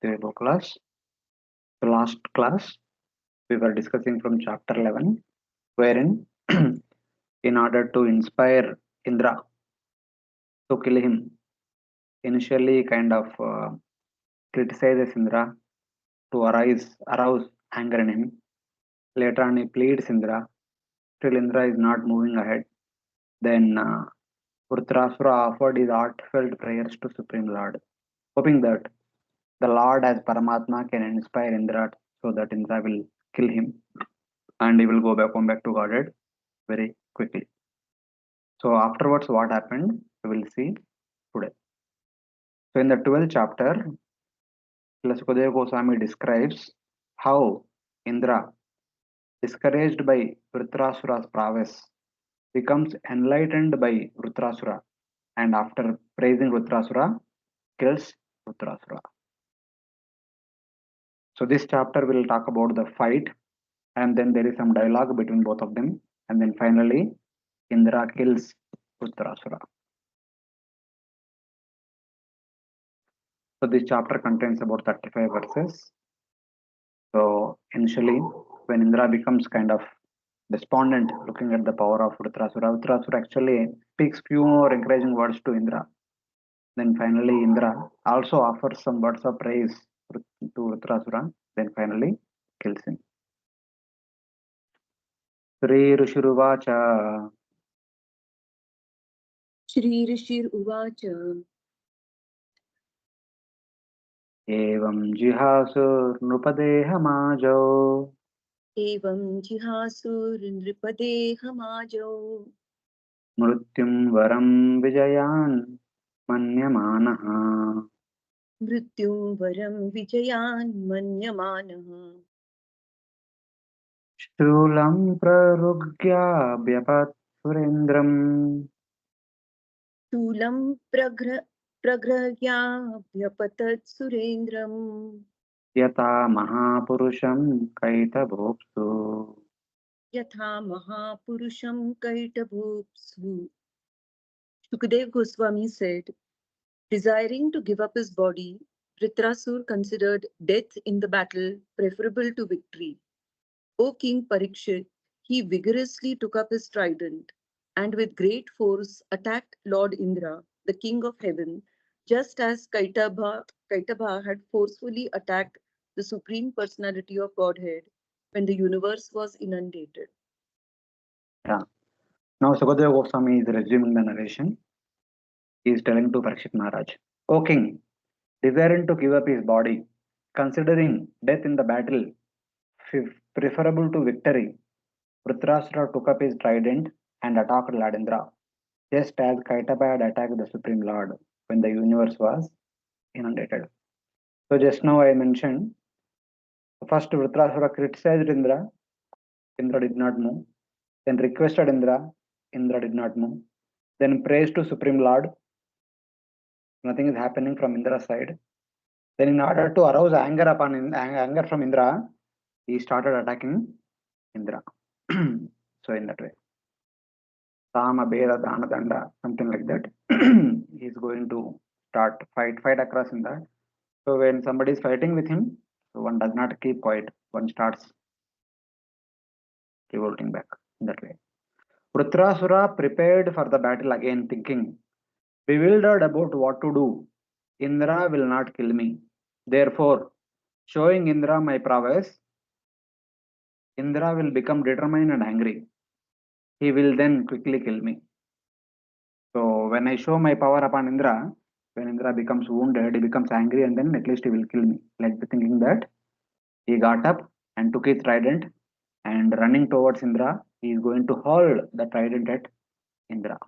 Bhakti Vaibhav class. The last class we were discussing from chapter 11, wherein in order to inspire Indra to kill him, initially kind of criticizes Indra to arouse anger in him. Later on, he pleads Indra. Still, Indra is not moving ahead. Then Vrtrasura offered his heartfelt prayers to Supreme Lord, hoping that the Lord as Paramatma can inspire Indra so that Indra will kill him and he will come back to Godhead very quickly. So afterwards, what happened, we will see today. So in the 12th chapter, Sukadeva Goswami describes how Indra, discouraged by Vrtrasura's prowess, becomes enlightened by Vrtrasura, and after praising Vrtrasura, kills Vrtrasura. So this chapter will talk about the fight, and then there is some dialogue between both of them, and then finally Indra kills Vrtrasura. So this chapter contains about 35 verses. So initially, when Indra becomes kind of despondent looking at the power of Vrtrasura, Vrtrasura actually speaks few more encouraging words to Indra. Then finally Indra also offers some words of praise to Vrtrasura, then finally kills him. Sri Rishiruvacha. Shri Rishir Uvacha. Evam jihasur nrupadehamajo. Evam jihasur nripadehamajo. Mrutyum varam vijayan manyamanaha. Mrityum varam vijayan manyamanaha. Shulam prarugya vyapat surendram. Shulam pragrahya vyapatat surendram. Yata mahapurusham kaitabhopsu. Yatha mahapurusham kaitabhopsu. Shukadev Goswami said, desiring to give up his body, Vrtrasura considered death in the battle preferable to victory. O King Parikshit, he vigorously took up his trident and with great force attacked Lord Indra, the king of heaven, just as Kaitaba had forcefully attacked the Supreme Personality of Godhead when the universe was inundated. Yeah. Now Sukadeva Goswami is resuming the narration. He is telling to Parikshit Maharaj, O King, desiring to give up his body, considering death in the battle preferable to victory, Vrtrasura took up his trident and attacked Lord Indra, just as Kaitaba had attacked the Supreme Lord when the universe was inundated. So just now I mentioned, first Vrtrasura criticized Indra, Indra did not move. Then requested Indra, Indra did not move. Then praised to Supreme Lord, nothing is happening from Indra's side. Then in order to arouse anger from Indra, he started attacking Indra. So in that way. Sama, Beda, Dana, Danda, something like that. He is going to start fight across in that. So when somebody is fighting with him, so one does not keep quiet. One starts revolting back in that way. Vrtrasura prepared for the battle again, thinking, bewildered about what to do. Indra will not kill me. Therefore, showing Indra my prowess, Indra will become determined and angry. He will then quickly kill me. So when I show my power upon Indra, when Indra becomes wounded, he becomes angry and then at least he will kill me. Like thinking that, he got up and took his trident and running towards Indra, he is going to hold the trident at Indra.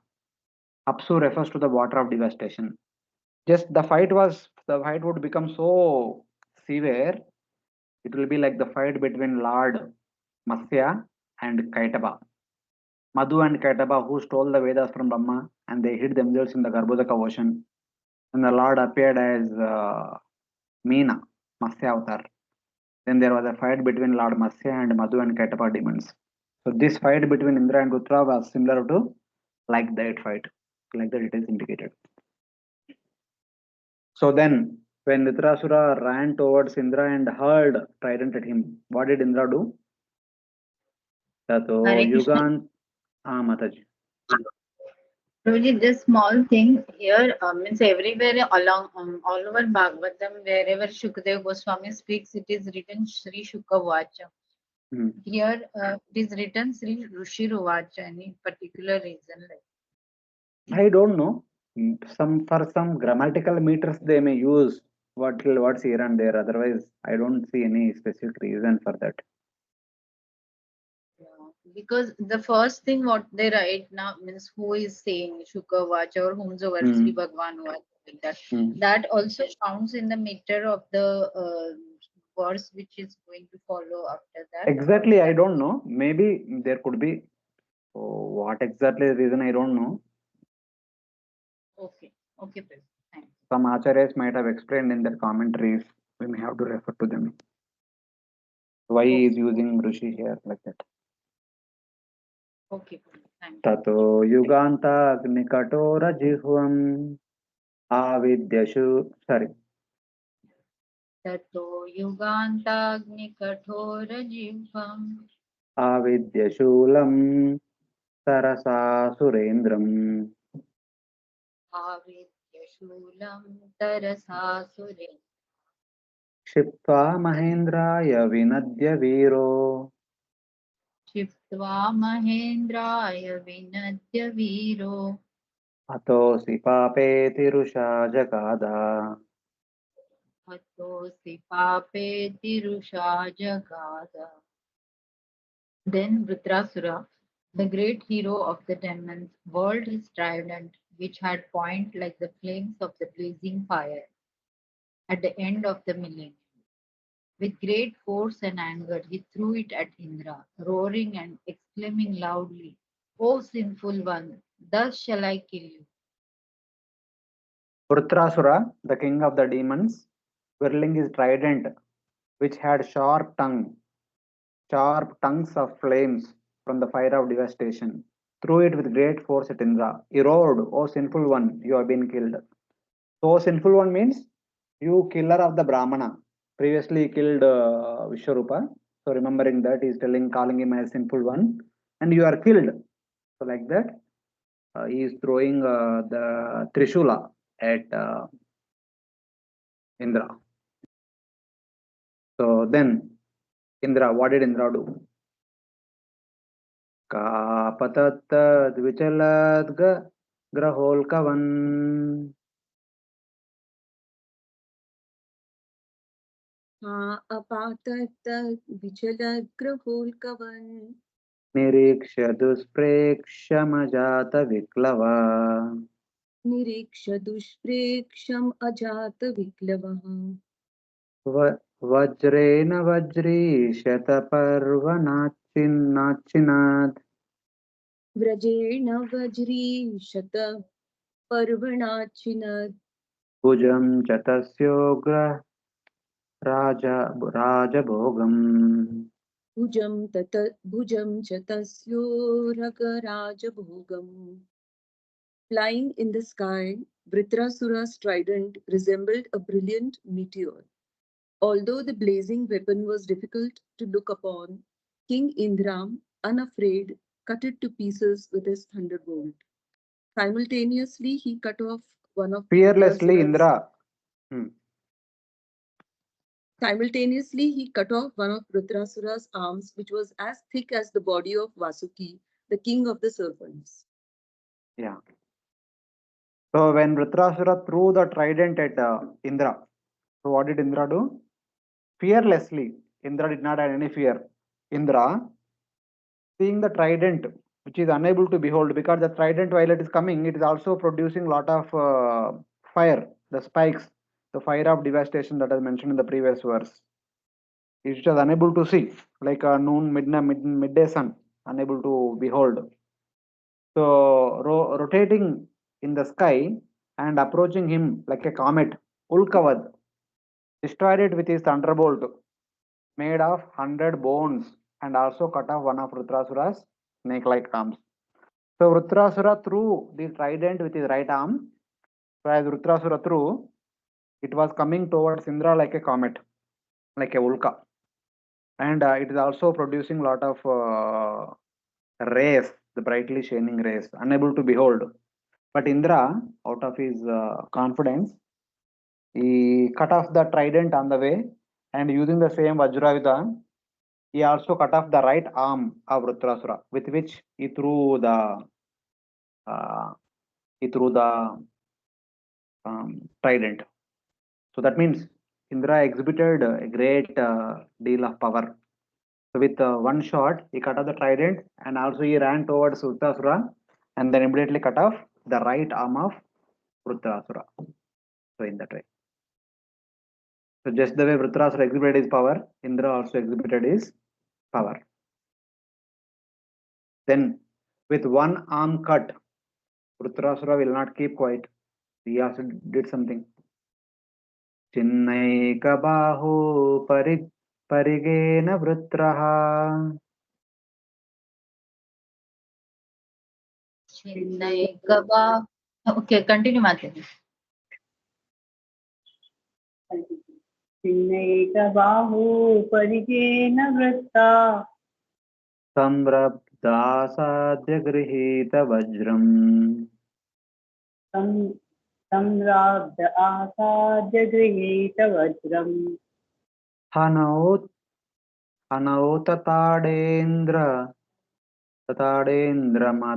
Apsu refers to the water of devastation. Just the fight would become so severe. It will be like the fight between Lord Matsya and Kaitaba. Madhu and Kaitaba, who stole the Vedas from Brahma and they hid themselves in the Garbhodaka ocean. And the Lord appeared as Meena, Matsya avatar. Then there was a fight between Lord Matsya and Madhu and Kaitaba demons. So this fight between Indra and Rutra was similar to like that fight. Like that it is indicated. So then When Vrtrasura ran towards Indra and hurled trident at him, what did Indra do? Tato Hare Krishna. Yugan Mataji. Really, this small thing here means everywhere along all over Bhagavatam, wherever Shukadeva Goswami speaks, it is written Sri Shuka Vacha. Hmm. Here it is written Sri Rushir Vacha. Any particular reason? I don't know. Some for some grammatical meters they may use what's here and there. Otherwise, I don't see any specific reason for that. Yeah, because the first thing what they write now means who is saying Shuka Vacha or whomsoever Sri Hmm. Bhagwan Vacha, like that. Hmm. That also counts in the meter of the verse which is going to follow after that. Exactly, I don't know. Maybe there could be. Oh, what exactly the reason I don't know. Okay, okay, please. Thanks. Some acharyas might have explained in their commentaries. We may have to refer to them. Why he is Okay, using Rishi here like that? okay, please. Thanks. Tato Yuganta Agnikatora Jihvam Avidyashu. Sorry. Tato Yugantagni Kathora Jivham Avidyashulam Sarasa Surendram Avidyashulam Tarasasure Kshiptva Mahendraya Vinadya Viro Shiptva Mahendraya Vinadya Viro Atosi Pape Tirusha Jagada. Hatosi Pape Tirusha Jagada. Then Vrtrasura, the great hero of the demons, whirled his trident, which had point like the flames of the blazing fire, at the end of the millennium. With great force and anger, he threw it at Indra, roaring and exclaiming loudly, O sinful one, thus shall I kill you. Vrtrasura, the king of the demons, whirling his trident, which had sharp tongues of flames from the fire of devastation, threw it with great force at Indra. He roared, O sinful one, you have been killed. So, sinful one means you killer of the Brahmana. Previously, he killed Vishwarupa. So, remembering that, he is calling him as sinful one, and you are killed. So, like that, he is throwing the Trishula at Indra. So, then Indra, what did Indra do? Kapatat Dvichalat Graholkavan apatat vichalagраholkavan Nirikshya Dusprekshya Viklava निरीक्ष्य दुष्प्रेक्षम् अजात विप्लवः Vajrena Vajri Shataparvanachinachinad व्रजेण वज्रीशत पर्वणाचिनत् Bhujam Chatasyogra Rajabhogam. भुजं च तस्योरगराजभोगम्. Flying in the sky, Vritrasura's trident resembled a brilliant meteor. Although the blazing weapon was difficult to look upon, King Indra, unafraid, cut it to pieces with his thunderbolt. Simultaneously, he cut off one of Fearlessly, Vritrasura's Indra. Simultaneously, he cut off one of Vrtrasura's arms, which was as thick as the body of Vasuki, the king of the serpents. Yeah. So when Vrtrasura threw the trident at Indra, so what did Indra do? Fearlessly, Indra did not have any fear. Indra, seeing the trident, which is unable to behold, because the trident while it is coming, it is also producing lot of fire, the spikes, the fire of devastation that is mentioned in the previous verse. It was unable to see, like a noon, midday sun, unable to behold. So rotating in the sky and approaching him like a comet, Ulkavad destroyed it with his thunderbolt, made of 100 bones, and also cut off one of Vrtrasura's snake-like arms. So Vrtrasura threw the trident with his right arm. So as Vrtrasura threw, It was coming towards Indra like a comet, like a Ulka, and it is also producing a lot of rays, the brightly shining rays, unable to behold. But Indra, out of his confidence, he cut off the trident on the way, and using the same Vajrayuda, he also cut off the right arm of Vrtrasura, with which uh, he threw the trident. So that means Indra exhibited a great deal of power. So with one shot, he cut off the trident, and also he ran towards Vrtrasura, and then immediately cut off the right arm of Vrtrasura. So in that way. So just the way Vrtrasura exhibited his power, Indra also exhibited his power. Then with one arm cut, Vrtrasura will not keep quiet. He also did something. Chinnaicabahu parigena Vrtraha. Chinnaikaba. Okay, continue, Mataji. चिन्नैकबाहु परिजेन वृत्ता संरब्धासाद्य गृहीत वज्रम् सम्राब्ध आसाद्य गृहीत वज्रम्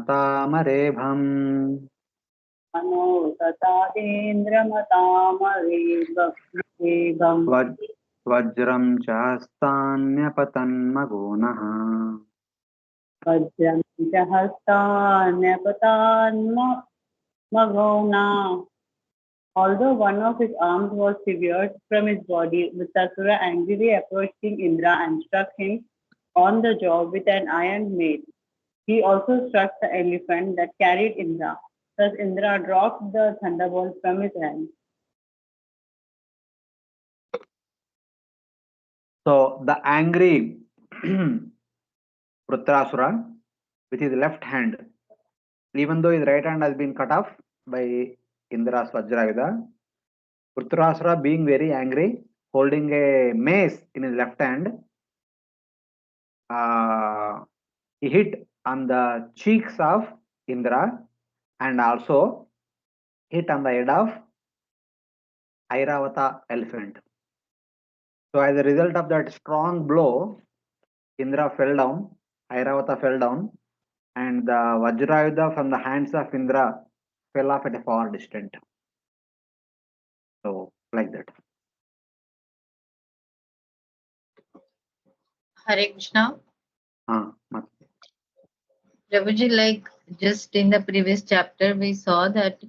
तताडेन्द्रमतामरेभम् मनो ततादेन्द्रमतामरेभम् वज्रं चास्तान्यपतन्मगोनः वज्रं च हस्तान्यपतान्मघोना. Although one of his arms was severed from his body, Vrtrasura angrily approached King Indra and struck him on the jaw with an iron mail. He also struck the elephant that carried Indra. Thus Indra dropped the thunderbolt from his hand. So the angry Vrtrasura with his left hand, even though his right hand has been cut off by Indra's Vajrayuda, Vrtrasura being very angry, holding a mace in his left hand, he hit on the cheeks of Indra and also hit on the head of Airavata elephant. So as a result of that strong blow, Indra fell down, Airavata fell down, and the Vajrayuda from the hands of Indra fell off at a far distance. So like that. Hare Krishna. Mat- Prabhuji, like just in the previous chapter, we saw that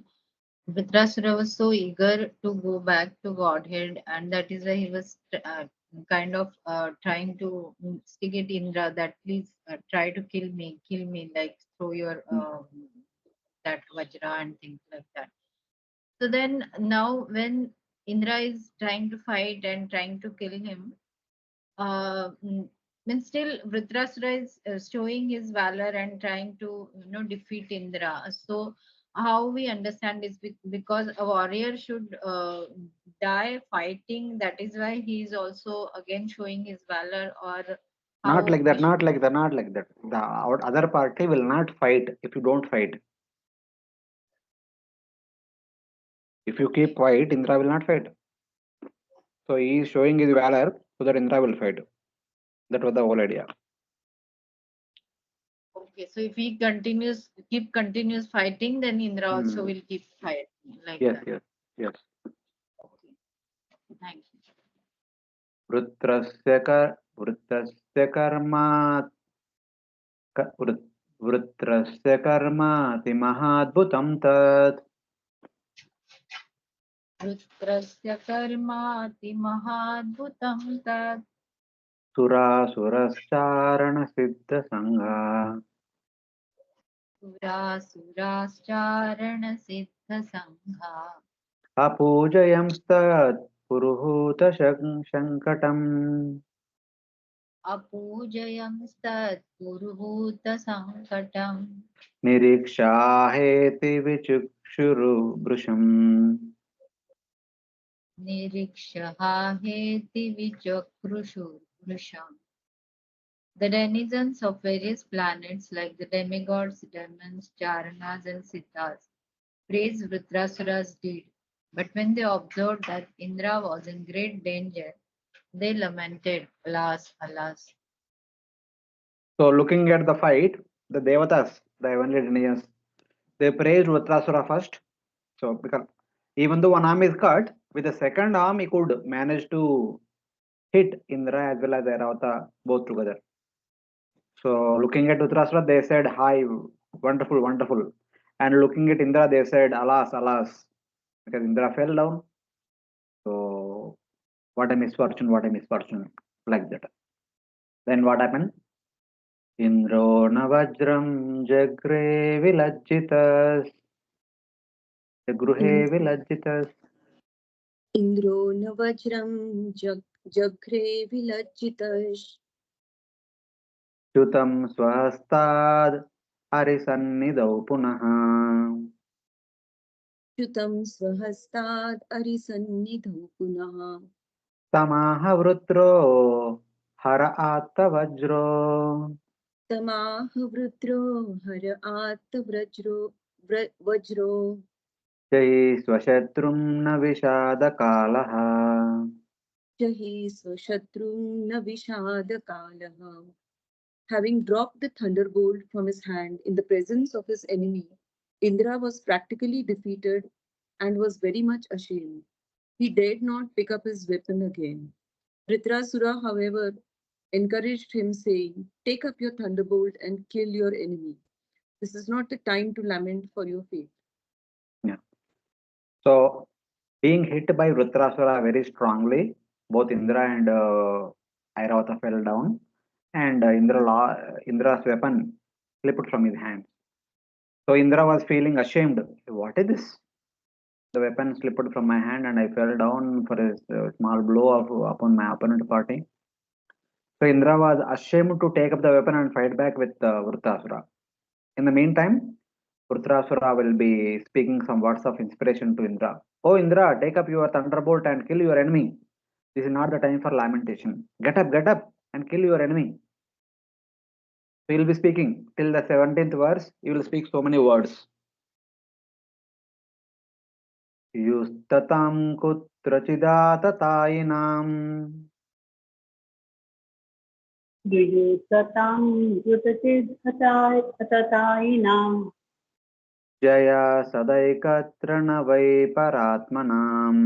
Vrtrasura was so eager to go back to Godhead, and that is why he was kind of trying to instigate Indra that please try to kill me, like throw your that Vajra and things like that. So then now when Indra is trying to fight and trying to kill him, then still Vrtrasura is showing his valor and trying to defeat Indra. So how we understand is because a warrior should die fighting. That is why he is also again showing his valor, or Not how like that, we not like that, not like that. The other party will not fight if you don't fight. If you keep quiet, Indra will not fight. So he is showing his valor so that Indra will fight. That was the whole idea. Okay, so if he continues fighting, then Indra also will keep fighting like Yes, that. yes. Okay, thank you. वृत्रस्य कर्माति महाद्भुतं तत् वृत्रस्य कर्माति महाद्भुतं तत् सुरासुरश्चारणसिद्धसङ्घा सुरासुराश्चारणसिद्धसङ्घा अपूजयंस्तत् पुरुहूतशङ्कटम् अपूजयंस्तत्पुरुहूतसङ्कटम् निरीक्षाहेति विचक्षुरुभृशम् Nirikshaha heti vichakrushu vrusham. The denizens of various planets like the demigods, demons, charanas and siddhas praised Vrtrasura's deed. But when they observed that Indra was in great danger, they lamented, alas, alas. So looking at the fight, the Devatas, the heavenly denizens, they praised Vrtrasura first. So because even though one arm is cut, with the second arm he could manage to hit Indra as well as Airavata both together. So looking at Vrtrasura, they said, "Hi, wonderful, wonderful." And looking at Indra, they said, "Alas, alas," because Indra fell down. So what a misfortune! What a misfortune! Like that. Then what happened? Indro na vajram jagre vilajjitas. Jagruhe vilajjitas. Indro na vajram jagre vilajjitash. Chutam swahastad arisannidau punaha. Chutam swahastad arisannidho punaha. Tamaha vrutro hara atta vajro. Tamaha vrutro hara at vajro. Jai swashatrum na vishada kalaha. Jahi swashatrum na vishada kalaha. Having dropped the thunderbolt from his hand in the presence of his enemy, Indra was practically defeated and was very much ashamed. He dared not pick up his weapon again. Vrtrasura, however, encouraged him, saying, "Take up your thunderbolt and kill your enemy. This is not the time to lament for your fate." Yeah. So being hit by Vrtrasura very strongly, both Indra and Airavata fell down, and Indra's weapon slipped from his hands. So Indra was feeling ashamed. What is this? The weapon slipped from my hand, and I fell down for a small blow upon my opponent party. So Indra was ashamed to take up the weapon and fight back with Vrtrasura. In the meantime, Vrtrasura will be speaking some words of inspiration to Indra. Oh Indra, take up your thunderbolt and kill your enemy. This is not the time for lamentation. Get up, and kill your enemy. So he will be speaking till the 17th verse. He will speak so many words. Yustatam kutrachidatatainam Yujusatam Yutachidhatainam Jaya Sadaikatranavai Paratmanam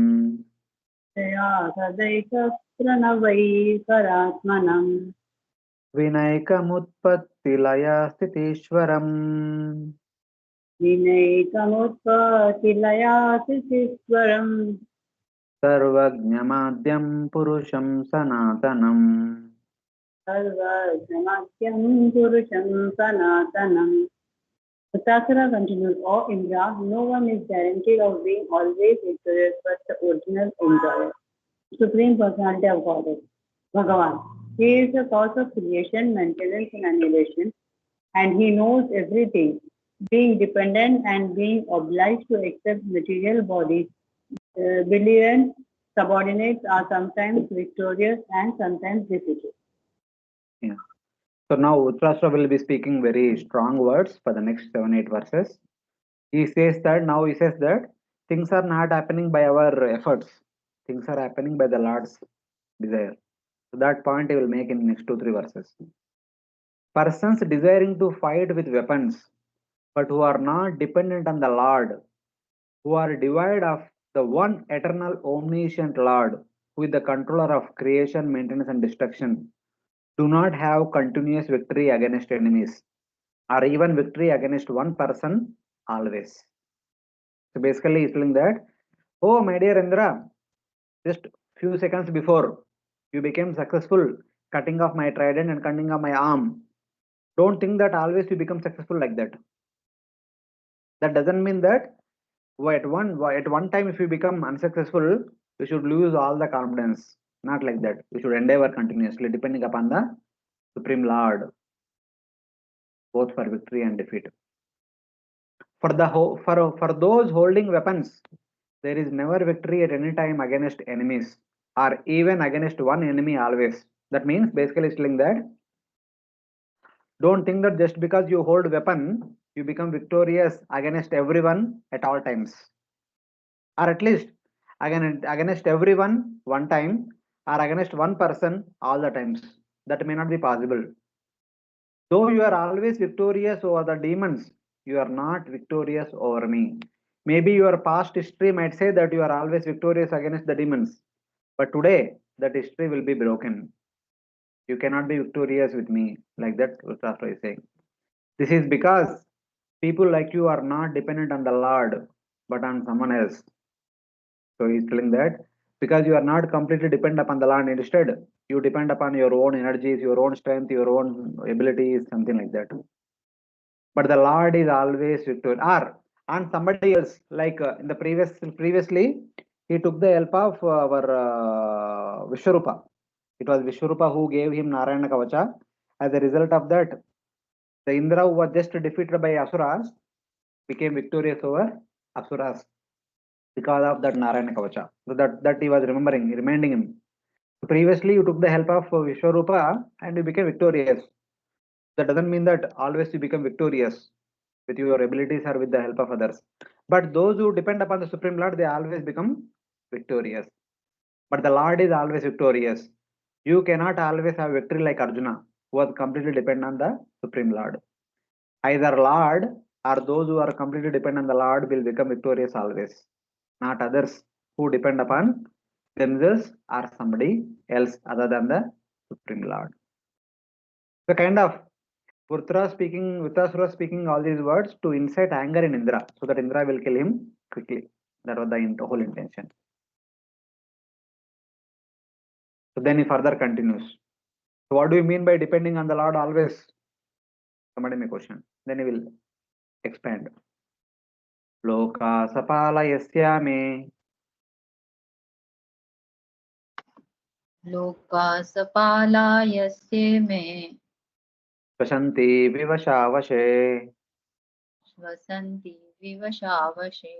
Jaya Sadaikastranavai Paratmanam Vinaikamutpattilaya Stitishwaram Vinaikamutpatilaya Siswaram Sarvajnamadyam Purusham Sanatanam. Sarvajnamatyam Purusham Sanatanam. Vrtrasura continued, "O Indra, no one is guaranteed of being always victorious but the original enjoyer, Supreme Personality of Godhead, Bhagavan. He is the cause of creation, maintenance, and annihilation, and he knows everything. Being dependent and being obliged to accept material bodies, brilliant subordinates are sometimes victorious and sometimes defeated." Yeah. So now Uttarashtra will be speaking very strong words for the next 7-8 verses. He says that things are not happening by our efforts. Things are happening by the Lord's desire. So that point he will make in next 2-3 verses. Persons desiring to fight with weapons, but who are not dependent on the Lord, who are devoid of the one eternal omniscient Lord, who is the controller of creation, maintenance, and destruction, do not have continuous victory against enemies, or even victory against one person always. So basically, he's telling that, oh my dear Indra, just few seconds before you became successful cutting off my trident and cutting off my arm. Don't think that always you become successful like that. That doesn't mean that at one time if you become unsuccessful, you should lose all the confidence. Not like that. You should endeavor continuously, depending upon the Supreme Lord, both for victory and defeat. For those holding weapons, There is never victory at any time against enemies, or even against one enemy always. That means basically it's telling that don't think that just because you hold weapon, you become victorious against everyone at all times, or at least against everyone one time, or against one person all the times. That may not be possible. Though you are always victorious over the demons, you are not victorious over me. Maybe your past history might say that you are always victorious against the demons, but today that history will be broken. You cannot be victorious with me, like that Vrtrasura is saying. This is because people like you are not dependent on the Lord, but on someone else. So he's telling that because you are not completely dependent upon the Lord, instead you depend upon your own energies, your own strength, your own abilities, something like that. But the Lord is always victorious. Or on somebody else, like in the previously, he took the help of our Vishwarupa. It was Vishwarupa who gave him Narayana Kavacha. As a result of that, the Indra who was just defeated by Asuras became victorious over Asuras because of that Narayana Kavacha. So that he was reminding him. Previously, you took the help of Vishwarupa and you became victorious. That doesn't mean that always you become victorious with your abilities or with the help of others. But those who depend upon the Supreme Lord, they always become victorious. But the Lord is always victorious. You cannot always have victory like Arjuna, who was completely dependent on the Supreme Lord. Either Lord or those who are completely dependent on the Lord will become victorious always, not others who depend upon themselves or somebody else other than the Supreme Lord. The kind of Vrtrasura speaking all these words to incite anger in Indra, so that Indra will kill him quickly. That was the whole intention. So then he further continues. So what do you mean by depending on the Lord always? Somebody may question. Then he will expand. Loka sapala yasyame Loka sapala yasye me Vashanti vivashavashe svasanti vivashavashe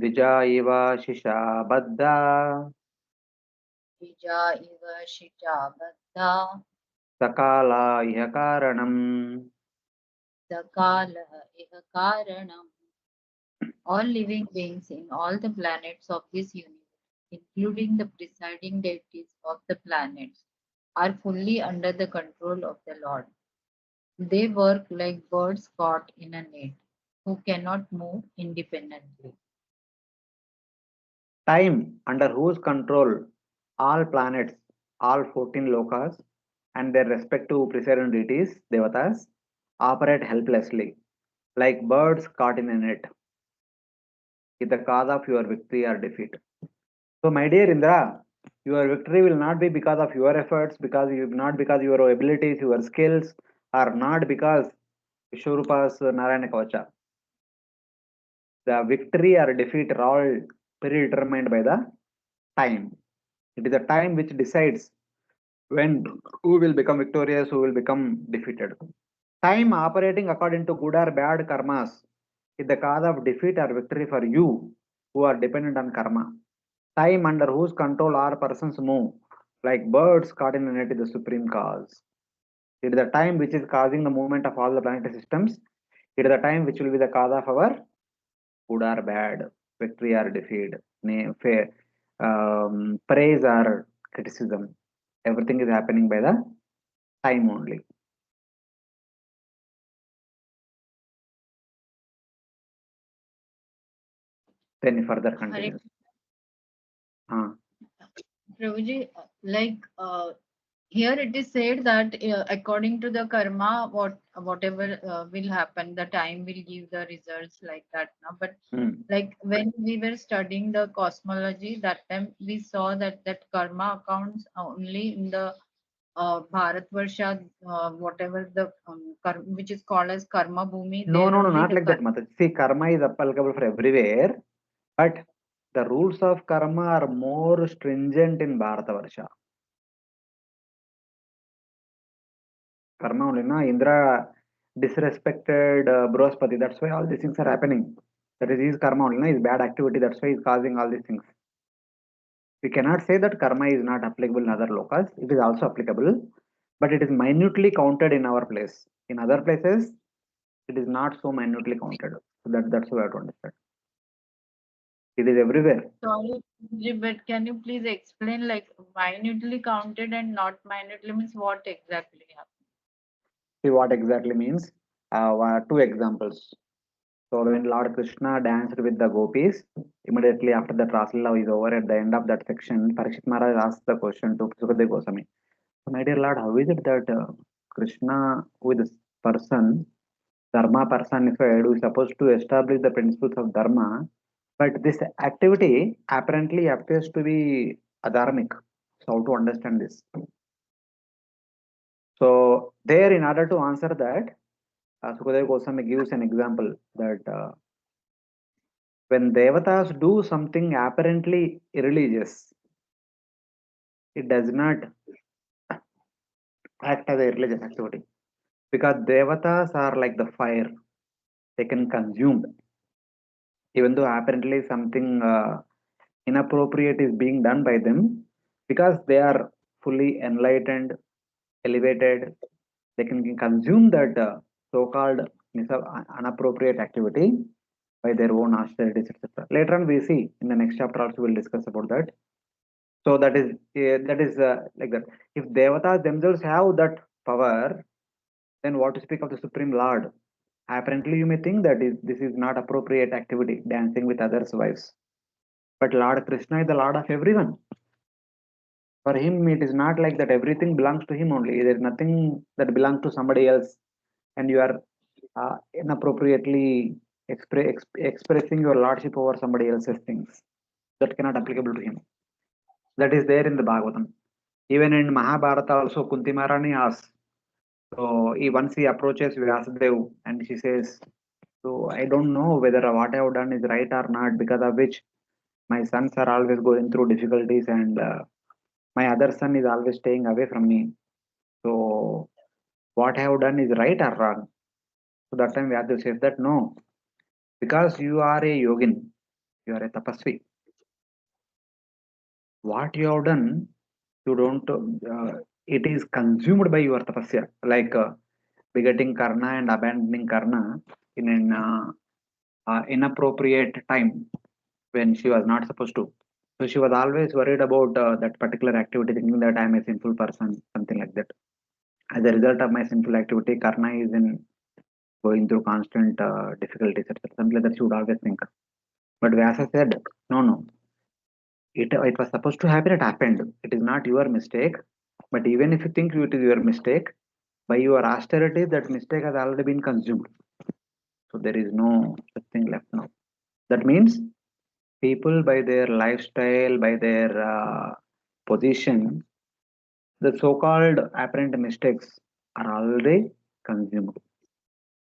Dvija iva shisha baddha vija iva shija baddha sakala iha karanam. sakala iha karanam. All living beings in all the planets of this universe, including the presiding deities of the planets, are fully under the control of the Lord. They work like birds caught in a net, who cannot move independently. Time under whose control all planets, all 14 lokas, and their respective presiding deities, devatas, operate helplessly, like birds caught in a net, is the cause of your victory or defeat. So, my dear Indra, your victory will not be because of your efforts, not because your abilities, your skills, or not because Vishwarupa's Narayana Kavacha. The victory or defeat are all predetermined by the time. It is the time which decides when who will become victorious, who will become defeated. Time operating according to good or bad karmas is the cause of defeat or victory for you who are dependent on karma. Time under whose control our persons move, like birds caught in a net, is the supreme cause. It is the time which is causing the movement of all the planetary systems. It is the time which will be the cause of our good or bad, victory or defeat, praise or criticism. Everything is happening by the time only. Then he further continues. Prabhuji, here it is said that according to the karma, whatever will happen, the time will give the results like that. Now, but like when we were studying the cosmology, that time we saw that karma accounts only in the Bharatvarsha, whatever the which is called as karma bhumi. No, not like that, Mata. See, karma is applicable for everywhere, but the rules of karma are more stringent in Bharatavarsha. Karma only, na? Indra disrespected Brihaspati. That's why all these things are happening. That is his karma only, his bad activity. That's why he's causing all these things. We cannot say that karma is not applicable in other lokas. It is also applicable, but it is minutely counted in our place. In other places, it is not so minutely counted. So that's what we have to understand. It is everywhere. Sorry, but can you please explain like minutely counted and not minutely means what exactly happened? See what exactly means. Two examples. So when Lord Krishna danced with the gopis, immediately after that Raslila is over, at the end of that section, Parikshit Maharaj asked the question to Sukadeva Goswami. My dear Lord, how is it that Krishna, with this person, Dharma personified, who is supposed to establish the principles of Dharma, but this activity apparently appears to be adharmic. So how to understand this? So there, in order to answer that, Sukadeva Goswami gives an example that when devatas do something apparently irreligious, it does not act as a religious activity because devatas are like the fire; they can consume, even though apparently something inappropriate is being done by them, because they are fully enlightened, elevated. They can consume that so-called unappropriate activity by their own austerities, etc. Later on, we see in the next chapter also we'll discuss about that. So that is like that. If devatas themselves have that power, then what to speak of the Supreme Lord? Apparently, you may think that this is not appropriate activity, dancing with others' wives. But Lord Krishna is the Lord of everyone. For him, it is not like that everything belongs to him only. There is nothing that belongs to somebody else, and you are inappropriately expressing your lordship over somebody else's things. That cannot applicable to him. That is there in the Bhagavatam. Even in Mahabharata, also Kunti Maharani asks. So once he approaches Vyasadev and she says, "So I don't know whether what I have done is right or not, because of which my sons are always going through difficulties and my other son is always staying away from me. So what I have done is right or wrong?" So that time Vyasadev says that no, because you are a yogin, you are a tapasvi. What you have done, you don't. It is consumed by your tapasya, like begetting karna and abandoning karna in an inappropriate time when she was not supposed to. So she was always worried about that particular activity, thinking that I am a sinful person, something like that. As a result of my sinful activity, karna is in going through constant difficulties, etc. Something like that she would always think. But Vyasa said, no, no, it was supposed to happen, it happened. It is not your mistake. But even if you think it is your mistake, by your austerity, that mistake has already been consumed. So there is no such thing left now. That means people, by their lifestyle, by their position, the so-called apparent mistakes are already consumed.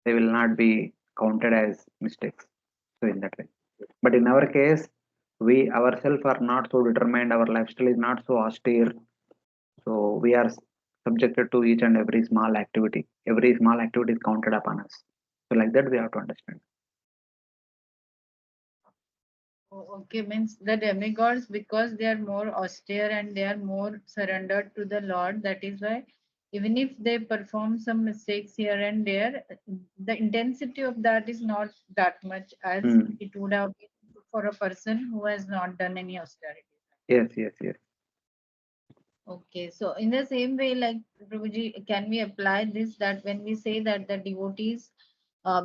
They will not be counted as mistakes. So in that way. But in our case, we ourselves are not so determined. Our lifestyle is not so austere. So we are subjected to each and every small activity. Every small activity is counted upon us. So like that we have to understand. Oh, okay, means the demigods, because they are more austere and they are more surrendered to the Lord, that is why even if they perform some mistakes here and there, the intensity of that is not that much as Hmm. it would have been for a person who has not done any austerity. Yes, yes, yes. Okay, so in the same way, like Prabhuji, can we apply this that when we say that the devotees,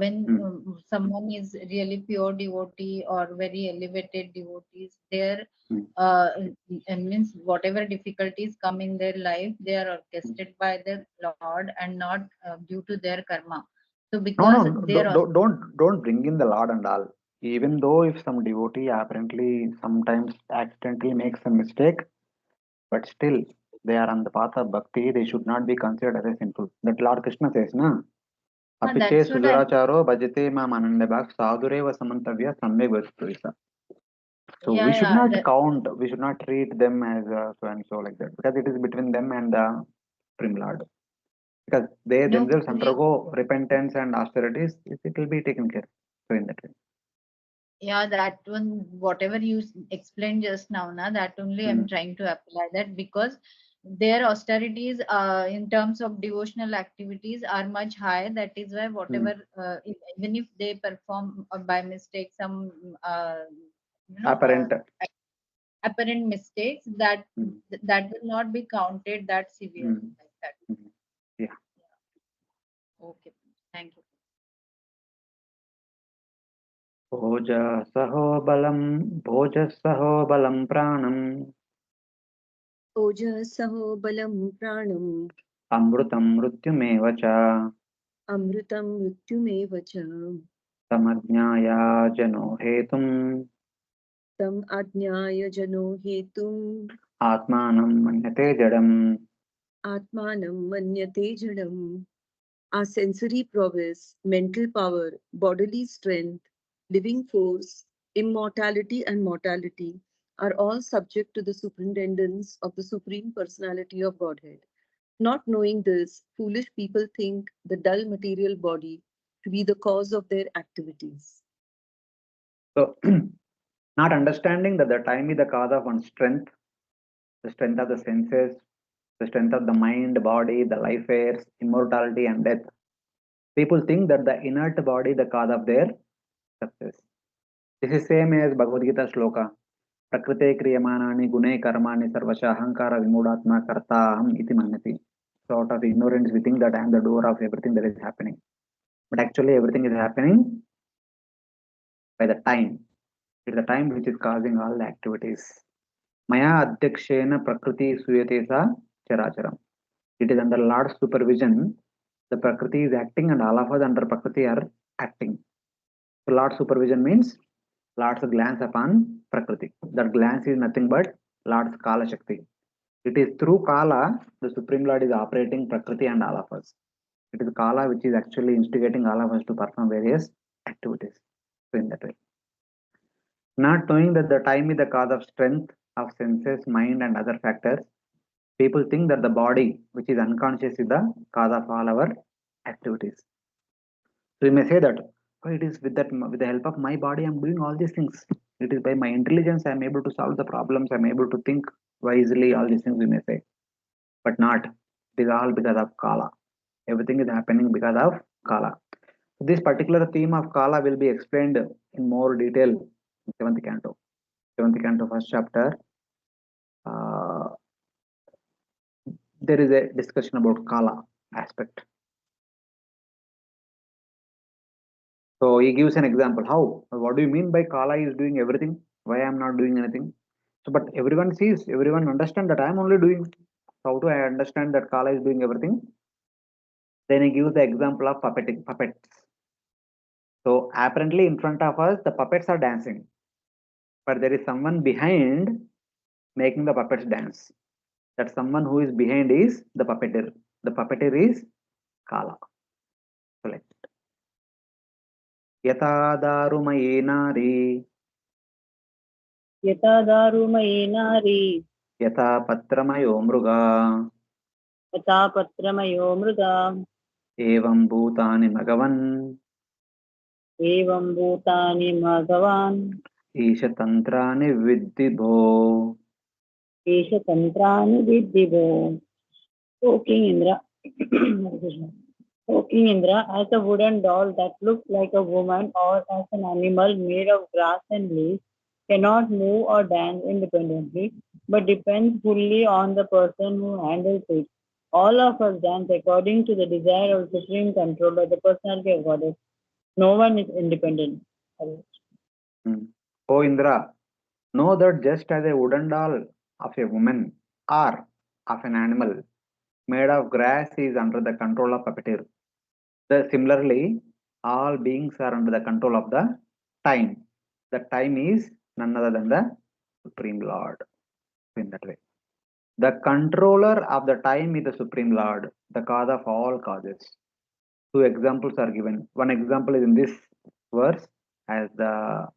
when Hmm. someone is really pure devotee or very elevated devotees, their Hmm. means whatever difficulties come in their life, they are orchestrated by the Lord and not due to their karma. So No, no, because they are don't bring in the Lord and all. Even though if some devotee apparently sometimes accidentally makes a mistake, but still they are on the path of bhakti, they should not be considered as a sinful. That Lord Krishna says, na? Apiche that's what I suduracharo bhajate ma manandabhak sadhureva samantavya samyak bhajatavisa. So we yeah should yeah not that, count, we should not treat them as so and so like that, because it is between them and the Supreme Lord. Because they no themselves Prabhuji, undergo repentance and austerities, it will be taken care. So in that way. Yeah, that one, whatever you explained just now, na, that only I'm Mm. trying to apply that, because their austerities in terms of devotional activities are much higher. That is why Mm. whatever, even if they perform by mistake some, Apparent. apparent mistakes, that Mm. that will not be counted that severely Mm. like that. Mm. Yeah. Okay, thank you. भोजसहो बलं प्राणम् ओजसहो बलं प्राणम् अमृतं मृत्युमेव च अमृतं मृत्युमेव च तमज्ञाय जनो हेतुम् तम् अज्ञाय जनो हेतुम् आत्मानं मन्यते जडम्. आत्मानं मन्यते जडम्. Our sensory prowess, mental power, bodily strength, living force, immortality and mortality are all subject to the superintendence of the Supreme Personality of Godhead. Not knowing this, foolish people think the dull material body to be the cause of their activities. So, not understanding that the time is the cause of one's strength, the strength of the senses, the strength of the mind, body, the life airs, immortality, and death. People think that the inert body is the cause of their success. This is same as Bhagavad Gita shloka. Prakrite kriyamanaani gune karmani sarvasha ahankara vimudatma kartaham iti manyati. So out of ignorance, we think that I am the doer of everything that is happening. But actually, everything is happening by the time. It's the time which is causing all the activities. Maya adhyakshena prakriti suyate sa characharam. It is under Lord's supervision. The prakriti is acting and all of us under prakriti are acting. So Lord's supervision means Lord's glance upon prakriti. That glance is nothing but Lord's Kala Shakti. It is through Kala the Supreme Lord is operating prakriti and all of us. It is Kala which is actually instigating all of us to perform various activities. So in that way. Not knowing that the time is the cause of strength of senses, mind, and other factors, people think that the body, which is unconscious, is the cause of all our activities. So we may say that, oh, it is with the help of my body I'm doing all these things. It is by my intelligence I'm able to solve the problems. I'm able to think wisely. All these things we may say, but not. It is all because of Kala. Everything is happening because of Kala. So this particular theme of Kala will be explained in more detail in seventh canto. Seventh canto, first chapter. Uh, there is a discussion about Kala aspect. So he gives an example. How? What do you mean by Kala is doing everything? Why I am not doing anything? So, but everyone sees, everyone understand that I am only doing. How do I understand that Kala is doing everything? Then he gives the example of puppets. So apparently in front of us, the puppets are dancing, but there is someone behind making the puppets dance. That someone who is behind is the puppeteer. The puppeteer is Kala. Select. यथा दारुमयी नारी यथा दारुमयी नारी यथा पत्रमयो मृगा यथा पत्रमयो मृगा एवं भूतानि भगवन् एवं भूतानि भगवान् ईशतन्त्राणि विद्धि भो. एष तन्त्राणि विद्धि भो. O King Indra, O King Indra, as a wooden doll that looks like a woman or as an animal made of grass and leaves cannot move or dance independently, but depends fully on the person who handles it. All of us dance according to the desire of supreme control by the personality of Goddess. No one is independent. O Indra, know that just as a wooden doll of a woman or of an animal made of grass is under the control of puppeteer, similarly, all beings are under the control of the time. The time is none other than the Supreme Lord. In that way, the controller of the time is the Supreme Lord, the cause of all causes. Two examples are given. One example is in this verse as the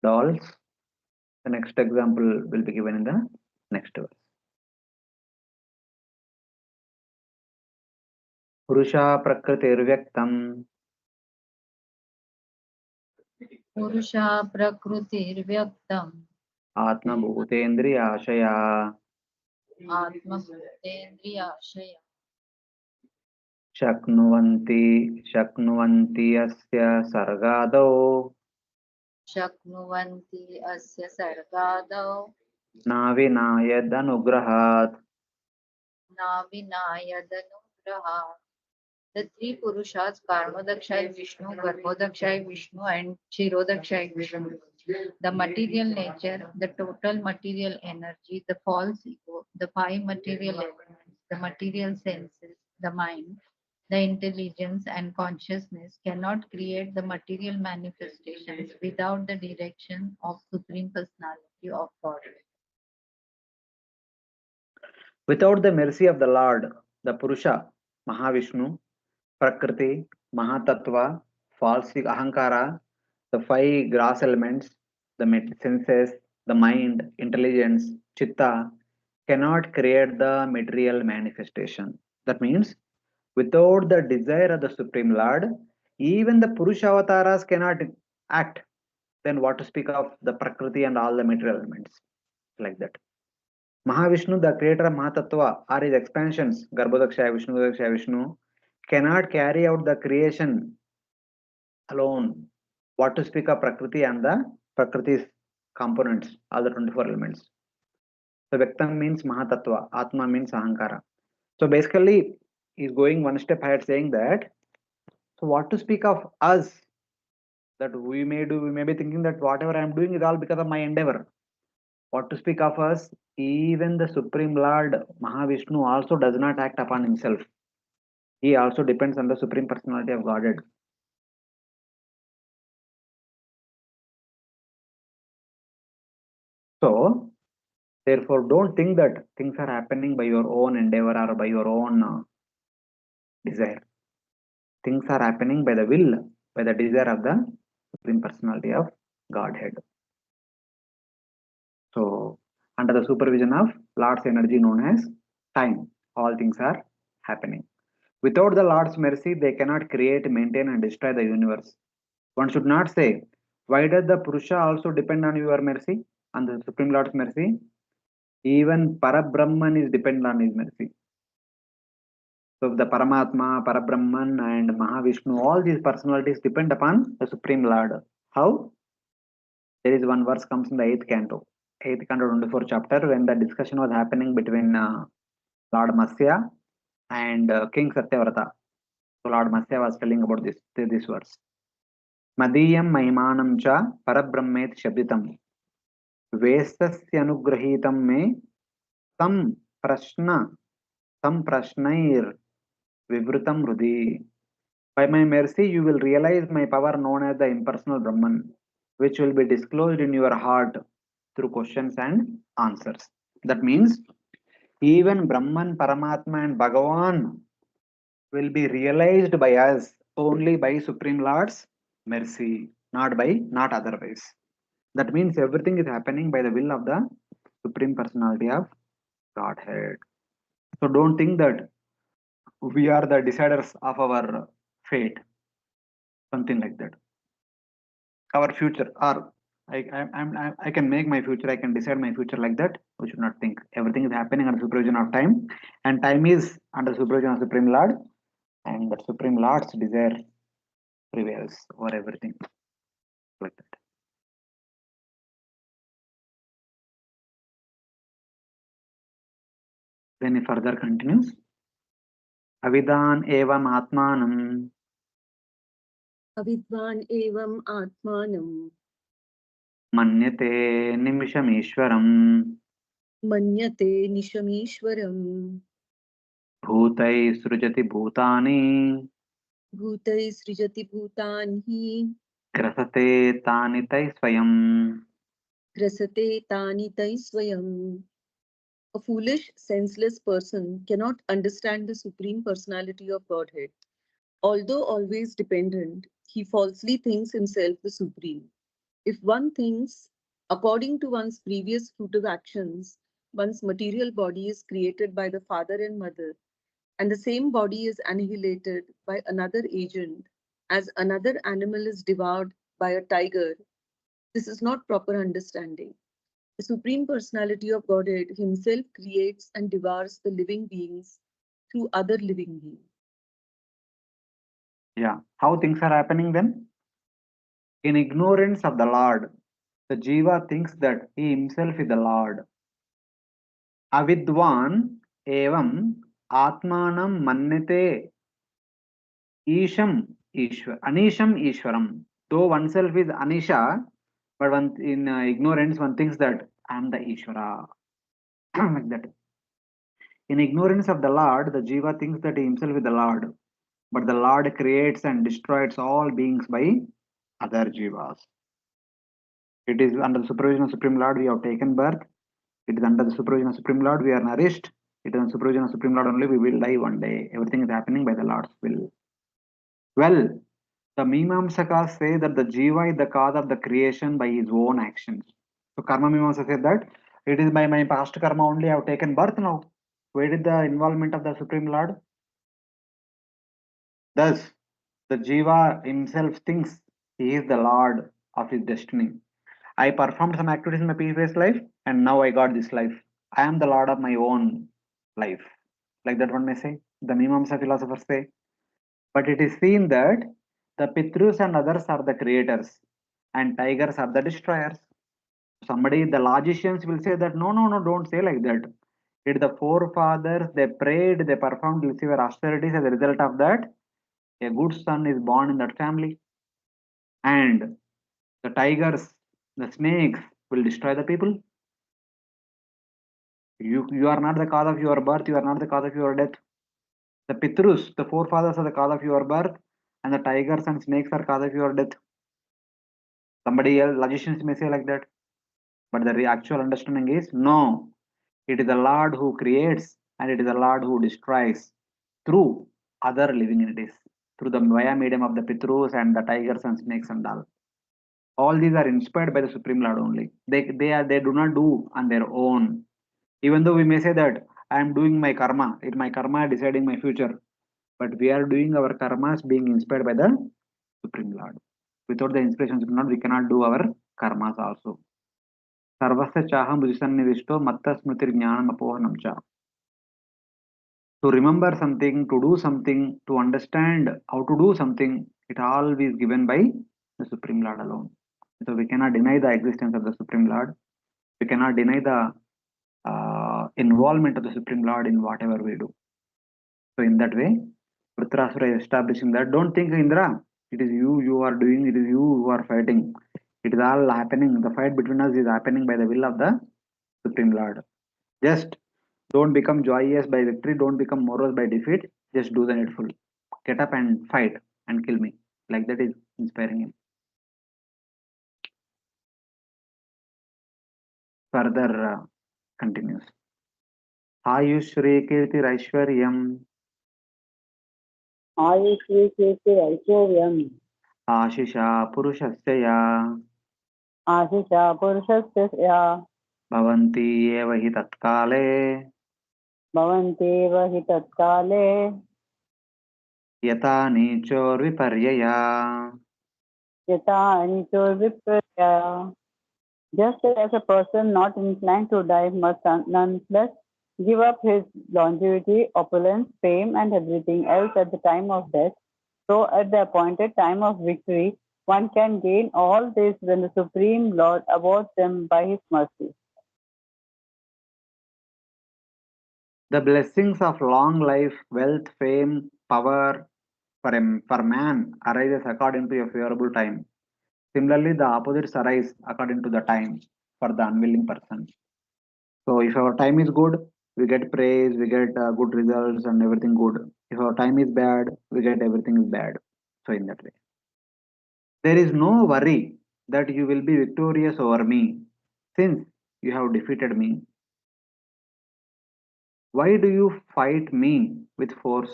dolls. The next example will be given in the next verse. Purusha prakritirvyaktam Purusha Prakrutirvyaktam Atmabhutendriyashaya Atmabhutendriyashaya शक्नुवन्ति अस्य सर्गादौ Shaknuvanti Asya Sargadau नाविनायदनुग्रहात्. Navinayadanugraha. The three Purushas, Karmodakshay Vishnu, Garbhodakshay Vishnu, and Kshirodakshay Vishnu. The material nature, the total material energy, the false ego, the five material elements, the material senses, the mind, the intelligence and consciousness cannot create the material manifestations without the direction of Supreme Personality of God. Without the mercy of the Lord, the Purusha, Mahavishnu, Prakriti, Mahatattva, false Ahankara, the five gross elements, the senses, the mind, intelligence, Chitta, cannot create the material manifestation. That means, without the desire of the Supreme Lord, even the Purusha avatars cannot act. Then what to speak of the Prakriti and all the material elements like that. Mahavishnu, the creator of Mahatattva, or his expansions, Garbhodakshaya, Vishnu, cannot carry out the creation alone. What to speak of Prakriti and the Prakriti's components, all the 24 elements. So Vyaktam means Mahatattva, Atma means Ahankara. So basically, he's going one step ahead saying that, so what to speak of us, that we may do, we may be thinking that whatever I am doing is all because of my endeavor. What to speak of us, even the Supreme Lord Mahavishnu also does not act upon himself. He also depends on the Supreme Personality of Godhead. So, therefore, don't think that things are happening by your own endeavor or by your own desire. Things are happening by the will, by the desire of the Supreme Personality of Godhead. So, under the supervision of Lord's energy known as time, all things are happening. Without the Lord's mercy, they cannot create, maintain, and destroy the universe. One should not say, why does the Purusha also depend on your mercy, on the Supreme Lord's mercy? Even Parabrahman is dependent on his mercy. So the Paramatma, Parabrahman, and Mahavishnu, all these personalities depend upon the Supreme Lord. How? There is one verse comes in the 8th canto, 24th chapter, when the discussion was happening between Lord Matsya and King Satyavrata. So Lord Matsya was telling about this verse. Madiyam Mahimanam cha Parabrahmet Shabditam Vestasyanugrahitam me tam prashnair vivrutam rudi. By my mercy, you will realize my power known as the impersonal Brahman, which will be disclosed in your heart through questions and answers. That means even Brahman, Paramatma, and Bhagavan will be realized by us only by Supreme Lord's mercy, not otherwise. That means everything is happening by the will of the Supreme Personality of Godhead. So don't think that we are the deciders of our fate, something like that. Our future, or I can make my future, I can decide my future like that. We should not think. Everything is happening under supervision of time, and time is under supervision of Supreme Lord, and the Supreme Lord's desire prevails over everything, like that. Then he further continues. Avidan evam atmanam Avidvan evam atmanam manyate nimishamishwaram manyate nishamishwaram bhutai srujati bhutani bhutai srijati bhutanhi grasate tani tai swayam. grasate tani tai swayam. A foolish, senseless person cannot understand the Supreme Personality of Godhead. Although always dependent, he falsely thinks himself the Supreme. If one thinks, according to one's previous fruitive actions, one's material body is created by the father and mother, and the same body is annihilated by another agent, as another animal is devoured by a tiger, This is not proper understanding. The Supreme Personality of Godhead himself creates and devours the living beings through other living beings. Yeah. How things are happening then? In ignorance of the Lord, the Jiva thinks that he himself is the Lord. Avidwan evam atmanam mannete Anisham Ishwaram. Though oneself is Anisha, but one in ignorance, one thinks that I am the Ishwara. Like that. In ignorance of the Lord, the Jiva thinks that he himself is the Lord. But the Lord creates and destroys all beings by other Jivas. It is under the supervision of Supreme Lord we have taken birth. It is under the supervision of Supreme Lord we are nourished. It is under the supervision of Supreme Lord only we will die one day. Everything is happening by the Lord's will. Well, the Mimamsakas say that the Jiva is the cause of the creation by his own actions. So Karma Mimamsa said that it is by my past karma only I have taken birth now. Where did the involvement of the Supreme Lord? Thus, the Jiva himself thinks he is the Lord of his destiny. I performed some activities in my previous life and now I got this life. I am the Lord of my own life. Like that one may say. The Mimamsa philosophers say. But it is seen that the Pitrus and others are the creators and tigers are the destroyers. Somebody, the logicians will say that no, don't say like that. It the forefathers, they prayed, they performed severe austerities. As a result of that, a good son is born in that family. And the tigers, the snakes will destroy the people. You are not the cause of your birth, you are not the cause of your death. The Pitrus, the forefathers are the cause of your birth, and the tigers and snakes are cause of your death. Somebody else, logicians may say like that. But the actual understanding is no, it is the Lord who creates and it is the Lord who destroys through other living entities, through the via medium of the Pitrus and the tigers and snakes and all. All these are inspired by the Supreme Lord only. They do not do on their own. Even though we may say that I am doing my karma, it my karma deciding my future, but we are doing our karmas being inspired by the Supreme Lord. Without the inspiration of Supreme Lord, we cannot do our karmas also. Sarvasya chaham bhujisannivishto matta smritir jnanam apohanam cha. To remember something, to do something, to understand how to do something, it all is given by the Supreme Lord alone. So we cannot deny the existence of the Supreme Lord. We cannot deny the involvement of the Supreme Lord in whatever we do. So in that way, Vrtrasura is establishing that don't think Indra, it is you are doing, it is you who are fighting. It is all happening. The fight between us is happening by the will of the Supreme Lord. Just don't become joyous by victory, don't become morose by defeat. Just do the needful. Get up and fight and kill me. Like that is inspiring him. Further continues. Ayushri Kirti Aishwaryam आयुष्येते ऐश्वर्यम् Ashisha Purushasya आशिषा पुरुषस्य या Bhavanti eva hi tatkale भवन्त्येव हि तत्काले Yata nichor viparyaya. यथा अनिचोर्विप्रया. Just as a person not inclined to die must nonetheless give up his longevity, opulence, fame, and everything else at the time of death, so at the appointed time of victory, one can gain all this when the Supreme Lord awards them by his mercy. The blessings of long life, wealth, fame, power for man arises according to a favorable time. Similarly, the opposites arise according to the time for the unwilling person. So, if our time is good, we get praise, we get good results, and everything good. If our time is bad, we get everything is bad. So, in that way, there is no worry that you will be victorious over me since you have defeated me. Why do you fight me with force?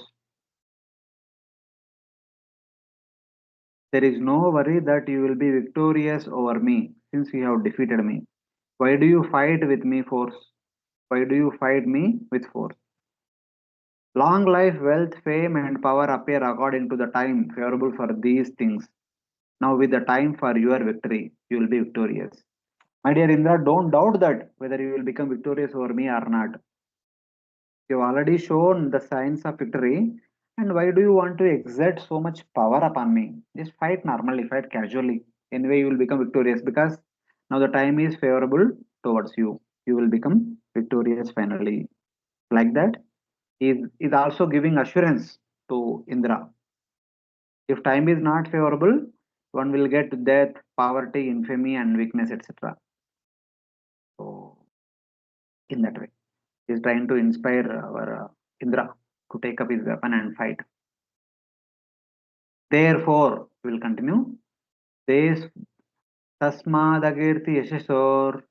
There is no worry that you will be victorious over me since you have defeated me. Why do you fight with me force? Why do you fight me with force? Long life, wealth, fame, and power appear according to the time favorable for these things. Now with the time for your victory, you will be victorious. My dear Indra, don't doubt that whether you will become victorious over me or not. You've already shown the signs of victory, and why do you want to exert so much power upon me? Just fight normally, fight casually. Anyway, you will become victorious because now the time is favorable towards you. You will become victorious finally. Like that, is also giving assurance to Indra. If time is not favorable, one will get death, poverty, infamy, and weakness, etc. So, in that way, he is trying to inspire our Indra to take up his weapon and fight. Therefore, we will continue. This tasmadagirti yashasor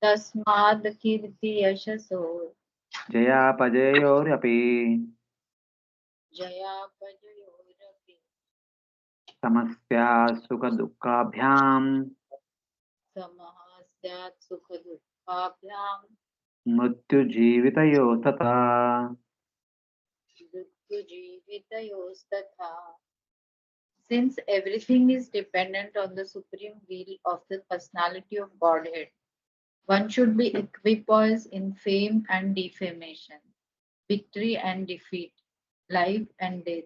Tasmad kirti yashaso jayapajayoryapi jayapajayorapi samasya sukha dukkabhyam samahasyat sukha dukhabhyam mrityu jivitayo tata. mrityu jivitayostatha. Since everything is dependent on the supreme will of the personality of Godhead, one should be equipoised in fame and defamation, victory and defeat, life and death,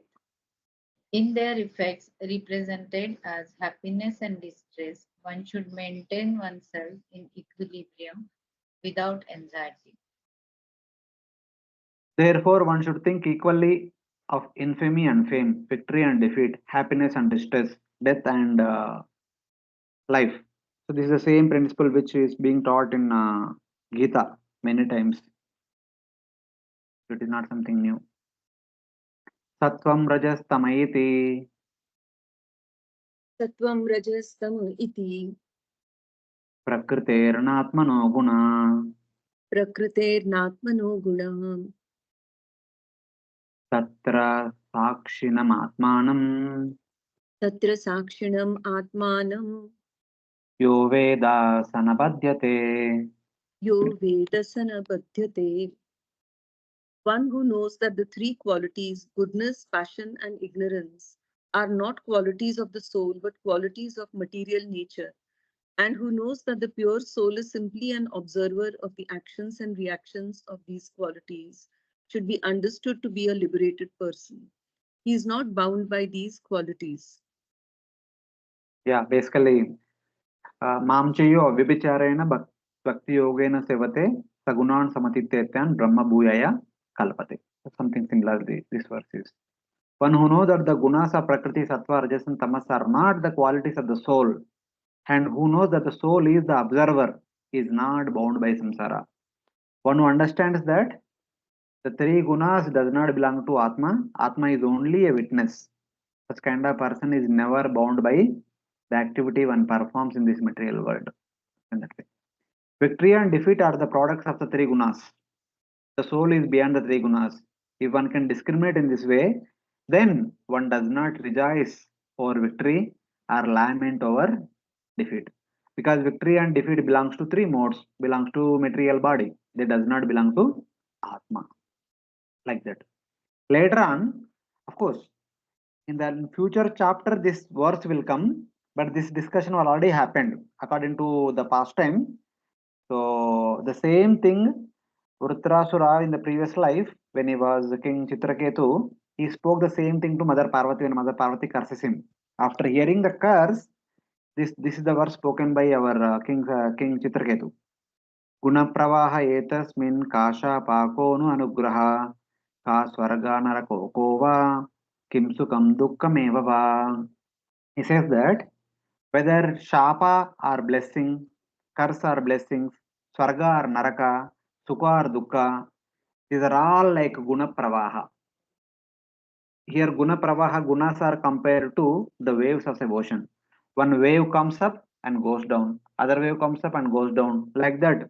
in their effects represented as happiness and distress. One should maintain oneself in equilibrium without anxiety. Therefore, one should think equally of infamy and fame, victory and defeat, happiness and distress, death and life. So this is the same principle which is being taught in Gita many times. It is not something new. Sattvam rajas tamayiti Sattvam rajastam iti prakriternaatmano guna prakriternatmano gunam tatra sakshinamatmanam tatra sakshinam atmanam yo veda sanabhadyate. yo vedasana badhyate. One who knows that the three qualities, goodness, passion, and ignorance, are not qualities of the soul but qualities of material nature, and who knows that the pure soul is simply an observer of the actions and reactions of these qualities, should be understood to be a liberated person. He is not bound by these qualities. Yeah, basically, मां चेयो व्यभिचारेण भक्ति योगेन सेवते सगुणान् samatittetyan brahma bhuyaya kalpate. Something similar this verse is. One who knows that the gunas of prakriti, sattva, rajas and tamas are not the qualities of the soul, and who knows that the soul is the observer, is not bound by samsara. One who understands that the three gunas does not belong to Atma, Atma is only a witness. Such kind of person is never bound by the activity one performs in this material world. In that way. Victory and defeat are the products of the three gunas. The soul is beyond the three gunas. If one can discriminate in this way, then one does not rejoice over victory or lament over defeat. Because victory and defeat belongs to three modes, belongs to material body. They does not belong to Atma. Like that. Later on, of course, in the future chapter, this verse will come, but this discussion will already happened according to the past time. So the same thing, Vrtrasura in the previous life, when he was King Chitraketu, he spoke the same thing to Mother Parvati when Mother Parvati curses him. After hearing the curse, this is the verse spoken by our King Chitraketu. Guna pravaha etasmin kasha pakonu anugraha ka swarga narakokova kim sukam dukkam evava. He says that whether shapa or blessing, curse or blessings, swarga or naraka, sukha or dukkha, these are all like guna pravaha. Here guna pravaha, gunas are compared to the waves of the ocean. One wave comes up and goes down, other wave comes up and goes down, like that.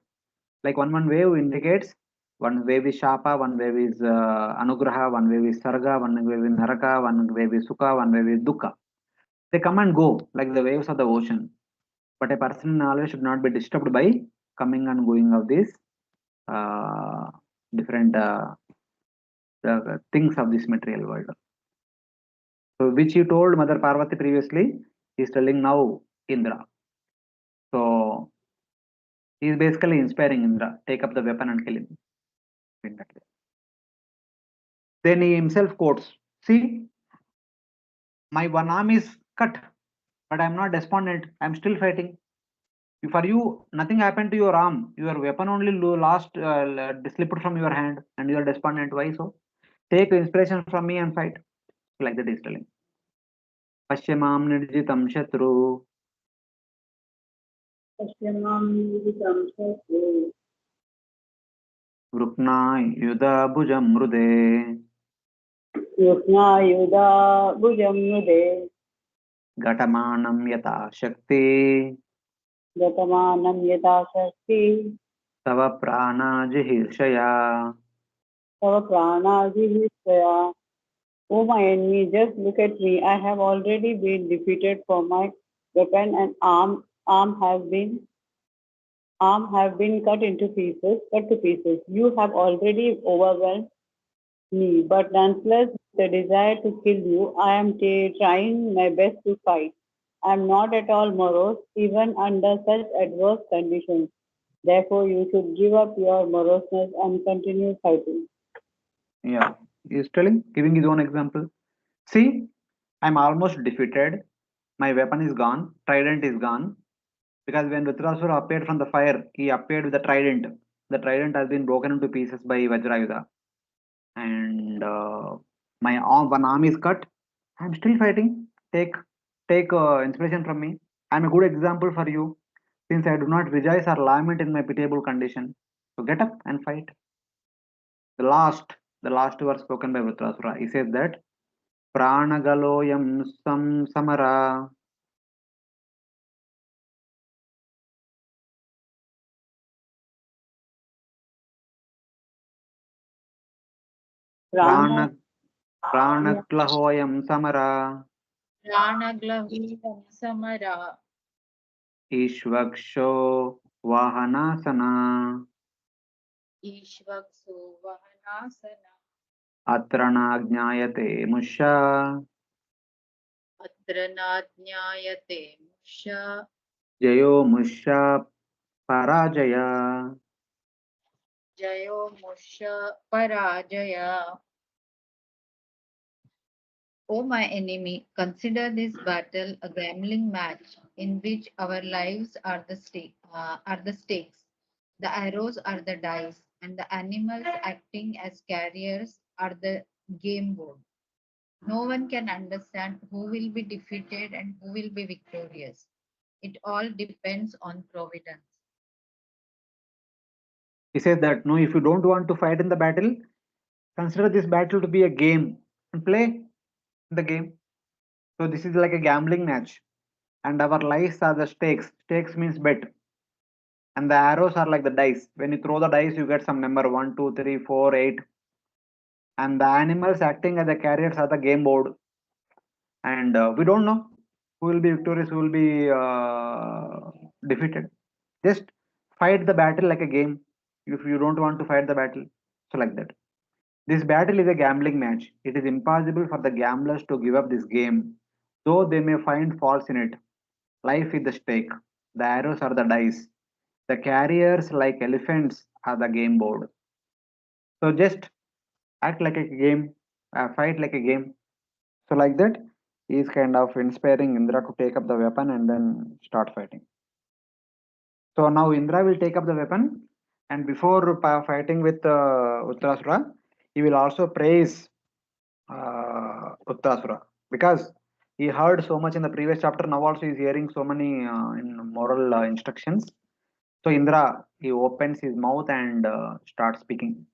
Like one wave indicates one wave is shapa, one wave is anugraha, one wave is sarga, one wave is naraka, one wave is sukha, one wave is dukkha. They come and go like the waves of the ocean. But a person in knowledge should not be disturbed by coming and going of these different things of this material world. So which he told Mother Parvati previously, he is telling now Indra. So he is basically inspiring Indra, take up the weapon and kill him. Then he himself quotes, see, my one arm is cut, but I'm not despondent. I'm still fighting. For you, nothing happened to your arm. Your weapon only lost, slipped from your hand, and you are despondent. Why so? Take inspiration from me and fight. Like that he's telling. Pashyamam nirjitam shatru vrukna yuda bhujam mrude Yuda Bhujam Nude gatamanam yata shakti Gatamanam Yata Shakti tava prana jihirshaya. Tava Prana Jivishya. Oh my enemy, just look at me. I have already been defeated for my weapon and arm have been cut to pieces. You have already overwhelmed me, but nonetheless, the desire to kill you, I am trying my best to fight. I am not at all morose, even under such adverse conditions. Therefore, you should give up your moroseness and continue fighting. Yeah, he's telling, giving his own example. See, I'm almost defeated. My weapon is gone. Trident is gone. Because when Vrtrasura appeared from the fire, he appeared with a trident. The trident has been broken into pieces by Vajrayudha. And my arm, one arm is cut. I'm still fighting. Take inspiration from me. I'm a good example for you, since I do not rejoice or lament in my pitiable condition. So get up and fight. The last, the last verse spoken by Vrtrasura. He says that Pranagaloyam samara Prana, prana Pranaklahoyam samara Pranaglahoyam samara Ishvaksho Vahanasana Ishvakso Vahanasana Atranajnayate Musha Atranadnyayate Musha Jayo Musha Parajaya. Jayo Musha Parajaya. O my enemy, consider this battle a gambling match in which our lives are the stakes. The arrows are the dice, and the animals acting as carriers are the game board. No one can understand who will be defeated and who will be victorious. It all depends on providence. He says that no, if you don't want to fight in the battle, consider this battle to be a game and play the game. So this is like a gambling match, and our lives are the stakes. Stakes means bet, and the arrows are like the dice. When you throw the dice, you get some number 1, 2, 3, 4, 8, and the animals acting as the carriers are the game board. And we don't know who will be victorious, who will be defeated. Just fight the battle like a game if you don't want to fight the battle. So like that, this battle is a gambling match. It is impossible for the gamblers to give up this game, though they may find faults in it. Life is the stake, the arrows are the dice, the carriers like elephants are the game board. So just act like a game, fight like a game. So like that, he is kind of inspiring Indra to take up the weapon and then start fighting. So now Indra will take up the weapon, and before fighting with Uttarasura, he will also praise Uttarasura, because he heard so much in the previous chapter. Now also he is hearing so many in moral instructions. So Indra, he opens his mouth and starts speaking.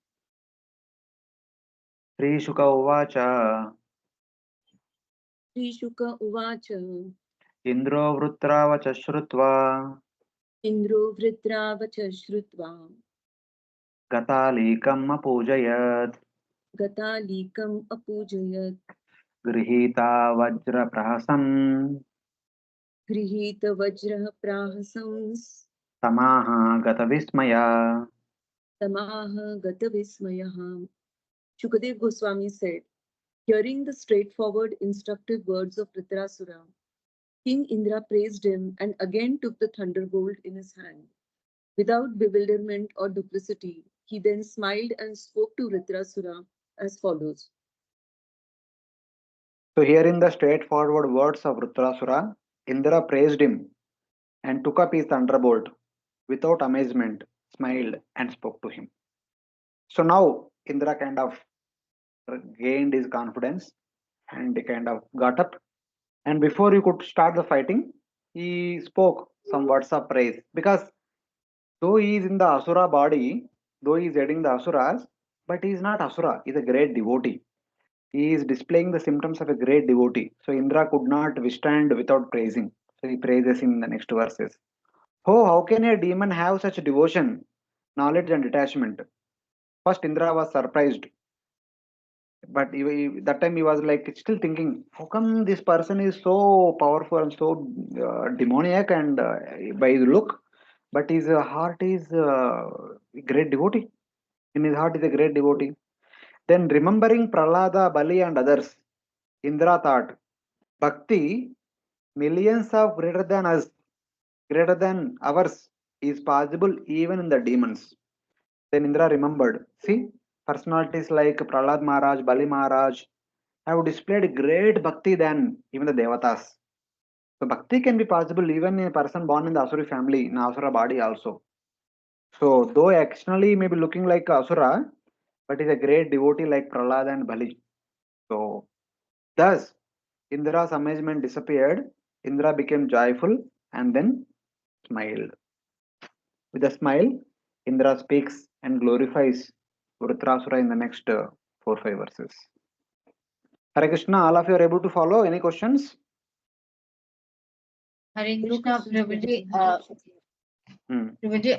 Sri Shuka Uvacha Shuka Uvacha Indro Vrtravacha Shrutva Indro Vrtravacha Shrutva Gatalikam Apujayat Gatalikam Apujayat Grihita Vajra Prahasam Grihita Vajra Prahasams Tamaha Gata Vismaya. Tamaha Gata Vismayaha. Shukadev Goswami said, Hearing the straightforward, instructive words of Vrtrasura, King Indra praised him and again took the thunderbolt in his hand. Without bewilderment or duplicity, he then smiled and spoke to Vrtrasura as follows. So, hearing the straightforward words of Vrtrasura, Indra praised him and took up his thunderbolt without amazement, smiled, and spoke to him. So now Indra kind of gained his confidence and he kind of got up. And before he could start the fighting, he spoke some words of praise because though he is in the Asura body, though he is heading the Asuras, but he is not Asura, he is a great devotee. He is displaying the symptoms of a great devotee. So Indra could not withstand without praising. So he praises in the next verses. Oh, how can a demon have such devotion, knowledge, and detachment? First, Indra was surprised, but that time he was like still thinking, how come this person is so powerful and so demoniac and by his look, but his heart is a great devotee. In his heart is a great devotee. Then remembering Prahlada, Bali, and others, Indra thought, Bhakti, millions of greater than us, greater than ours, is possible even in the demons. Then Indra remembered, see, personalities like Prahlad Maharaj, Bali Maharaj have displayed great bhakti than even the Devatas. So bhakti can be possible even in a person born in the Asura family, in Asura body also. So though externally he may be looking like Asura, but is a great devotee like Prahlad and Bali. So thus Indra's amazement disappeared. Indra became joyful and then smiled. With a smile, Indra speaks and glorifies Vrtrasura in the next 4 5 verses. Hare Krishna, all of you are able to follow? Any questions? Hare No Krishna, questions, Prabhuji. Hmm. Prabhuji,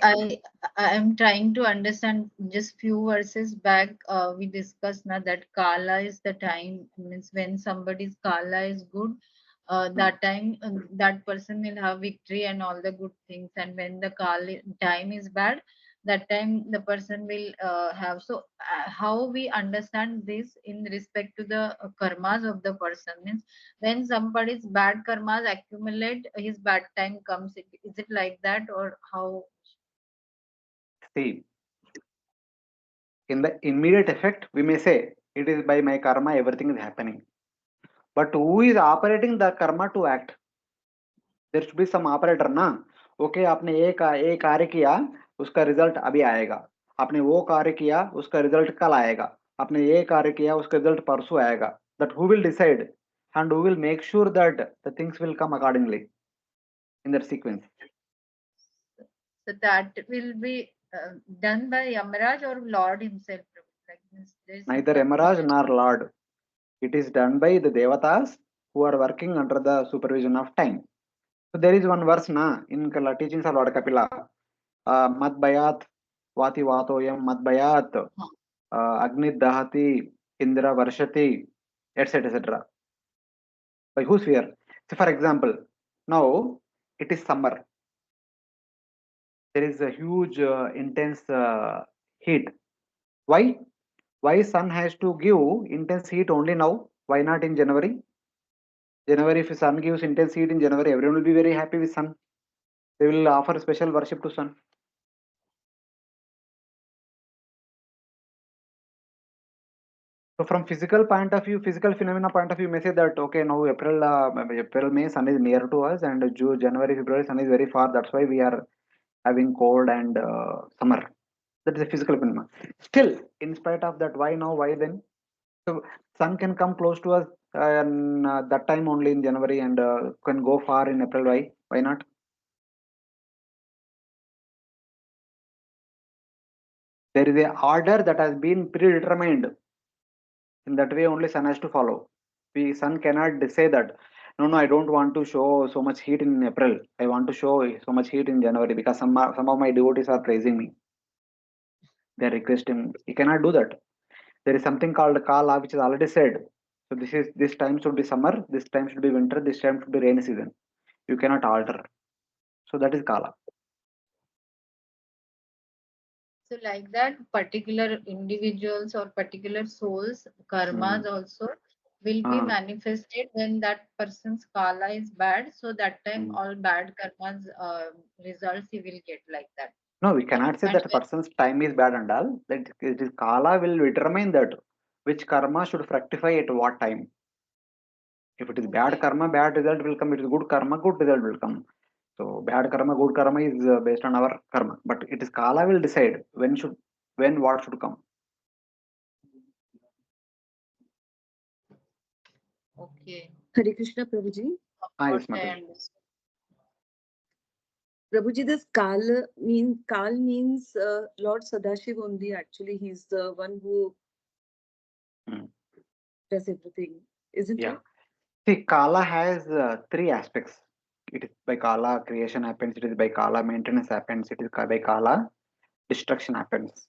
I am trying to understand. Just few verses back, we discussed now that Kala is the time, means when somebody's Kala is good, that time that person will have victory and all the good things. And when the Kala time is bad, that time the person will have. So, how we understand this in respect to the karmas of the person, means when somebody's bad karmas accumulate, his bad time comes. Is it like that, or how? See, in the immediate effect, we may say it is by my karma everything is happening. But who is operating the karma to act? There should be some operator ना. Okay आपने एक कार्य किया उसका result अभी आएगा. आपने वो कार्य किया उसका रिजल्ट कल आएगा. आपने ये कार्य किया उसका रिजल्ट परसों आएगा. That who will decide and who will make sure that the things will come accordingly in that sequence. So that will be done by Yamaraj or Lord himself. Like this, Neither Yamaraj nor Lord. It is done by the Devatas who are working under the supervision of time. So there is one verse na in teachings of Lord Kapila. Mad bayat vati vatoyam mad bayat agnit dahati indra varshati etc etc. By whose fear? So for example, now it is summer. There is a huge intense heat. Why? Why sun has to give intense heat only now? Why not in January? January, if sun gives intense heat in January, everyone will be very happy with sun. They will offer special worship to sun. So from physical point of view, physical phenomena point of view, may say that okay, now April, May, sun is near to us, and June, January, February, sun is very far. That's why we are having cold and summer. That is a physical phenomenon. Still, in spite of that, why now? Why then? So sun can come close to us that time only in January and can go far in April. Why? Why not? There is a order that has been predetermined. In that way, only sun has to follow. We sun cannot say that no, I don't want to show so much heat in April. I want to show so much heat in January because some of my devotees are praising me. They are requesting. He cannot do that. There is something called Kala, which is already said. So this time should be summer. This time should be winter. This time should be rainy season. You cannot alter. So that is Kala. So like that, particular individuals or particular souls, karmas also will be manifested when that person's kala is bad. So that time all bad karmas results he will get like that. No, we cannot say And that person's time is bad and all. That it is Kala will determine that which karma should fructify at what time. If it is bad karma, bad result will come. If it is good karma, good result will come. So bad karma, good karma is based on our karma. But it is Kala will decide when what should come. Okay. Hare Krishna, Prabhuji. Yes, What I Mataji. understand. Prabhuji, this Kal means Lord Sadashiv only. Actually, he's the one who does everything, isn't Yeah. it? See, Kala has three aspects. It is by Kala creation happens. It is by Kala maintenance happens. It is by Kala destruction happens.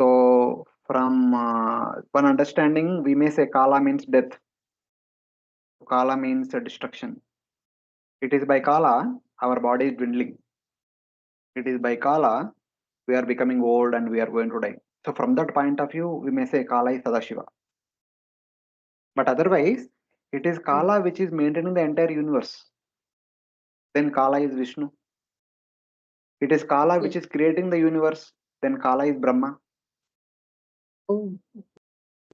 So, from one understanding, we may say Kala means death. Kala means destruction. It is by Kala our body is dwindling. It is by Kala we are becoming old and we are going to die. So, from that point of view, we may say Kala is Sadashiva. But otherwise, it is Kala which is maintaining the entire universe. Then Kala is Vishnu. It is Kala which is creating the universe. Then Kala is Brahma. Oh,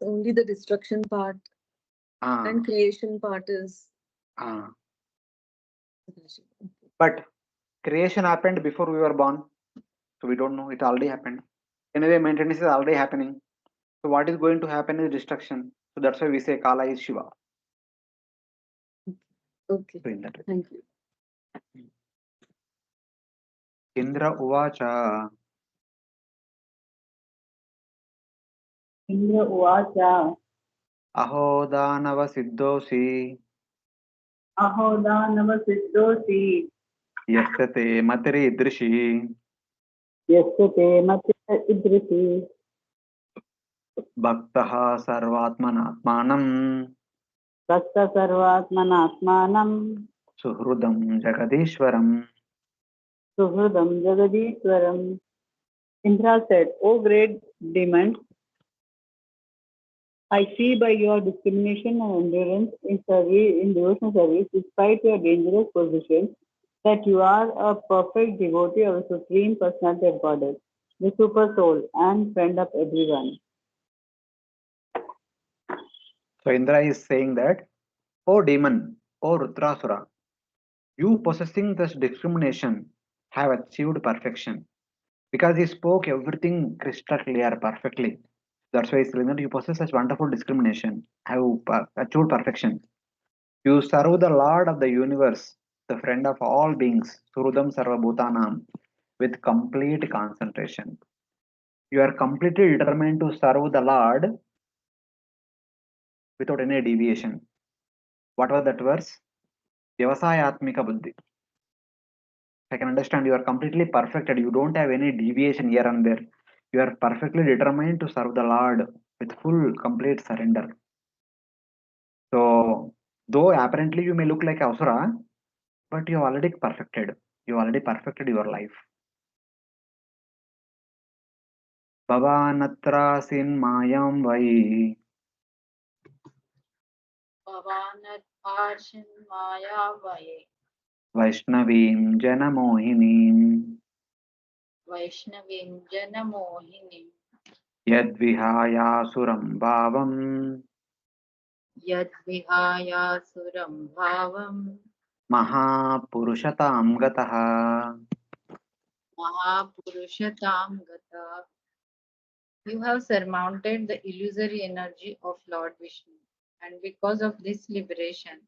only the destruction part and creation part is Sadashiv. But creation happened before we were born. So we don't know. It already happened. Anyway, maintenance is already happening. So what is going to happen is destruction. So that's why we say Kala is Shiva. Okay, So in that way. thank you. Indra Uvacha. Indra Uvacha. Aho Danava Siddhosi. Aho Danava Siddhosi. Yasyate Matri Idrishi. Yasyate Matri Idrishi. Bhaktaha Sarvatmanatmanam. Bhakta Sarvatmanatmanam. Suhrudam Jagadishwaram. Suhridam Jagadishwaram. Indra said, O great demon, I see by your discrimination and endurance in devotional service, despite your dangerous position, that you are a perfect devotee of the Supreme Personality of Godhead, the Super Soul, and friend of everyone. So Indra is saying that, O demon, O Vrtrasura, you possessing this discrimination have achieved perfection. Because he spoke everything crystal clear perfectly. That's why he's telling that you possess such wonderful discrimination, have achieved perfection. You serve the Lord of the universe, the friend of all beings, Surudam Sarvabhutanam, with complete concentration. You are completely determined to serve the Lord without any deviation. What was that verse? Vyavasayatmika buddhi. I can understand you are completely perfected. You don't have any deviation here and there. You are perfectly determined to serve the Lord with full, complete surrender. So, though apparently you may look like Asura, but you have already perfected. You already perfected your life. Bhavanatra sin mayam vai Bhavanat Arshin Maya Vaye. Vaishnavim Janamohinim Vaishnavim Janamohinim. Yadvihaya Suram Bhavam Yad Vihaya Suram Bhavam. Mahapurushatam Gataha. Mahapurushatam Gata. You have surmounted the illusory energy of Lord Vishnu, and because of this liberation,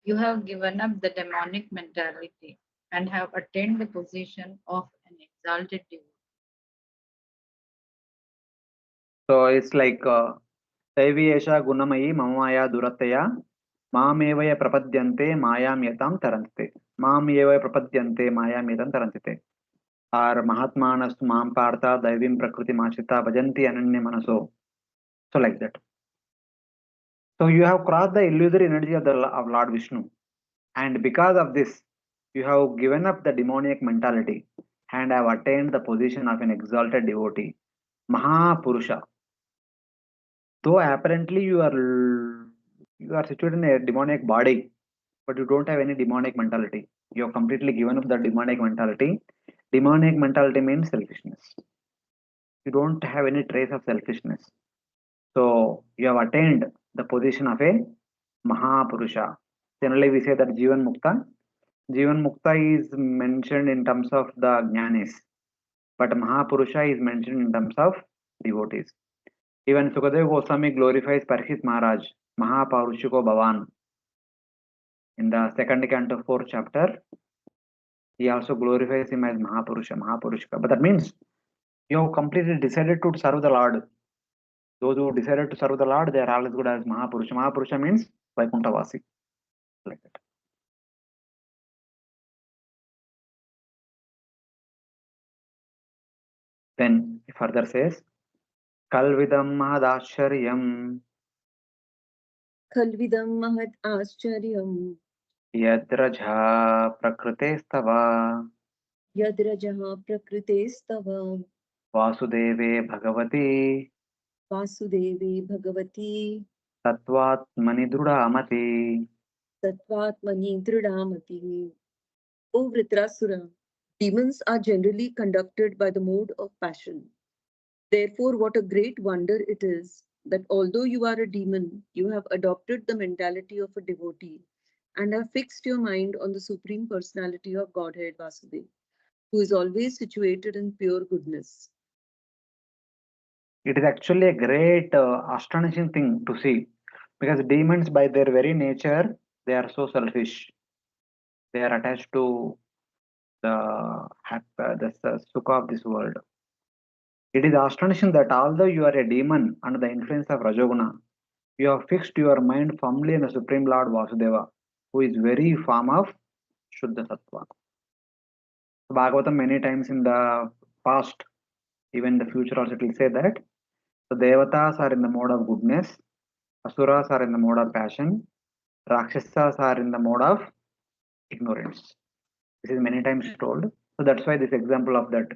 you have given up the demonic mentality and have attained the position of an exalted devotee. So it's like Daiviyesha Gunamayi Mamaya Durataya Mamevaya Prapadyante Mayam Yatam Tarantite. Mamevaya Prapadyante Mayam Yatam Tarantite. Or Mahatmanas Mam Partha Daivim Prakriti Machita Bhajanti Ananya Manaso. So like that. So you have crossed the illusory energy of Lord Vishnu. And because of this, you have given up the demoniac mentality and have attained the position of an exalted devotee. Mahapurusha. Though apparently you are you are situated in a demonic body, but you don't have any demonic mentality. You have completely given up the demonic mentality. Demonic mentality means selfishness. You don't have any trace of selfishness. So you have attained the position of a Mahapurusha. Generally, we say that Jivan Mukta. Jivan Mukta is mentioned in terms of the Jnanis, but Mahapurusha is mentioned in terms of devotees. Even Sukadeva Goswami glorifies Parikshit Maharaj, Mahaparushiko Bhavan. In the second canto, fourth chapter, he also glorifies him as Mahapurusha, Mahapurushika. But that means you have completely decided to serve the Lord. Those who decided to serve the Lord, they are always good as Mahapurusha. Mahapurusha means Vaikuntavasi. Like that. Then he further says, Kalvidam Mahadasharyam Khalvidam Mahad Ascharyam Yadraja Prakrite Stava Yadrajaha Prakritestava Vasudeve Bhagavati Vasudevi Bhagavati Tatvatmani Drudamati. Tattvatmani Dridamati. O Vrtrasura, demons are generally conducted by the mode of passion. Therefore, what a great wonder it is that although you are a demon, you have adopted the mentality of a devotee and have fixed your mind on the Supreme Personality of Godhead Vasudeva, who is always situated in pure goodness. It is actually a great, astonishing thing to see, because demons, by their very nature, they are so selfish. They are attached to the sukha of this world. It is astonishing that although you are a demon under the influence of Rajoguna, you have fixed your mind firmly on the Supreme Lord Vasudeva, who is very form of Shuddha Sattva. Bhagavatam many times in the past, even in the future also, it will say that the Devatas are in the mode of goodness, Asuras are in the mode of passion, Rakshasas are in the mode of ignorance. This is many times told. So that's why this example of that.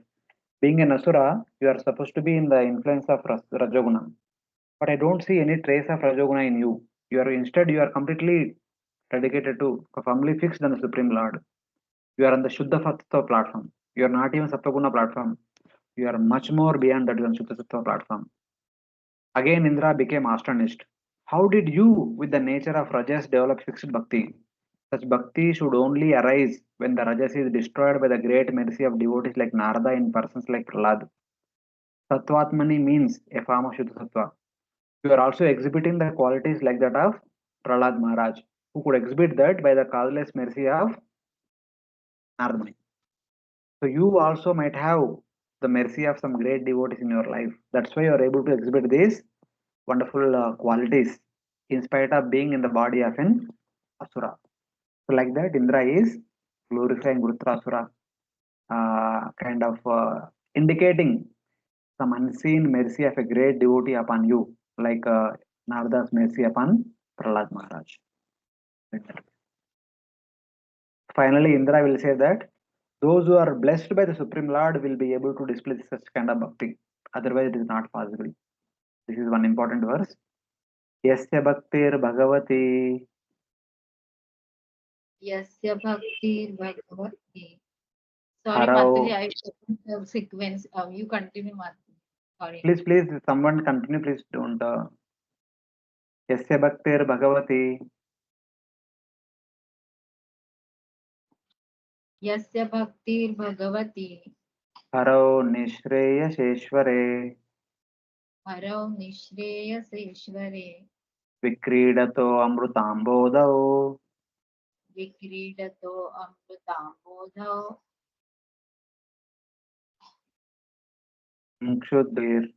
Being an Asura, you are supposed to be in the influence of Rajoguna. But I don't see any trace of Rajoguna in you. You are completely dedicated to, firmly fixed on the Supreme Lord. You are on the Shuddha Sattva platform. You are not even Sattva platform. You are much more beyond that than Shuddha Sattva platform. Again, Indra became astonished. How did you, with the nature of Rajas, develop fixed bhakti? Such bhakti should only arise when the Rajas is destroyed by the great mercy of devotees like Narada in persons like Prahlad. Sattvatmani means a form of Shuddha Sattva. You are also exhibiting the qualities like that of Prahlad Maharaj, who could exhibit that by the causeless mercy of Narada Muni. So you also might have the mercy of some great devotees in your life. That's why you are able to exhibit these wonderful qualities in spite of being in the body of an Asura. So like that, Indra is glorifying Vrtrasura, kind of indicating some unseen mercy of a great devotee upon you, like Narada's mercy upon Prahlad Maharaj. Finally, Indra will say that those who are blessed by the Supreme Lord will be able to display such kind of bhakti. Otherwise, it is not possible. This is one important verse. Yasya bhaktir bhagavati. Yasya Bhakti Vaibhav. Sorry, Harau. Mataji, I forgot the sequence. You continue, Mataji. Sorry. Please, someone continue. Please don't. Yasya bhaktir bhagavati. Yasya Bhakti Bhagavati. Harau nishreyasheshware. Harav Nishreyaseshware. Vikridato amrutambodau. Vikridato Amrutambodhav. Mkshudir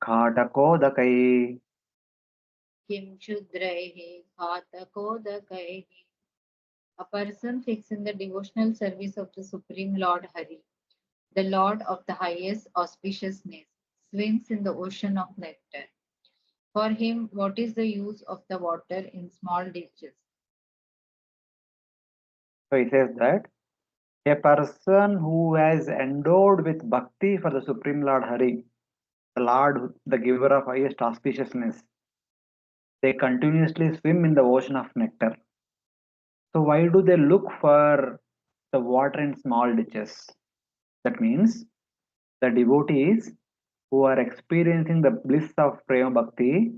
khatakodakai. Kim Shudraihi Khatakodakaihi. A person fixed in the devotional service of the Supreme Lord Hari, the Lord of the highest auspiciousness, swims in the ocean of nectar. For him, what is the use of the water in small ditches? So he says that a person who has endowed with bhakti for the Supreme Lord Hari, the Lord, the giver of highest auspiciousness, They continuously swim in the ocean of nectar. So why do they look for the water in small ditches? That means the devotees who are experiencing the bliss of Prema Bhakti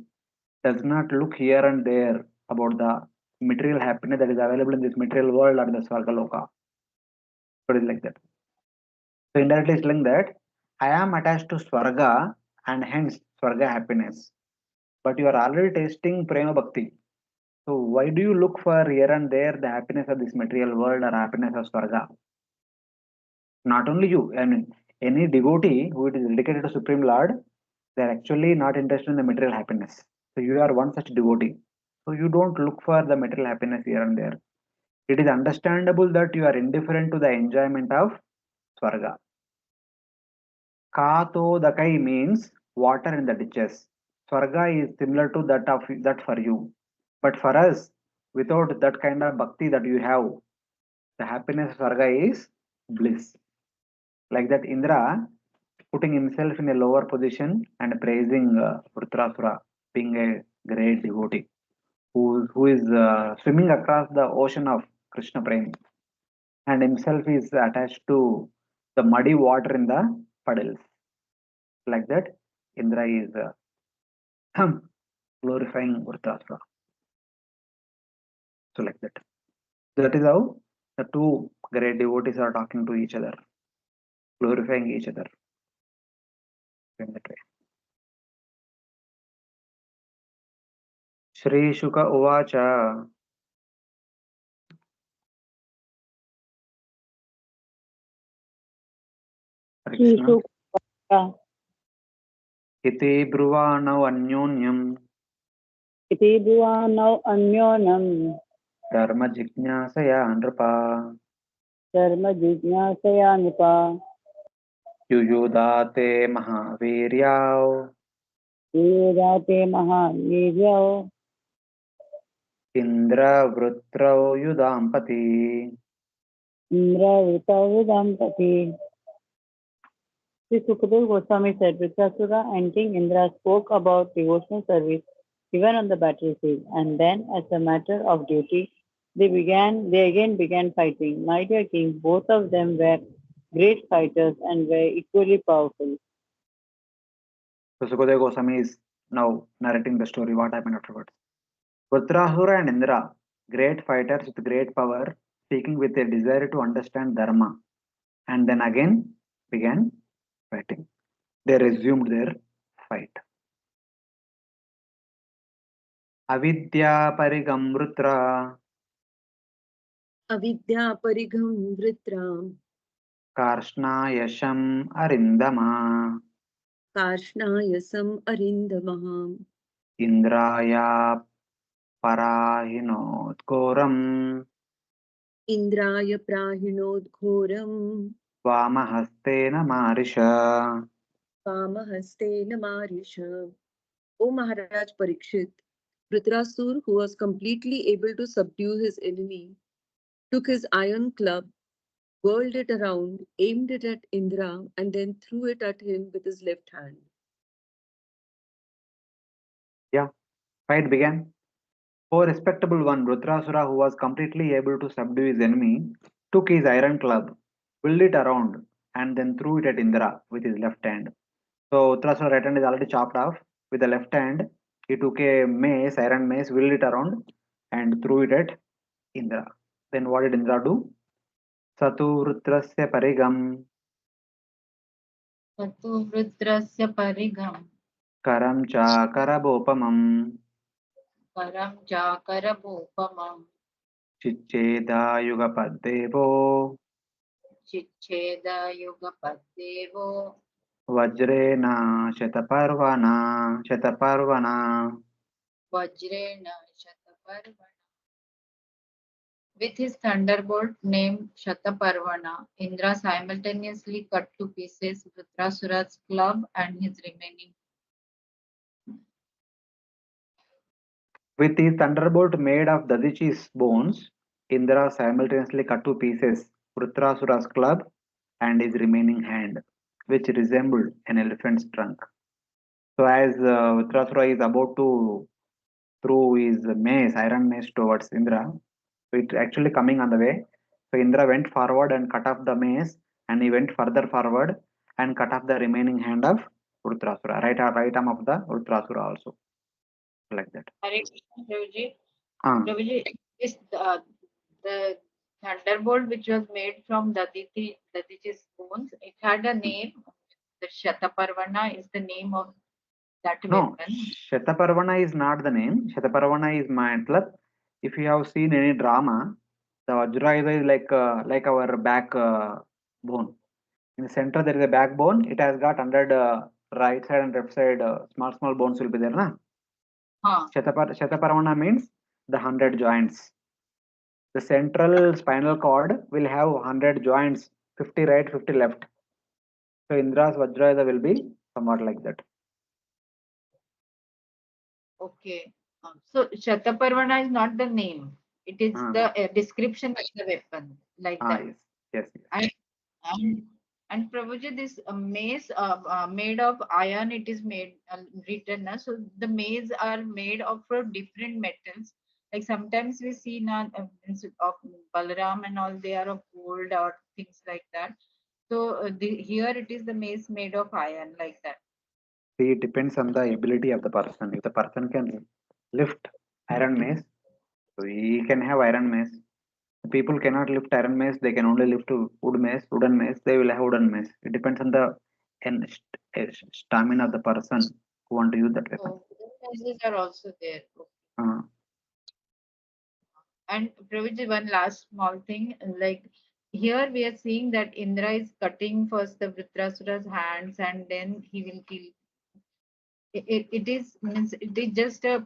does not look here and there about the material happiness that is available in this material world or the Swargaloka. So it is like that. So indirectly it's like that I am attached to Swarga and hence Swarga happiness. But you are already tasting Prema Bhakti. So why do you look for here and there the happiness of this material world or happiness of Swarga? Not only you, I mean any devotee who is dedicated to Supreme Lord, they are actually not interested in the material happiness. So you are one such devotee. So you don't look for the material happiness here and there. It is understandable that you are indifferent to the enjoyment of Swarga. Kato Dakai means water in the ditches. Swarga is similar to that of that for you. But for us, without that kind of bhakti that you have, the happiness of Swarga is bliss. Like that Indra putting himself in a lower position and praising Vrtrasura, being a great devotee who is swimming across the ocean of Krishna Prem and himself is attached to the muddy water in the puddles. Like that, Indra is glorifying Vrtrasura. So like that. That is how the two great devotees are talking to each other, glorifying each other in that way. Shri Shuka Uvacha. Hare Krishna. Shrishukta Iti Bruvanav Anyonyam iti bhuvanau anyonam Dharma Jignasaya Nrapa dharma jijnasaya nipa Yuyudate Mahaviryav vedate mahaviryo Indra Vrutrau Yudampati. Indra Vrtrasura. Sri Sukadeva Goswami said, Vrtrasura entering Indra spoke about devotional service given on the battlefield, and then, as a matter of duty, they again began fighting. My dear king, both of them were great fighters and were equally powerful. So Sukadeva Goswami is now narrating the story, what happened afterwards. Vrtrasura and Indra, great fighters with great power, speaking with a desire to understand Dharma, and then again began fighting. They resumed their fight. Avidya Parigam Vrutra Avidya Parigham Vritra Karshna Yasham Arindama Karshna Yasam Arindamaham Indraya Parahinodgoram Indraya Prahinod Ghoram Vamahastena Marisha. Kamahaste Namarisha. O Maharaj Parikshit, Vrtrasur, who was completely able to subdue his enemy, took his iron club, whirled it around, aimed it at Indra, and then threw it at him with his left hand. Yeah, fight began. O respectable one, Vrtrasura, who was completely able to subdue his enemy, took his iron club, whirled it around, and then threw it at Indra with his left hand. So Vrtrasura's right hand is already chopped off. With the left hand, he took a mace, iron mace, whirled it around, and threw it at Indra. Then what did Indra do? Satu Vrutrasya Parigam Tatu Vrtrasya Parigam Karam Cha Karabopamam Param Jakarabhupamam Chicheda Yugapadevo Chicheda Yugapadevo Vajrena Shataparvana Vajrena Shataparvana. With his thunderbolt named Shataparvana, Indra simultaneously cut to pieces Vrtrasura's club and his remaining. With his thunderbolt made of Dadichi's bones, Indra simultaneously cut to pieces Vrtrasura's club and his remaining hand, which resembled an elephant's trunk. So as Vrtrasura is about to threw his mace, iron mace towards Indra. So it actually coming on the way. So Indra went forward and cut off the mace, and he went further forward and cut off the remaining hand of Vrtrasura, right arm of the Vrtrasura also, like that. Hare Krishna, Prabhuji. Ah, Prabhuji, is the thunderbolt which was made from Daditi's bones, it had a name. The Shataparvana is the name of that no, weapon. Shataparvana is not the name. Shataparvana is matlab. If you have seen any drama, the Vajrayuda is like our back bone. In the center there is a backbone. It has got 100 right side and left side small bones will be there, na? Huh. Shataparvana means the 100 joints. The central spinal cord will have 100 joints, 50 right, 50 left. So Indra's Vajrayuda will be somewhat like that. Okay. So Shataparvana is not the name. It is Ah. the description of the weapon, like Ah, that. yes. And Prabhuji, this mace made of iron, it is made written. So the mace are made of different metals. Like sometimes we see now of Balaram and all, they are of gold or things like that. So here it is the mace made of iron, like that. See, it depends on the ability of the person. If the person can lift iron mace, so he can have iron mace. People cannot lift iron mace, they can only lift wooden mace, they will have wooden mace. It depends on the stamina of the person who want to use that weapon. So maces are also there. Uh, And Prabhuji, one last small thing, like here we are seeing that Indra is cutting first the Vrtrasura's hands and then he will kill. It is means it is just a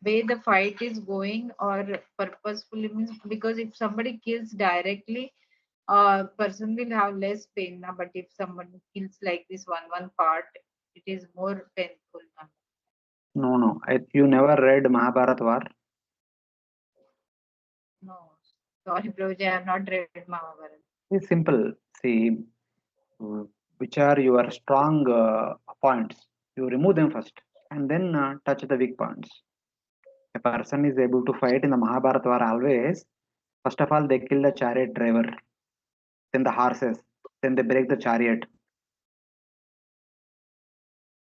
way the fight is going or purposefully means because if somebody kills directly, person will have less pain. But if someone kills like this one part, it is more painful. no. You never read Mahabharat War? No, sorry, Prabhuji, I have not read Mahabharata. It's simple. See, which are your strong points. You remove them first and then touch the weak points. A person is able to fight in the Mahabharata war always. First of all, they kill the chariot driver, then the horses, then they break the chariot.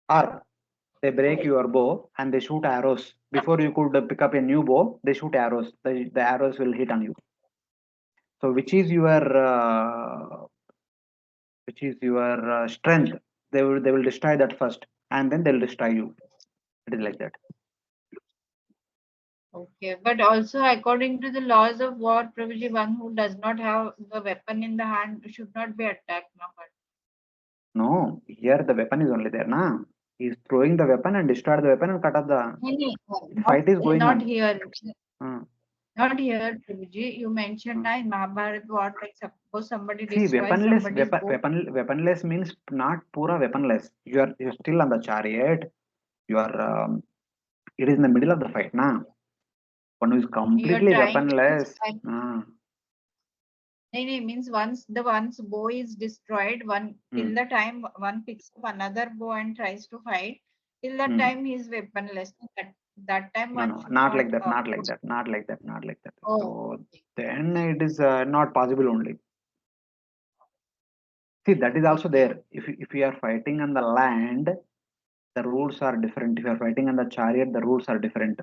Or they break your bow and they shoot arrows. Before you could pick up a new bow, they shoot arrows. The arrows will hit on you. So, which is your strength? They will destroy that first, and then they'll destroy you. It is like that. Okay, but also according to the laws of war, Prabhuji, one who does not have the weapon in the hand should not be attacked. No, but No, here the weapon is only there, na. He's throwing the weapon and destroyed the weapon and cut off the. not, Fight is going not on. here. Uh, Not here, Prabhuji. You mentioned in Mahabharata war, like suppose somebody See, destroys somebody's boat. weaponless means not pura weaponless. You're still on the chariot. You are. It is in the middle of the fight, na. One who is You are completely trying to weaponless. destroy. No, means once the one's bow is destroyed, till the time one picks up another bow and tries to fight, till that time he is weaponless. That time No, one no, should not like that, not not like that, not like that, not like that. Oh, So then it is not possible only. See, that is also there. If you are fighting on the land, the rules are different. If you are fighting on the chariot, the rules are different.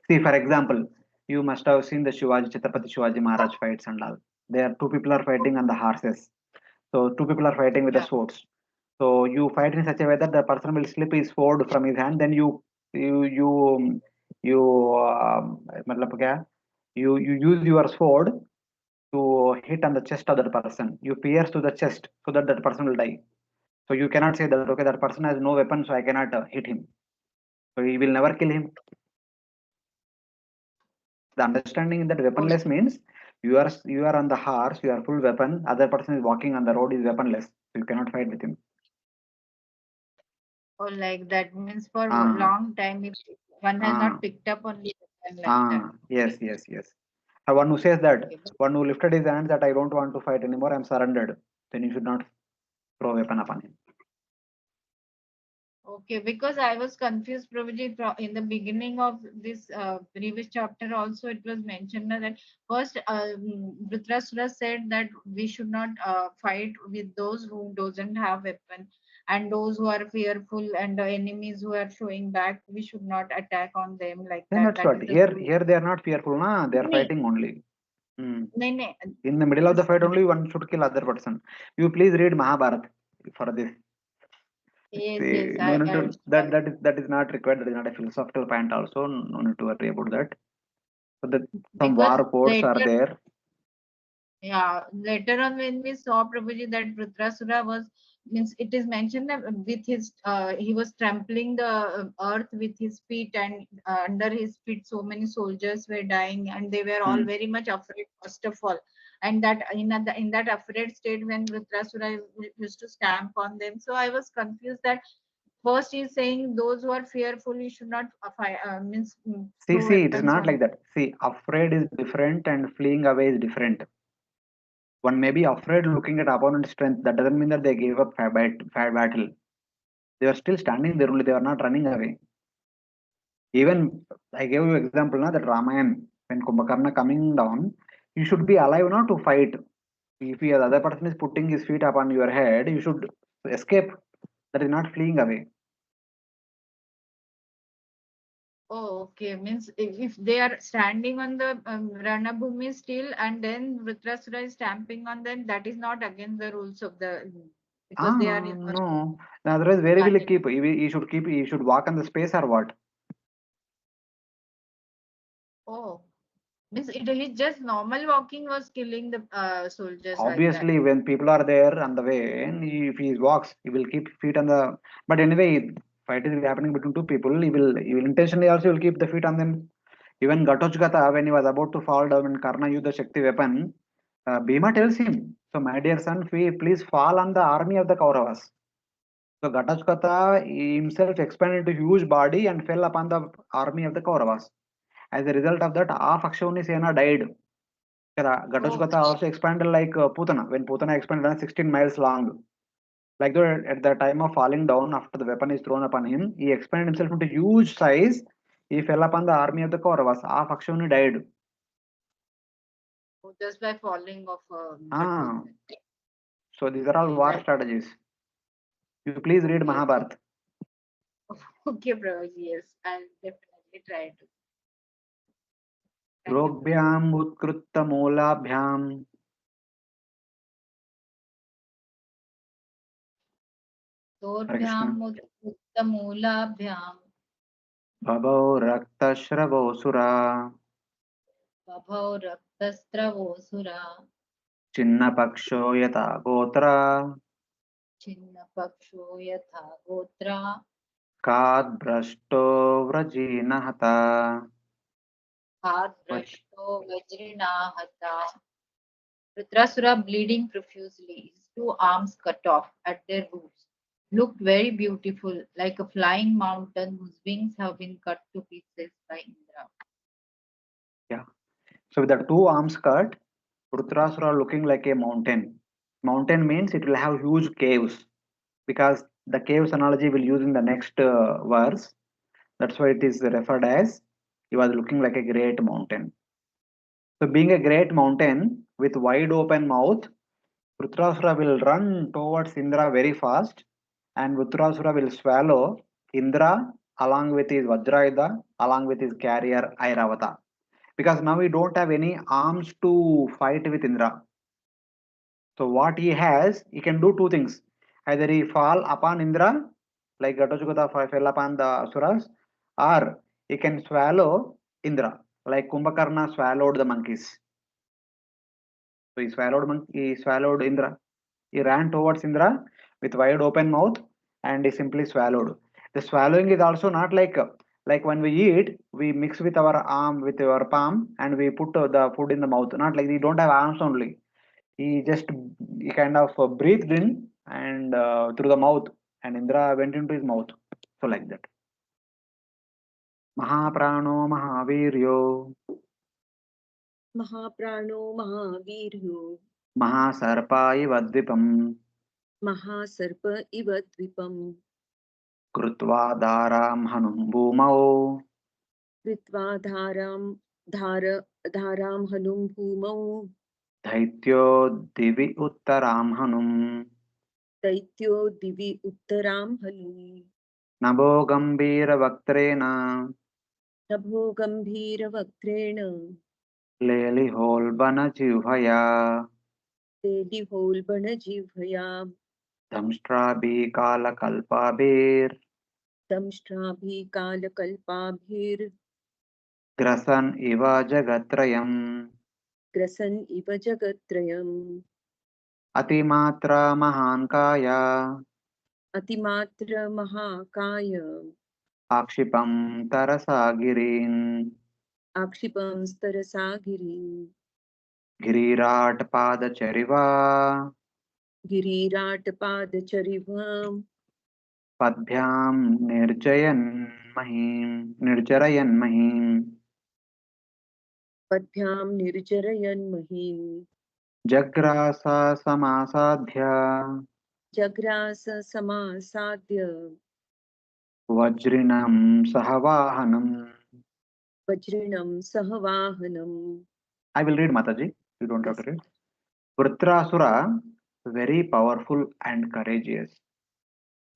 See, for example, you must have seen the Chhatrapati Shivaji Maharaj fights and all. There, two people are fighting on the horses. So two people are fighting with the yeah. swords. So you fight in such a way that the person will slip his sword from his hand. Then you you मतलब क्या? You use your sword to hit on the chest of that person. You pierce to the chest so that that person will die. So you cannot say that okay, that person has no weapon, so I cannot hit him. So he will never kill him. The understanding that weaponless means you are on the horse, you are full weapon. Other person is walking on the road is weaponless. So you cannot fight with him. Or like that means for a Ah, long time if one has ah, not picked up on the weapon like that. yes. One who says that, Okay. one who lifted his hand that I don't want to fight anymore, I'm surrendered. Then you should not throw a weapon upon him. Okay, because I was confused, Prabhuji, in the beginning of this previous chapter also it was mentioned that first Vrtrasura said that we should not fight with those who doesn't have weapon, and those who are fearful and the enemies who are showing back, we should not attack on them like Then that. that's That what. is the Here, rule. here they are not fearful, na? They are No, fighting only. Hmm. no, In the middle of the this, fight only, one should kill other person. You please read Mahabharata for this. yes, See, yes, no need I to, that is not required. That is not a philosophical point. Also, no need to worry about that. So that some because war codes are later. there. Yeah, later on when we saw Prabhuji that Vrtrasura was, means it is mentioned that with his he was trampling the earth with his feet, and under his feet so many soldiers were dying, and they were all Hmm. very much afraid first of all, and that in that afraid state when Vrtrasura used to stamp on them. So I was confused that first he's saying those who are fearful you should not means throw See, it is weapons not on. like that. See, afraid is different and fleeing away is different. One may be afraid looking at opponent's strength. That doesn't mean that they gave up fair battle. They are still standing there only. They are not running away. Even I gave you example now that Ramayan, when Kumbhakarna coming down, you should be alive now to fight. If the other person is putting his feet upon your head, you should escape. That is not fleeing away. Oh, okay. Means if they are standing on the Ranabhumi still, and then Vrtrasura is stamping on them, that is not against the rules of the, because they are No. Otherwise, where will he battle. keep? He should keep. He should walk on the space or what? Oh, means it is just normal walking was killing the soldiers like that. Obviously, when people are there on the way, and if he walks, he will keep feet on the. But anyway, fight is happening between two people. He will intentionally also will keep the feet on them. Even Gatotkacha, when he was about to fall down and Karna used the Shakti weapon, Bhima tells him, "So my dear son, please fall on the army of the Kauravas." So Gatotkacha himself expanded into huge body and fell upon the army of the Kauravas. As a result of that, half Akshayani Sena died. Oh, Gatotkacha also expanded like Putana. When Putana expanded 16 miles long, like that at the time of falling down after the weapon is thrown upon him, he expanded himself into huge size. He fell upon the army of the Kauravas. Half Akshayani died. just by falling off Gatu. Ah, so these are all Okay, war that strategies. You please read okay. Mahabharata. Okay, bro. Yes, I'll definitely try to. Thank you, bro. Rogbhyam Utkruttamoolabhyam Hare Krishna Dorbhyam Uttamulabhyam Bhabau Raktashrabosura Babhau Raktastravosura Chinnapaksho Yata Gotra Chinnapaksho Yatha Gotra Kad Brashto Vrajinahata. Bhadrashto Vajrina Hata. Vrtrasura, bleeding profusely, his two arms cut off at their roots, looked very beautiful, like a flying mountain whose wings have been cut to pieces by Indra. Yeah. So with the two arms cut, Vrtrasura looking like a mountain. Mountain means it will have huge caves because the caves analogy will use in the next verse. That's why it is referred as he was looking like a great mountain. So being a great mountain with wide open mouth, Vrtrasura will run towards Indra very fast, and Vrtrasura will swallow Indra along with his Vajrayudha, along with his carrier Airavata. Because now he don't have any arms to fight with Indra. So what he has, he can do two things. Either he fall upon Indra, like Gatotkacha fell upon the Asuras, or he can swallow Indra, like Kumbhakarna swallowed the monkeys. So he swallowed Indra. He ran towards Indra with wide open mouth and he simply swallowed. The swallowing is also not like when we eat, we mix with our arm with our palm and we put the food in the mouth. Not like we don't have arms only. He kind of breathed in and through the mouth, and Indra went into his mouth. So like that. Mahaprano Mahaviryo Mahaprano Mahaviryo Mahasarpa Ivadvipam Mahasarpa Iva Dvipam कृत्वा दारां हनुं भूमौ कृत्वा धारां हनुं भूमौ दैत्यो दिवि उत्तरां हनुम् दैत्यो दिवि उत्तरां हनुम् नभो गम्भीरवक्त्रेण नभो गम्भीरवक्त्रेण लेलिहोल्बनजिह्वया लेलिहोल्बणजिह्वया दंष्ट्राभिकालकल्पाभिर्ग्रसन् दंष्ट्राभिकालकल्पाभिर्ग्रसन् इव जगत्त्रयम् इव जगत्त्रयम् अतिमात्रा महान्काय अतिमात्रमहाकाय आक्षिपं तरसा गिरीन् आक्षिपं स्तरसा गिरिं गिरिराट्पादचरिवा गिरिराटपादचरिवां पद्भ्यां निर्जरयन्महीम् पद्भ्यां निर्जरयन् महीम् जग्रासा समासाध्य जग्रास समासाद्य वज्रिणं सहवाहनम् वज्रिणं सहवाहनम् I will read Mataji. You don't have Yes. to read. Vrtrasura, very powerful and courageous,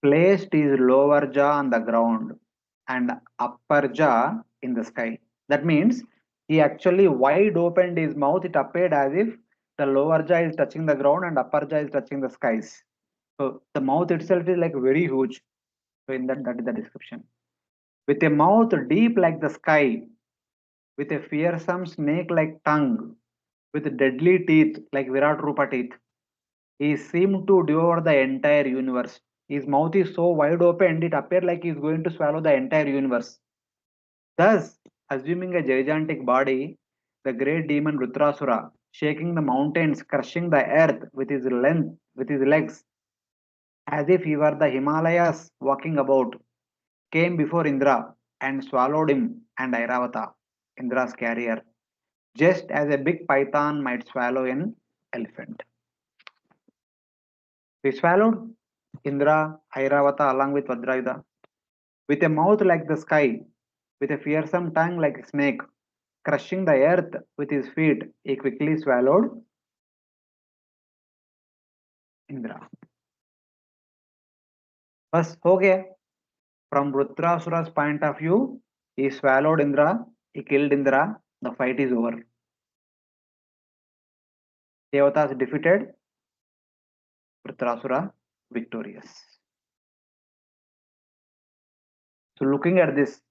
placed his lower jaw on the ground and upper jaw in the sky. That means he actually wide opened his mouth. It appeared as if the lower jaw is touching the ground and upper jaw is touching the skies. So the mouth itself is like very huge. So in that is the description. With a mouth deep like the sky, with a fearsome snake-like tongue, with deadly teeth like Vrtrasura teeth, he seemed to devour the entire universe. His mouth is so wide open, it appeared like he is going to swallow the entire universe. Thus, assuming a gigantic body, the great demon Vrtrasura, shaking the mountains, crushing the earth with his legs, as if he were the Himalayas walking about, came before Indra and swallowed him and Airavata, Indra's carrier, just as a big python might swallow an elephant. He swallowed Indra, Airavata along with Vajrayuda. With a mouth like the sky, with a fearsome tongue like a snake, crushing the earth with his feet, he quickly swallowed Indra. बस हो गया. From Vrtrasura's point of view, he swallowed Indra, he killed Indra, the fight is over. Devatas defeated, Vrtrasura victorious. So looking at this,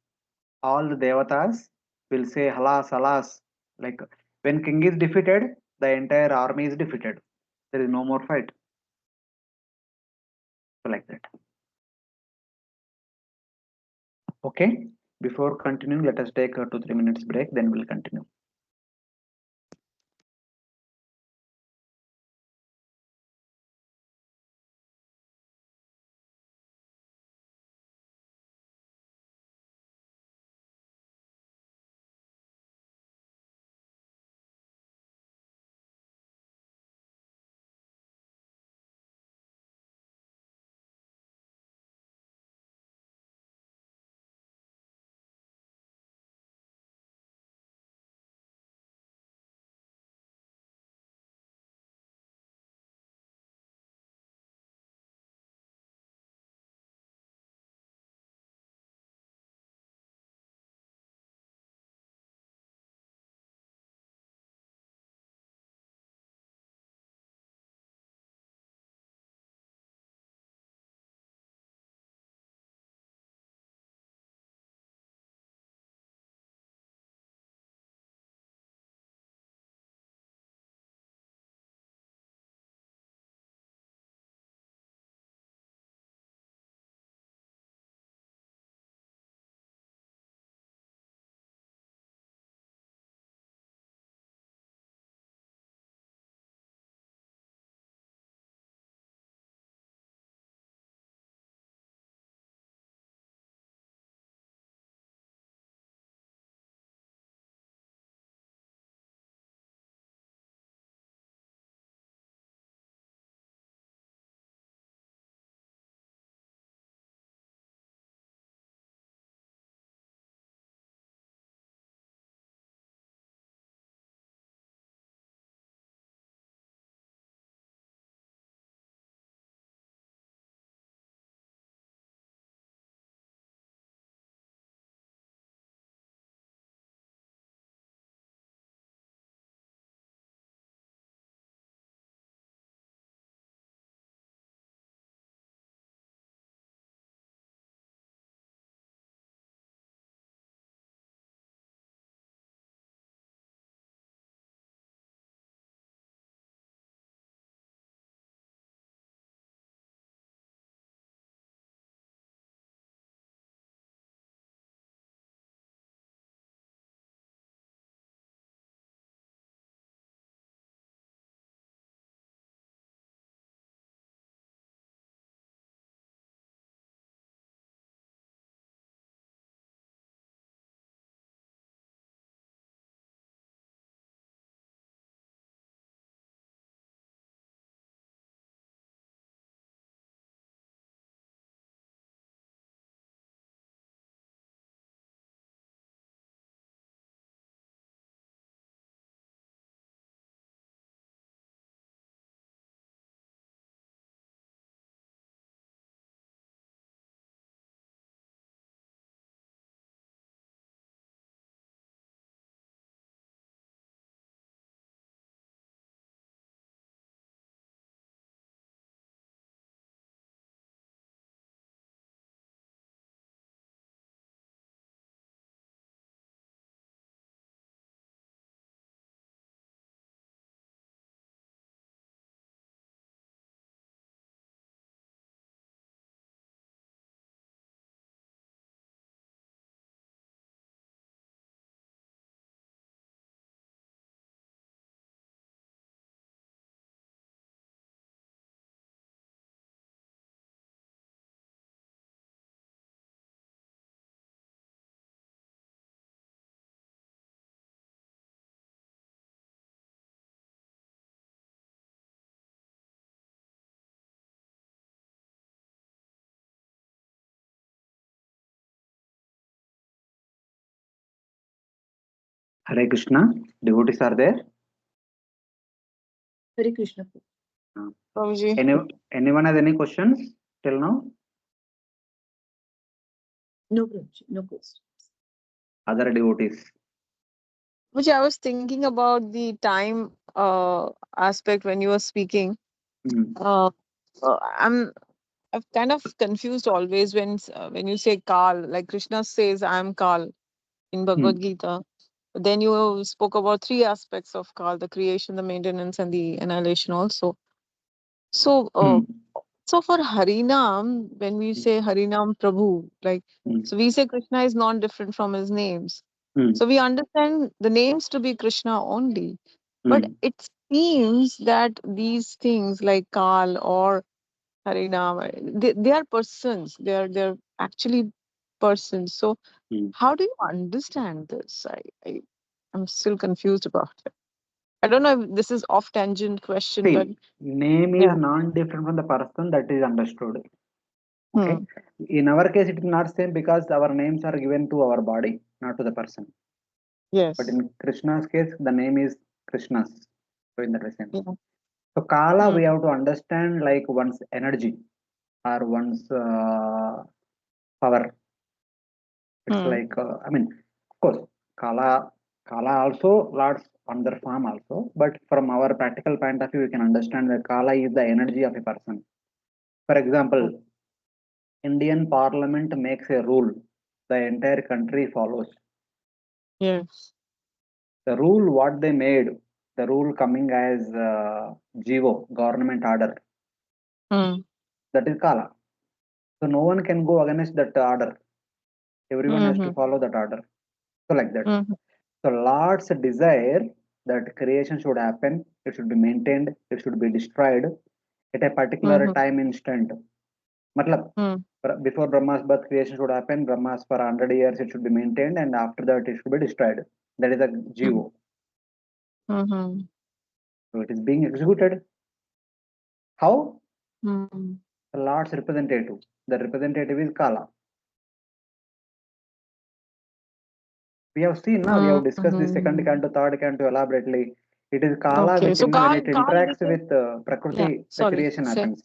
all the Devatas will say halas, alas. Like when king is defeated, the entire army is defeated. There is no more fight. So like that. Okay. Before continuing, let us take a 2-3 minutes break, then we'll continue. Hare Krishna. Devotees are there? Hare Krishna. Prabhuji. Anyone has any questions till now? No, Prabhuji, no questions. Other devotees. Prabhuji, I was thinking about the time aspect when you were speaking. Hmm. I'm kind of confused always when you say Kal, like Krishna says, I am Kal in Bhagavad Gita. Then you spoke about three aspects of Kal: the creation, the maintenance, and the annihilation also. So, so for Harinam, when we say Harinam Prabhu, like, so we say Krishna is not different from his names. So we understand the names to be Krishna only. But it seems that these things like Kal or Harinam, they are persons. They're actually persons. So how do you understand this? I'm still confused about it. I don't know if this is off tangent question, but See, name is yeah. not different from the person, that is understood. Okay. In our case, it is not same because our names are given to our body, not to the person. Yes. But in Krishna's case, the name is Krishna's. So in that way, same. Yeah. So Kala, we have to understand like one's energy or one's power. It's like, I mean, of course, Kala also Lord's under form also, but from our practical point of view, we can understand that Kala is the energy of a person. For example, Indian Parliament makes a rule, the entire country follows. Yes. The rule what they made, the rule coming as GO, government order, that is Kala. So no one can go against that order. Everyone has to follow that order. So like that. So Lord's desire that creation should happen, it should be maintained, it should be destroyed at a particular time instant. Matlab, before Brahma's birth, creation should happen. Brahma's for 100 years, it should be maintained, and after that, it should be destroyed. That is a GO. So it is being executed. How? The Lord's representative. The representative is Kala. We have seen now, we have discussed the second canto, third canto elaborately. It is Kala Okay. which So when it Kal interacts is with Prakriti, the sorry, creation say. happens.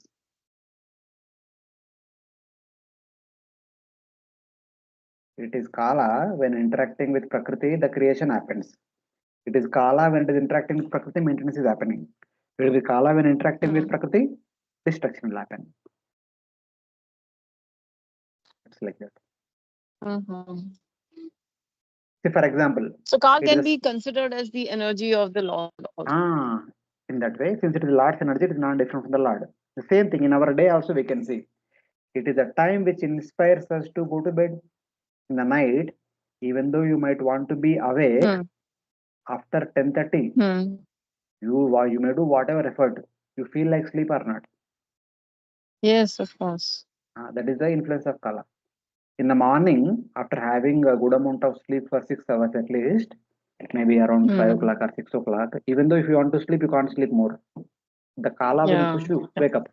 It is Kala when interacting with Prakriti, the creation happens. It is Kala when it is interacting with Prakriti, maintenance is happening. It is Kala when interacting with Prakriti, destruction will happen. It's like that. See, for example, So Kal it can is be considered as the energy of the Lord also. in that way, since it is Lord's energy, it is not different from the Lord. The same thing in our day also we can see. It is a time which inspires us to go to bed in the night, even though you might want to be awake after 10:30. You may do whatever effort. You feel like sleep or not. Yes, of course. That is the influence of Kala. In the morning, after having a good amount of sleep for 6 hours at least, maybe around 5 o'clock or 6 o'clock, even though if you want to sleep, you can't sleep more. The Kala will push you, wake up.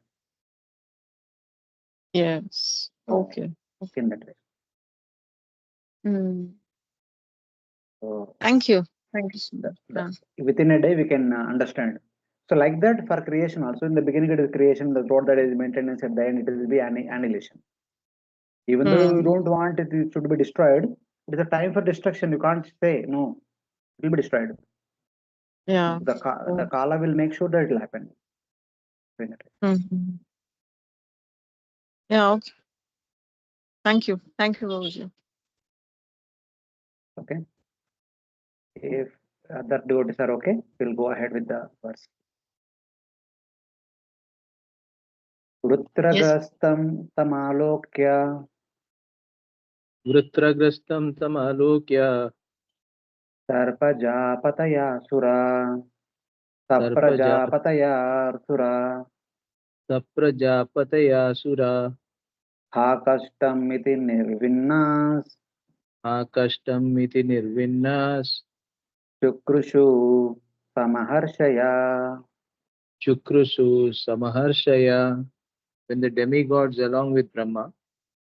Yes. Okay. In that way. So, Thank you. Thank you so much. within a day, we can understand. So, like that, for creation also, in the beginning it is creation, the throat that is maintenance, at the end it will be annihilation. Even though you don't want it, it should be destroyed, it is a time for destruction. You can't say, no, it will be destroyed. Yeah. The Kala will make sure that it will happen. Yeah, okay. Thank you. Thank you, Babuji. Okay. If other devotees are okay, we'll go ahead with the verse. Vrtrasura tamalokya Vrtrasura tamalokya sarpajapataya sura saprajapataya sura saprajapataya sura hakashtam iti nirvinnas akashtam iti nirvinnas chukrushu samaharshaya. chukrusu samaharshaya. When the demigods along with Brahma,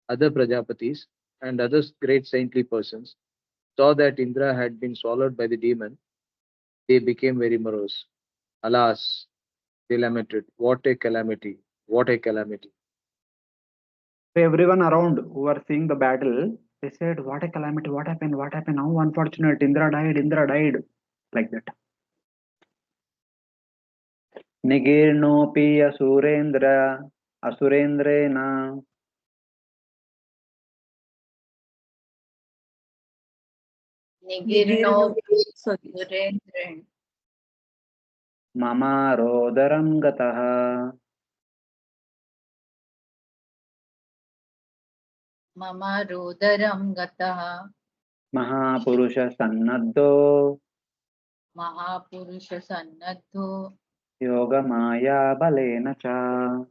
other Prajapatis and other great saintly persons saw that Indra had been swallowed by the demon, they became very morose. Alas, they lamented, what a calamity! What a calamity! So everyone around who were seeing the battle, they said, "What a calamity! What happened? What happened? How unfortunate! Indra died! Indra died!" Like that. Nigirnopi asurendrena Nigirno Sorry. Surendran. mama rodaram gataha Mama Rodaram Gataha. mahapurusha sannaddo Mahapurusha Sannadho. yoga maya balena cha.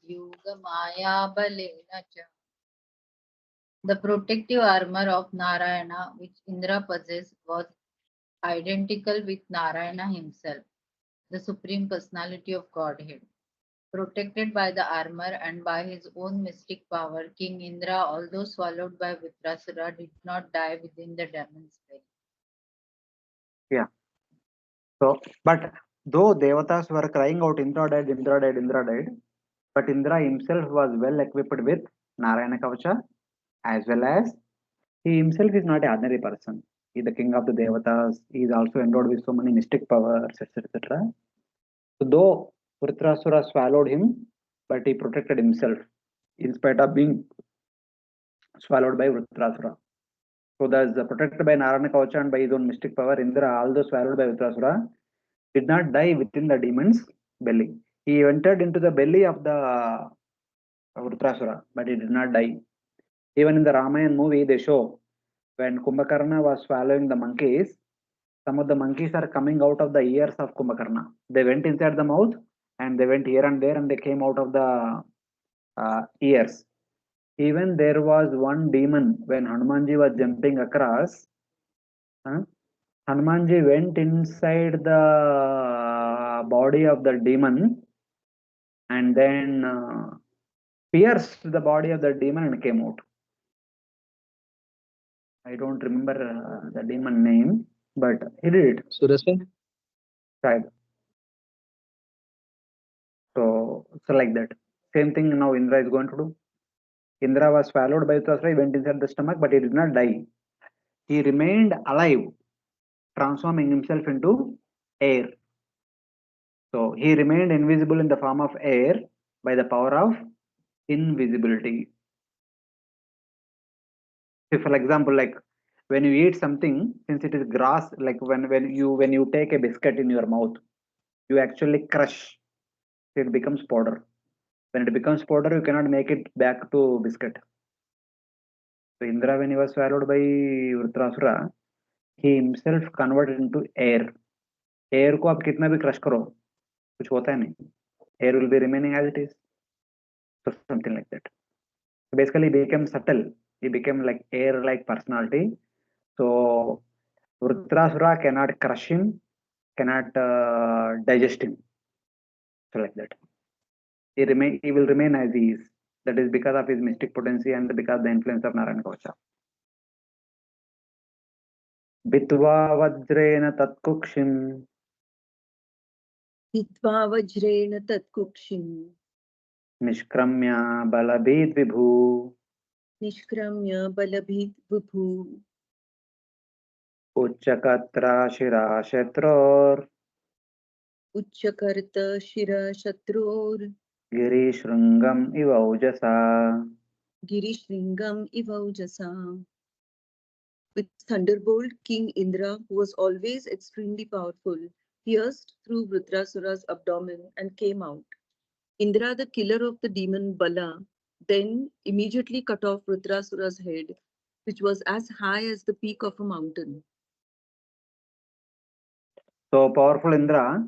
Yuga Maya Balena Cha. The protective armor of Narayana, which Indra possessed, was identical with Narayana himself, the Supreme Personality of Godhead. Protected by the armor and by his own mystic power, King Indra, although swallowed by Vrtrasura, did not die within the demon's belly. Yeah. So, but though devatas were crying out, Indra died, Indra died, Indra died, but Indra himself was well equipped with Narayana Kavacha, as well as he himself is not an ordinary person. He is the king of the devatas. He is also endowed with so many mystic powers, etc. etc. So though Vrtrasura swallowed him, but he protected himself in spite of being swallowed by Vrtrasura. So that's protected by Narayana Kavacha and by his own mystic power. Indra, although swallowed by Vrtrasura, did not die within the demon's belly. He entered into the belly of the Vrtrasura, but he did not die. Even in the Ramayana movie, they show when Kumbhakarna was swallowing the monkeys, some of the monkeys are coming out of the ears of Kumbhakarna. They went inside the mouth and they went here and there and they came out of the ears. Even there was one demon when Hanumanji was jumping across. Hanumanji went inside the body of the demon and then pierced the body of the demon and came out. I don't remember the demon name, but he did it. Surasa? Right. So like that. Same thing now Indra is going to do. Indra was swallowed by Vrtrasura, he went inside the stomach, but he did not die. He remained alive, transforming himself into air. So he remained invisible in the form of air by the power of invisibility. So for example, like when you eat something, since it is grass, like when you take a biscuit in your mouth, you actually crush, it becomes powder. When it becomes powder, you cannot make it back to biscuit. So Indra, when he was swallowed by Vrtrasura, he himself converted into air. Air को आप कितना भी crush करो, कुछ होता है नहीं. Air will be remaining as it is. So something like that. So basically, he became subtle. He became like air-like personality. So Vrtrasura cannot crush him, cannot digest him. So like that. He will remain as he is. That is because of his mystic potency and because of the influence of Narayana Kavacha. Bitva vajrena tatkukshim Hitva vajrena tatkukshim. Nishkramya balabhid vibhu Nishkramya balabhit vibhu. Uchakatra shira shatror Uchakarta shira shatror. Girishrungam ivaujasa. Girishringam ivaujasa. With thunderbolt, King Indra, who was always extremely powerful, pierced through Vrtrasura's abdomen and came out. Indra, the killer of the demon Bala, then immediately cut off Vrtrasura's head, which was as high as the peak of a mountain. So powerful Indra,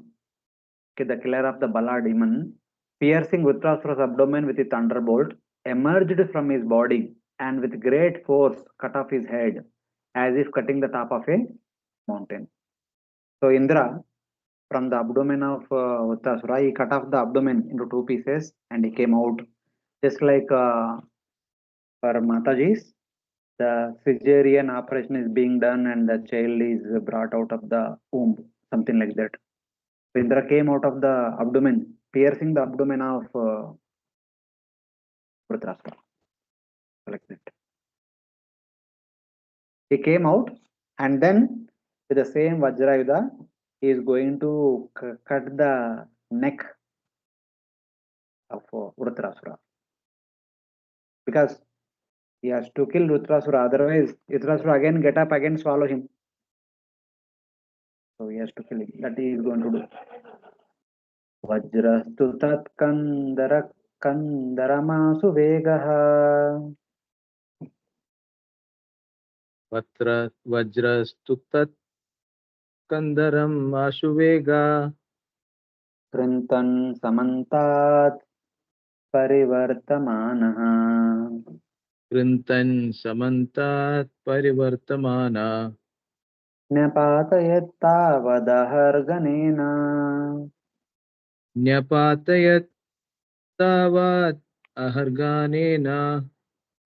the killer of the Bala demon, piercing Vrtrasura's abdomen with a thunderbolt, emerged from his body and with great force cut off his head, as if cutting the top of a mountain. So Indra, from the abdomen of Vrtrasura, he cut off the abdomen into two pieces and he came out, just like for Mataji's, the cesarean operation is being done and the child is brought out of the womb, something like that. Indra came out of the abdomen, piercing the abdomen of Vrtrasura, like that. He came out, and then with the same Vajrayuda, he is going to cut the neck of Vrtrasura, because he has to kill Vrtrasura. Otherwise, Vrtrasura again get up, again swallow him. So he has to kill him. That he is going to do. Vajrastu tat kandaramasu vegaha. Vajrastutat kandaram ashuvega. Krintan samantat parivartamanaha. Krintan samantat parivartamana. Nyapatayattavadaharganena. Nyapatayat tavat aharganena.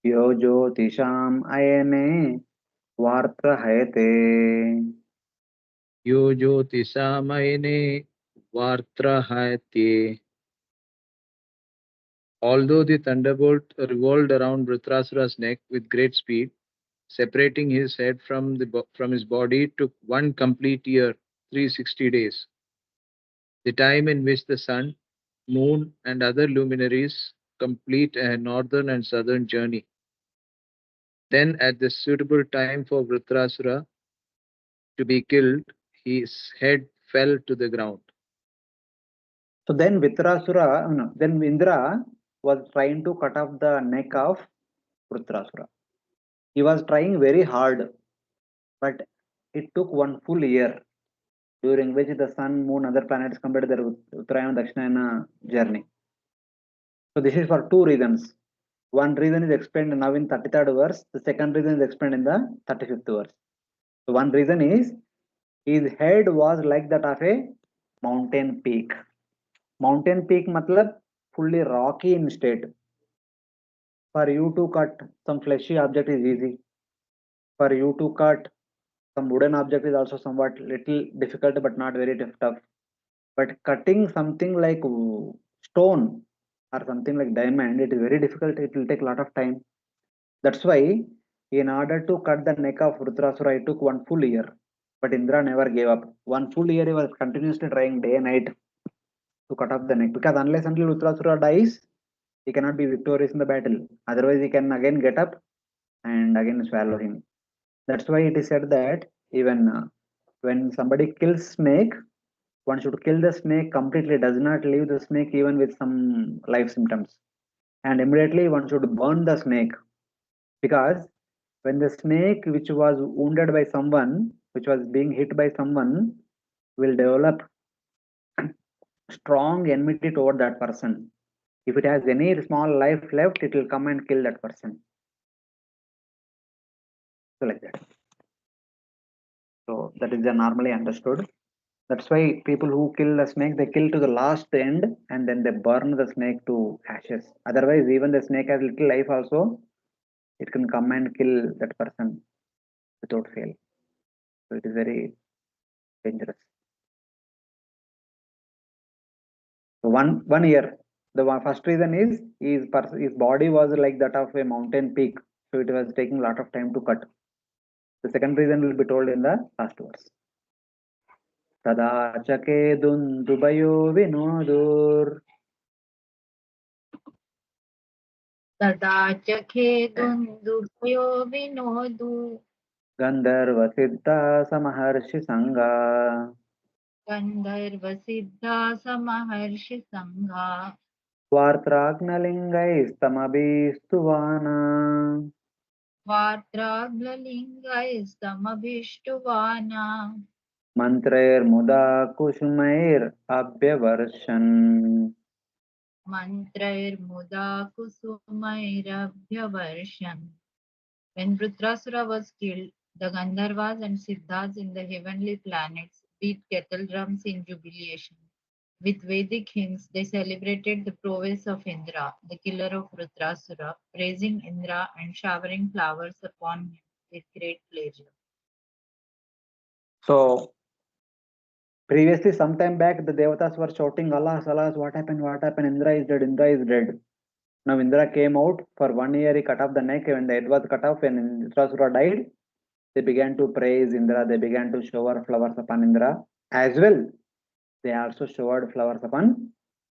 Yo jyotisham ayane vartrahayate. Yo jyotisamayane vartrahayate. Although the thunderbolt revolved around Vrtrasura's neck with great speed, separating his head from his body took one complete year, 360 days, the time in which the sun, moon, and other luminaries complete a northern and southern journey. Then, at the suitable time for Vrtrasura to be killed, his head fell to the ground. So then Vitrasura, no, then Indra was trying to cut off the neck of Vrtrasura. He was trying very hard, but it took one full year, during which the sun, moon, other planets completed their Uttarayana Dakshinayana journey. So this is for two reasons. One reason is explained now in 33rd verse. The second reason is explained in the 35th verse. So one reason is his head was like that of a mountain peak. Mountain peak matlab fully rocky in state. For you to cut some fleshy object is easy. For you to cut some wooden object is also somewhat little difficult, but not very tough. But cutting something like stone or something like diamond, it is very difficult. It will take a lot of time. That's why, in order to cut the neck of Vrtrasura, it took one full year. But Indra never gave up. One full year he was continuously trying day and night to cut off the neck. Because unless until Vrtrasura dies, he cannot be victorious in the battle. Otherwise, he can again get up and again swallow him. That's why it is said that even when somebody kills snake, one should kill the snake completely, does not leave the snake even with some life symptoms. And immediately one should burn the snake, because when the snake which was wounded by someone, which was being hit by someone, will develop strong enmity toward that person. If it has any small life left, it will come and kill that person. So like that. So that is normally understood. That's why people who kill the snake, they kill to the last end and then they burn the snake to ashes. Otherwise, even the snake has little life also, it can come and kill that person without fail. So it is very dangerous. So one year. The first reason is his body was like that of a mountain peak, so it was taking a lot of time to cut. The second reason will be told in the last verse. Tada chake dundubayo vinodur. Tada chakhe dundubayo vinodu. Gandharva siddha samaharshi sangha. Gandharva siddha samaharshi sangha. Vartragnalingaistamadhistuvana. Vartraglingaistamadhishtuvana. Mantrair kusumair abhyavarsan. Mantrair kusumairabhyavarshan. When Vrtrasura was killed, the Gandharvas and Siddhas in the heavenly planets beat kettle drums in jubilation. With Vedic hymns, they celebrated the prowess of Indra, the killer of Vrtrasura, praising Indra and showering flowers upon him with great pleasure. So previously, sometime back, the Devatas were shouting, Alas, alas, what happened, what happened? Indra is dead, Indra is dead. Now Indra came out for 1 year, he cut off the neck. When the head was cut off, when Vrtrasura died, they began to praise Indra, they began to shower flowers upon Indra. As well, they also showered flowers upon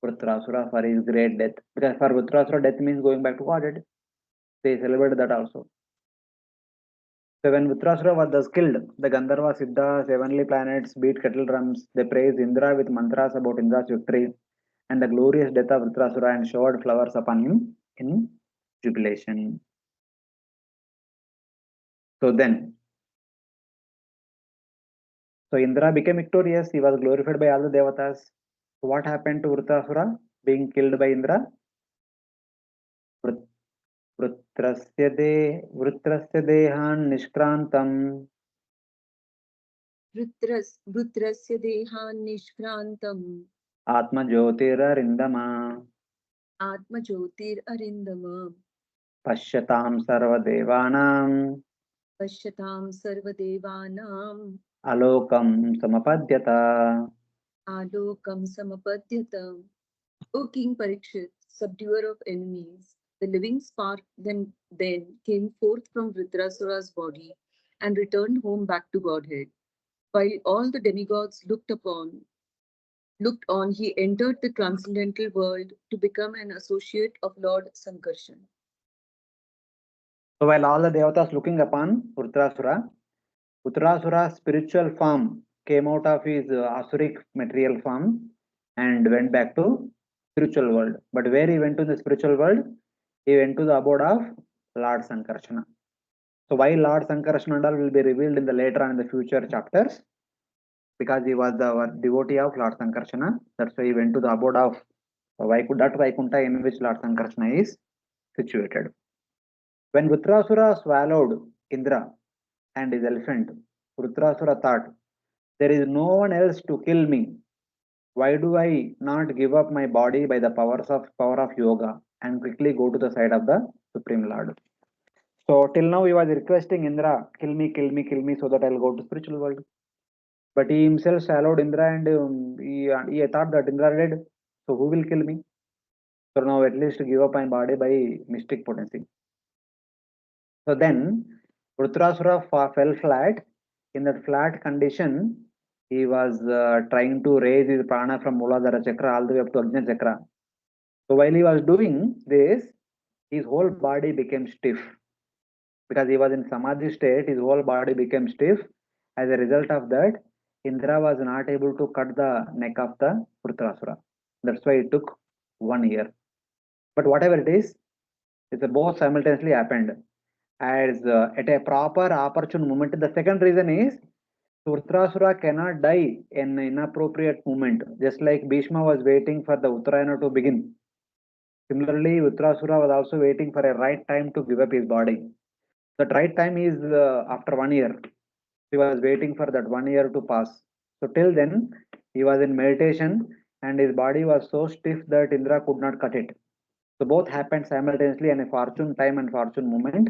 Vrtrasura for his great death. Because for Vrtrasura, death means going back to Godhead. They celebrated that also. So when Vrtrasura was thus killed, the Gandharva, Siddhas, heavenly planets beat kettle drums. They praised Indra with mantras about Indra's victory and the glorious death of Vrtrasura and showered flowers upon him in jubilation. So Indra became victorious. He was glorified by all the devatas. So what happened to Vrtrasura being killed by Indra? Vrtrasya dehan nishkrantam Vrutrasya dehan nishkrantam atma jyotirarindama Atma Jyotir Arindama pashyatam sarvadevanam Pashyatam Sarvadevanam alokam samapadyata. Alokam Samapadyatam. O King Parikshit, subduer of enemies, the living spark then came forth from Vritrasura's body and returned home back to Godhead. While all the demigods looked on, he entered the transcendental world to become an associate of Lord Sankarshan. So while all the devatas looking upon Vrtrasura's spiritual form came out of his asuric material form and went back to spiritual world. But where he went to the spiritual world, he went to the abode of Lord Sankarshana. So why Lord Sankarshana and all will be revealed in the later on in the future chapters, because he was the devotee of Lord Sankarshana. That's why he went to the abode of Vaikuntha in which Lord Sankarshana is situated. When Vrtrasura swallowed Indra and his elephant, Vrtrasura thought, there is no one else to kill me. Why do I not give up my body by the power of yoga and quickly go to the side of the Supreme Lord? So till now he was requesting Indra, kill me, kill me, kill me, so that I'll go to spiritual world. But he himself swallowed Indra and he thought that Indra dead. So who will kill me? So now at least give up my body by mystic potency. So then Vrtrasura fell flat. In that flat condition, he was trying to raise his prana from Muladhara chakra all the way up to Ajna chakra. So while he was doing this, his whole body became stiff. Because he was in Samadhi state, his whole body became stiff. As a result of that, Indra was not able to cut the neck of the Vrtrasura. That's why it took 1 year. But whatever it is, it's both simultaneously happened. As at a proper opportune moment. The second reason is Vrtrasura cannot die in inappropriate moment, just like Bhishma was waiting for the Uttarayana to begin. Similarly, Vrtrasura was also waiting for a right time to give up his body. That right time is after 1 year. He was waiting for that 1 year to pass. So till then, he was in meditation and his body was so stiff that Indra could not cut it. So both happened simultaneously in a fortune time and fortune moment.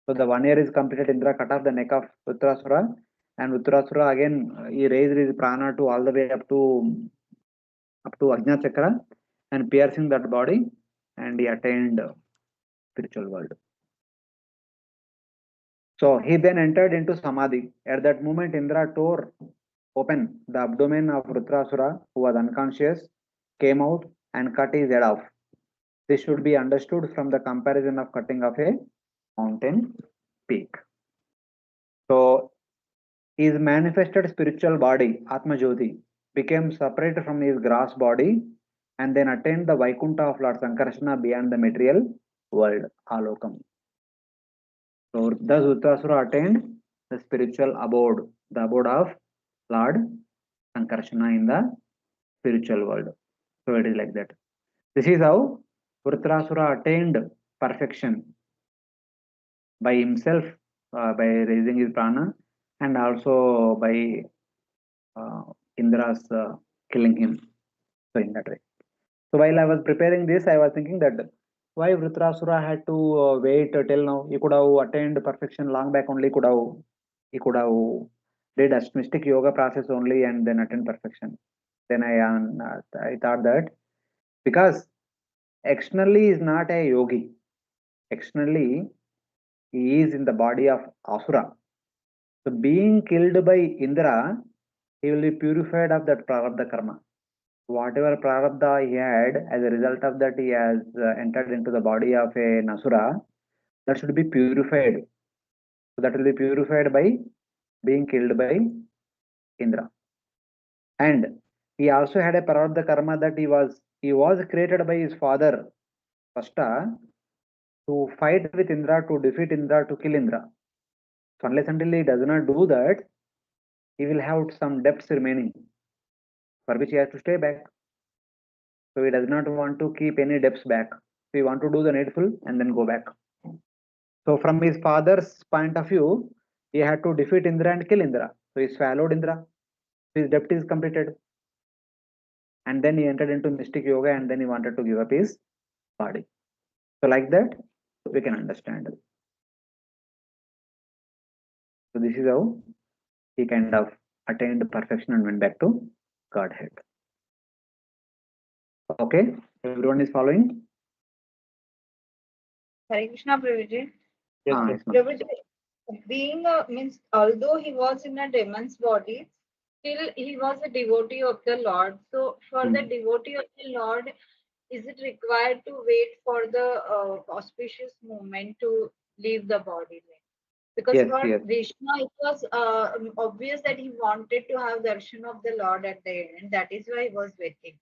So the 1 year is completed. Indra cut off the neck of Vrtrasura, and Vrtrasura again he raised his prana to all the way up to Ajna chakra and piercing that body, and he attained spiritual world. So he then entered into samadhi. At that moment, Indra tore open the abdomen of Vrtrasura, who was unconscious, came out and cut his head off. This should be understood from the comparison of cutting off a mountain peak. So his manifested spiritual body, Atma Jyoti, became separate from his gross body and then attained the Vaikuntha of Lord Sankarshana beyond the material world, Alokam. So thus Vrtrasura attained the spiritual abode, the abode of Lord Sankarshana in the spiritual world. So it is like that. This is how Vrtrasura attained perfection by himself, by raising his prana, and also by Indra's killing him. So in that way. So while I was preparing this, I was thinking that why Vrtrasura had to wait till now. He could have attained perfection long back only. He could have did Ashmistic yoga process only and then attain perfection. Then I thought that because externally is not a yogi. Externally he is in the body of Asura. So being killed by Indra, he will be purified of that prarabdha karma. Whatever prarabdha he had, as a result of that, he has entered into the body of a Nasura. That should be purified. So that will be purified by being killed by Indra. And he also had a prarabdha karma that he was created by his father Pashta to fight with Indra, to defeat Indra, to kill Indra. So unless until he does not do that, he will have some debts remaining, for which he has to stay back. So he does not want to keep any debts back. So he want to do the needful and then go back. So from his father's point of view, he had to defeat Indra and kill Indra. So he swallowed Indra. His debt is completed. And then he entered into mystic yoga and then he wanted to give up his body. So like that, we can understand. So this is how he kind of attained perfection and went back to Godhead. Okay, everyone is following? Hare Krishna, Prabhuji. Yes, Ah, sir. yes, ma'am. Prabhuji, being means although he was in a demon's body, still he was a devotee of the Lord. So for the devotee of the Lord, is it required to wait for the auspicious moment to leave the body? Because Yes, for yes. Vishnu, it was obvious that he wanted to have darshan of the Lord at the end. That is why he was waiting.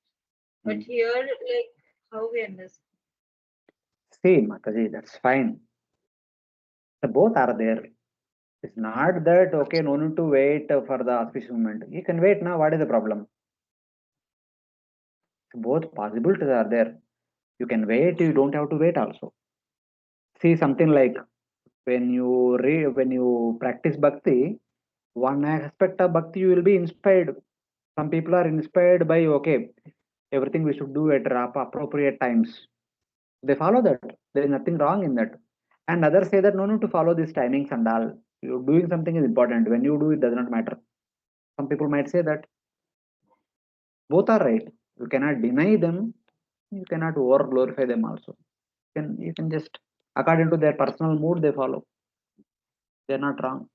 But here, like, how we understand? See, Mataji, that's fine. The both are there. It's not that okay, no need to wait for the auspicious moment. You can wait now. What is the problem? Both possibilities are there. You can wait. You don't have to wait also. See something like when you practice bhakti, one aspect of bhakti you will be inspired. Some people are inspired by okay, everything we should do at appropriate times. They follow that. There is nothing wrong in that. And others say that no need to follow these timings and all. You doing something is important. When you do it does not matter. Some people might say that both are right. You cannot deny them. You cannot over glorify them also. You can just according to their personal mood they follow. They're not wrong.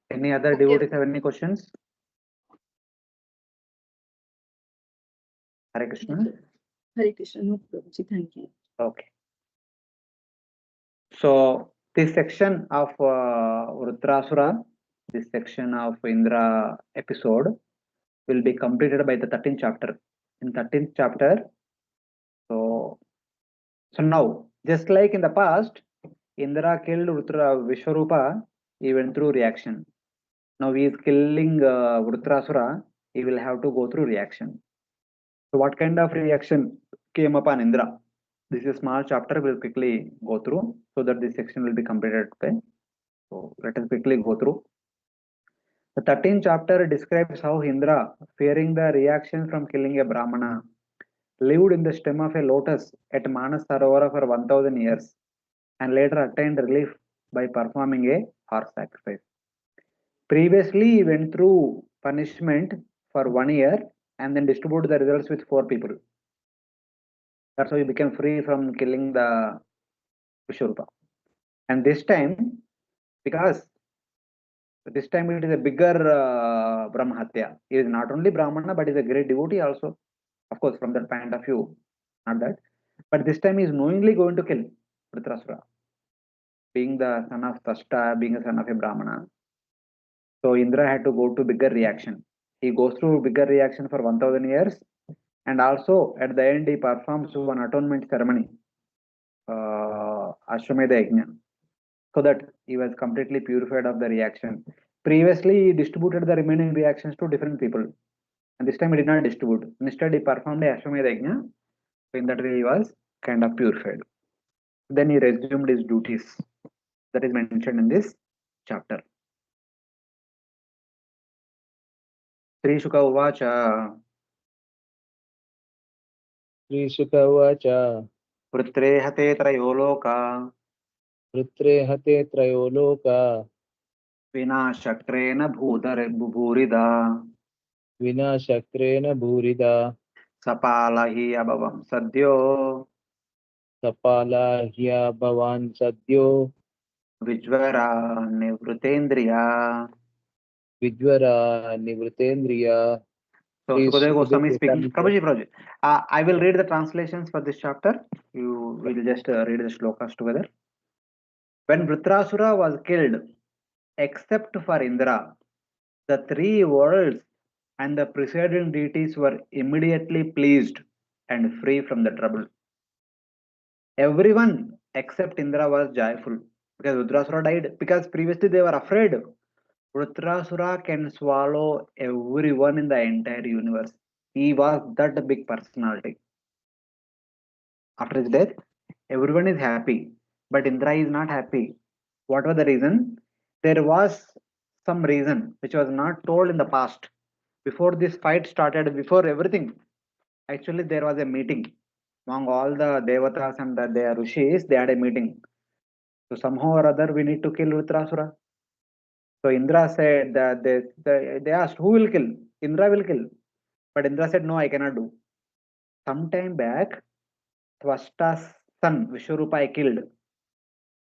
Any other Okay. devotees have any questions? Hare Krishna. Hare Krishna, no Prabhuji, thank you. Okay. So this section of Vrtrasura, this section of Indra episode will be completed by the 13th chapter. In 13th chapter, so now just like in the past, Indra killed Vishwarupa, he went through reaction. Now he is killing Vrtrasura, he will have to go through reaction. So what kind of reaction came upon Indra? This is a small chapter, we'll quickly go through so that this section will be completed. Okay? So let us quickly go through. The 13th chapter describes how Indra, fearing the reaction from killing a Brahmana, lived in the stem of a lotus at Manas Sarovara for 1000 years and later attained relief by performing a horse sacrifice. Previously, he went through punishment for 1 year and then distributed the results with 4 people. That's how he became free from killing the Vishwarupa. And this time, because this time it is a bigger Brahmahatya. He is not only Brahmana, but is a great devotee also. Of course, from that point of view, not that. But this time he is knowingly going to kill Vrtrasura, being the son of Tashta, being a son of a Brahmana. So Indra had to go to bigger reaction. He goes through bigger reaction for 1000 years, and also at the end he performs one atonement ceremony, Ashwamedha Yajna, so that he was completely purified of the reaction. Previously, he distributed the remaining reactions to different people, and this time he did not distribute. Instead, he performed a Ashwamedha Yajna. So in that way, he was kind of purified. Then he resumed his duties. That is mentioned in this chapter. Sri Shuka Uvacha. Shuka Uvacha. Vritre hate trayo loka. Vritre hate trayo loka. Vinashakrena bhurida. Vinashakrena bhurida. Sapala hi abhavam sadyo. Sapala hya bhavan sadyo. Vijvara nivrutendriya. Vijvara nivritendriya. So Please, Sukadeva Sukadeva Goswami is speaking. Goswami, sir. Prabhuji. I will read the translations for this chapter. You will just read the shlokas together. When Vrtrasura was killed, except for Indra, the three worlds and the preceding deities were immediately pleased and free from the trouble. Everyone except Indra was joyful because Vrtrasura died. Because previously they were afraid. Vrtrasura can swallow everyone in the entire universe. He was that big personality. After his death, everyone is happy, but Indra is not happy. What was the reason? There was some reason which was not told in the past. Before this fight started, before everything, actually there was a meeting among all the devatas and the rishis. They had a meeting. So somehow or other, we need to kill Vrtrasura. So Indra said that they asked who will kill. Indra will kill, but Indra said no, I cannot do. Sometime back, Twashta's son Vishwarupa I killed.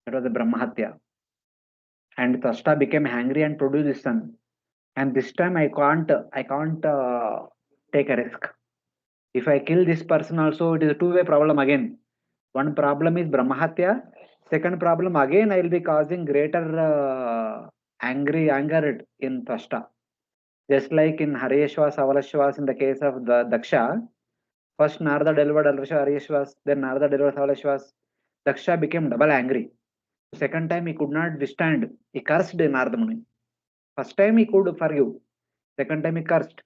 That was a Brahmahatya. And Twashta became angry and produced his son. And this time I can't take a risk. If I kill this person also, it is a two-way problem again. One problem is Brahmahatya. Second problem again, I will be causing greater anger in Twashta. Just like in Haryeshwas, Avalashwas in the case of the Daksha, first Narada delivered Haryeshwas, then Narada delivered Avalashwas. Daksha became double angry. Second time he could not withstand. He cursed Narada Muni. First time he could forgive. Second time he cursed.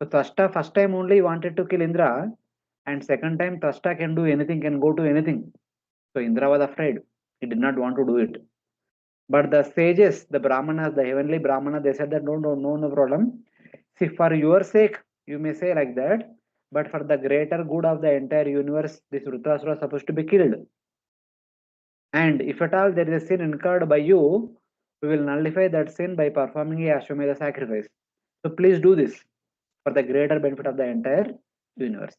So Twashta first time only wanted to kill Indra, and second time Twashta can do anything, can go to anything. So Indra was afraid. He did not want to do it. But the sages, the Brahmanas, the heavenly Brahmana, they said that no problem. See, for your sake, you may say like that, but for the greater good of the entire universe, this Vrtrasura is supposed to be killed. And if at all there is a sin incurred by you, we will nullify that sin by performing a Ashwamedha sacrifice. So please do this for the greater benefit of the entire universe.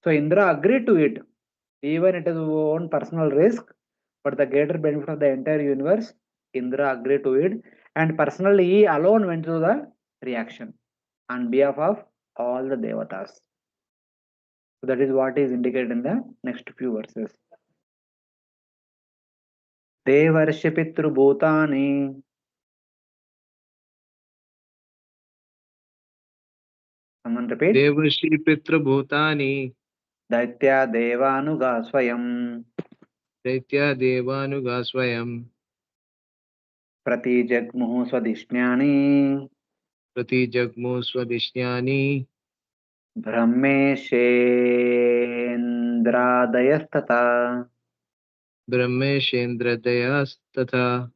So Indra agreed to it, even it is his own personal risk, but the greater benefit of the entire universe, Indra agreed to it, and personally he alone went through the reaction on behalf of all the devatas. So that is what is indicated in the next few verses. Devarshi Pitru Bhutani. Someone repeat. Devashi Pitra Bhutani. Daitya Devanuga Swayam. Daitya Devanuga Swayam. Prati Jagmuhu Swadishnyani. Prati Jagmu Swadishyani. Brahmeshendradayastata. Brahmeshendra Dayas Tatha.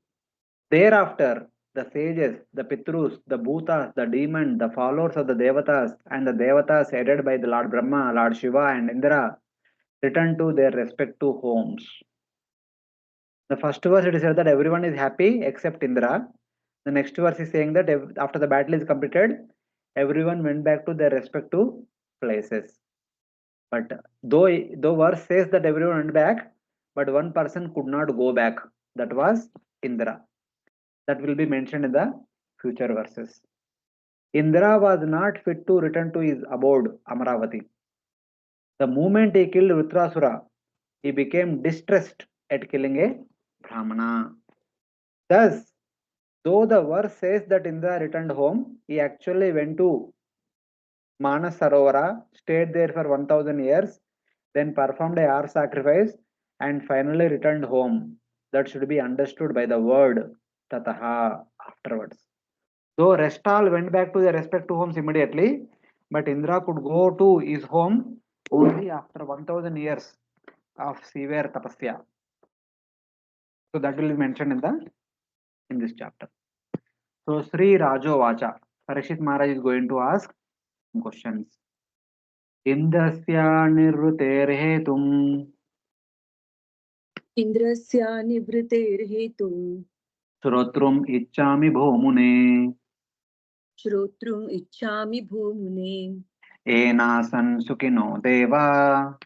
Thereafter, the sages, the Pitrus, the Bhutas, the demons, the followers of the Devatas, and the Devatas headed by the Lord Brahma, Lord Shiva, and Indra returned to their respective homes. The first verse it is said that everyone is happy except Indra. The next verse is saying that after the battle is completed, everyone went back to their respective places. But though verse says that everyone went back, but one person could not go back. That was Indra. That will be mentioned in the future verses. Indra was not fit to return to his abode, Amaravati. The moment he killed Vrtrasura, he became distressed at killing a Brahmana. Thus, though the verse says that Indra returned home, he actually went to Manas Sarovara, stayed there for 1000 years, then performed a hour sacrifice, and finally returned home. That should be understood by the word Tataha afterwards. Though rest all went back to their respective homes immediately, but Indra could go to his home only after 1000 years of severe tapasya. So that will be mentioned in this chapter. So Sri Rajo Vacha. Parikshit Maharaj is going to ask some questions. Indrasya nirvruterhetum Indrasya nivritirhetum Shrotrum ichchami bhomune Shrotrum ichchami bhumune Enasan sukino deva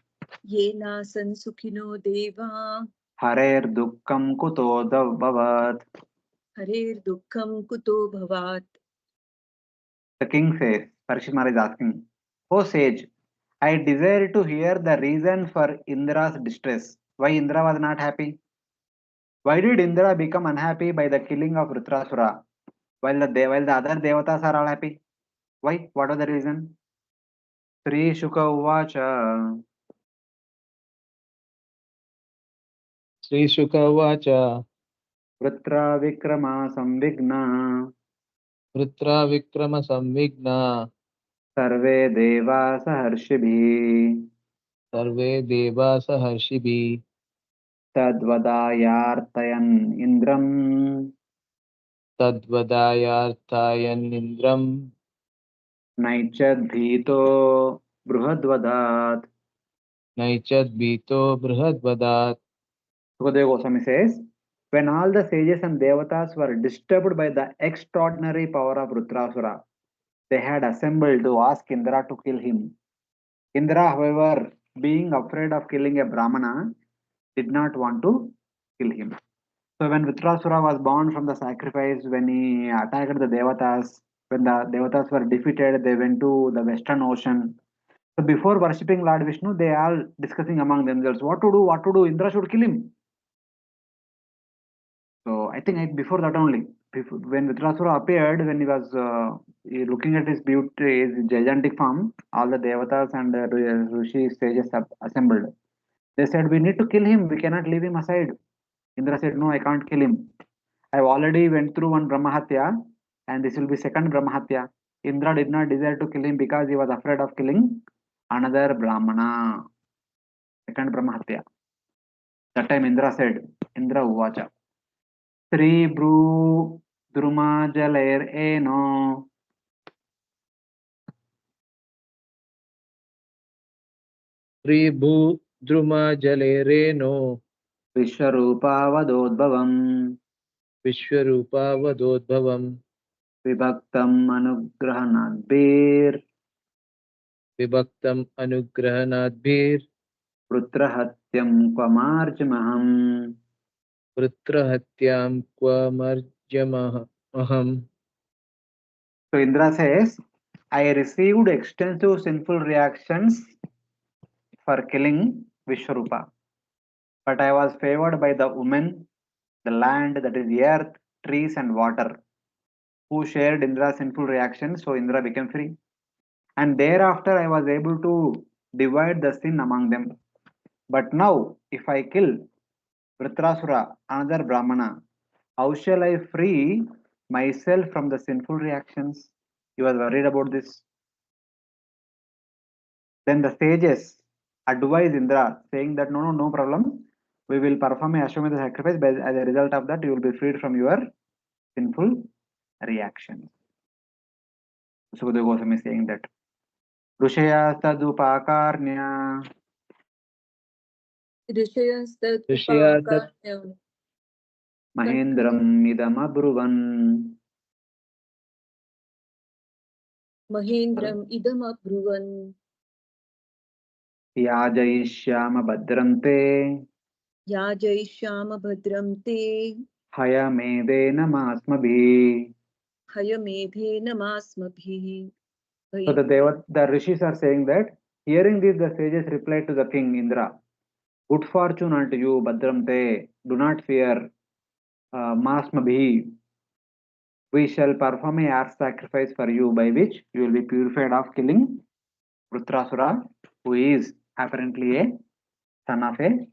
Yena sansukino deva Harer dukkam kuto bhavat. Harer dukkham kuto bhavat. The king says, Parikshit Maharaj is asking, O sage, I desire to hear the reason for Indra's distress. Why Indra was not happy? Why did Indra become unhappy by the killing of Vrtrasura while the other devatas are all happy? Why? What was the reason? Sri Shuka Uvacha Sri Shuka Vacha Vrtra Vikrama Samvigna Vrtra Vikrama Samvigna Sarve Deva Saharshibhi Sarve Deva Saharshibi Tadvadayartayan Indram Tadvadayarthayan Indram Naichadbhito Bruhadvadat. Naichad Bhito Brihadvadat. Sukadeva Goswami says, when all the sages and devatas were disturbed by the extraordinary power of Vrtrasura, they had assembled to ask Indra to kill him. Indra, however, being afraid of killing a Brahmana, did not want to kill him. So when Vrtrasura was born from the sacrifice, when he attacked the devatas, when the devatas were defeated, they went to the western ocean. So before worshipping Lord Vishnu, they all discussing among themselves what to do, what to do. Indra should kill him. So I think before that only, when Vrtrasura appeared, when he was looking at his beauty, his gigantic form, all the devatas and rishi sages assembled. They said, "We need to kill him. We cannot leave him aside." Indra said, "No, I can't kill him. I've already went through one Brahmahatya, and this will be second Brahmahatya." Indra did not desire to kill him because he was afraid of killing another Brahmana. Second Brahmahatya. That time Indra said, Indra Uvacha. Sri Bru Druma Jaler Eno Sri Bhu Druma Jale Reno Vishwarupa Vadodbhavam Vishwarupa Vadodbhavam Vibhaktam Anugrahanadbir Vibhaktam Anugrahanadbhir Putrahatyam Kwamarjamaham. Vrtrahatyam Kwamarjamaham. So Indra says, I received extensive sinful reactions for killing Vishwarupa, but I was favored by the women, the land, that is the earth, trees, and water, who shared Indra's sinful reactions, so Indra became free. And thereafter, I was able to divide the sin among them. But now, if I kill Vrtrasura, another Brahmana, how shall I free myself from the sinful reactions? He was worried about this. Then the sages advise Indra, saying that no problem. We will perform a Ashwamedha sacrifice. But as a result of that, you will be freed from your sinful reactions. Sukadeva Goswami is saying that. Rushaya Tadupakarnya Rishayastat Rishyatat upakanya Mahendram Idamabruvan Mahendram idam abruvan Yajayishyama Badrante Yajayishyama bhadram te Hayamedena Masmabhi. Hayamedhe namasmabhi. So the rishis are saying that, hearing this, the sages replied to the king Indra, good fortune unto you, Badramte, do not fear, Masmabhi. We shall perform a earth sacrifice for you, by which you will be purified of killing Vrtrasura, who is apparently a son of a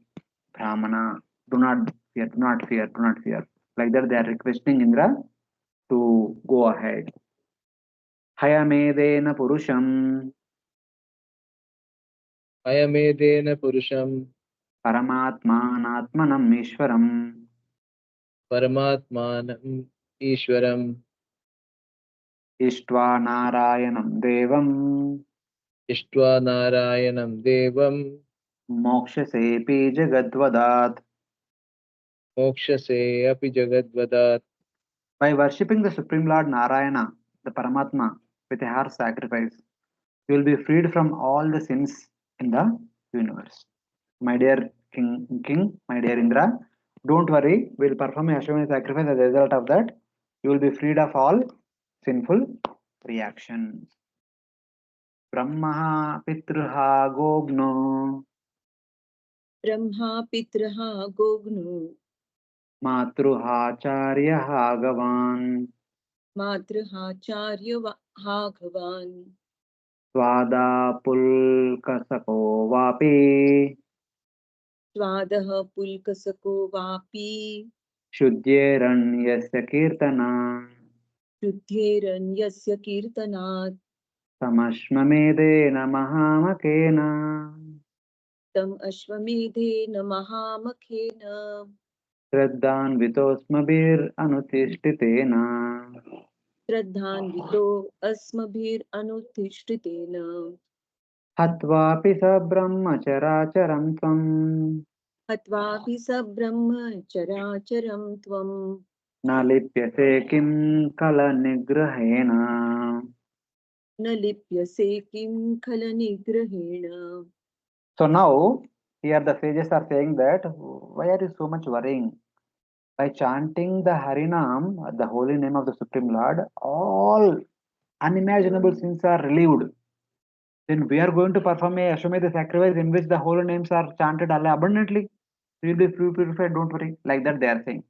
Brahmana. Do not fear, do not fear, do not fear. Like that, they are requesting Indra to go ahead. Hayamedena Purusham Ayamedena Purusham Paramatmanatmanam Ishwaram Paramatmanam Ishwaram Ishtva Narayanam Devam Ishtva Narayanam Devam Mokshasepi Jagadvadat. Mokshase api Jagadvadat. By worshipping the Supreme Lord Narayana, the Paramatma, with a harsh sacrifice, you will be freed from all the sins in the universe. My dear King, my dear Indra, don't worry, we'll perform a Ashwamedha sacrifice. As a result of that, you will be freed of all sinful reactions. Brahma Pitraha Gogno Brahma Pitraha Gognu Matruha Charyaha Gavan Matraha Charya Bhagavan Swada Pulkasako Vapi Swadaha Pulkasako Vapi Shuddhyeranyasya Kirtana Shuddhyeranyasya Kirtanat Samashmamedena Mahamakena Tam Ashwamedhena Mahamakhena Shraddhanvitosmabhir Anutishthitena. Shraddhanvito Asmabhir Anuthishtitena Hatvapi sa brahmacharacharam tvam Hatvapi sa Brahma Characharam Tvam nalipyase kim kala nigrahena. Nalipyase Kim Khalanigrahena. So now, here the sages are saying that, why are you so much worrying? By chanting the Harinam, the holy name of the Supreme Lord, all unimaginable sins are relieved. Then we are going to perform a Ashwamedha sacrifice in which the holy names are chanted abundantly. You will be purified, don't worry. Like that they are saying.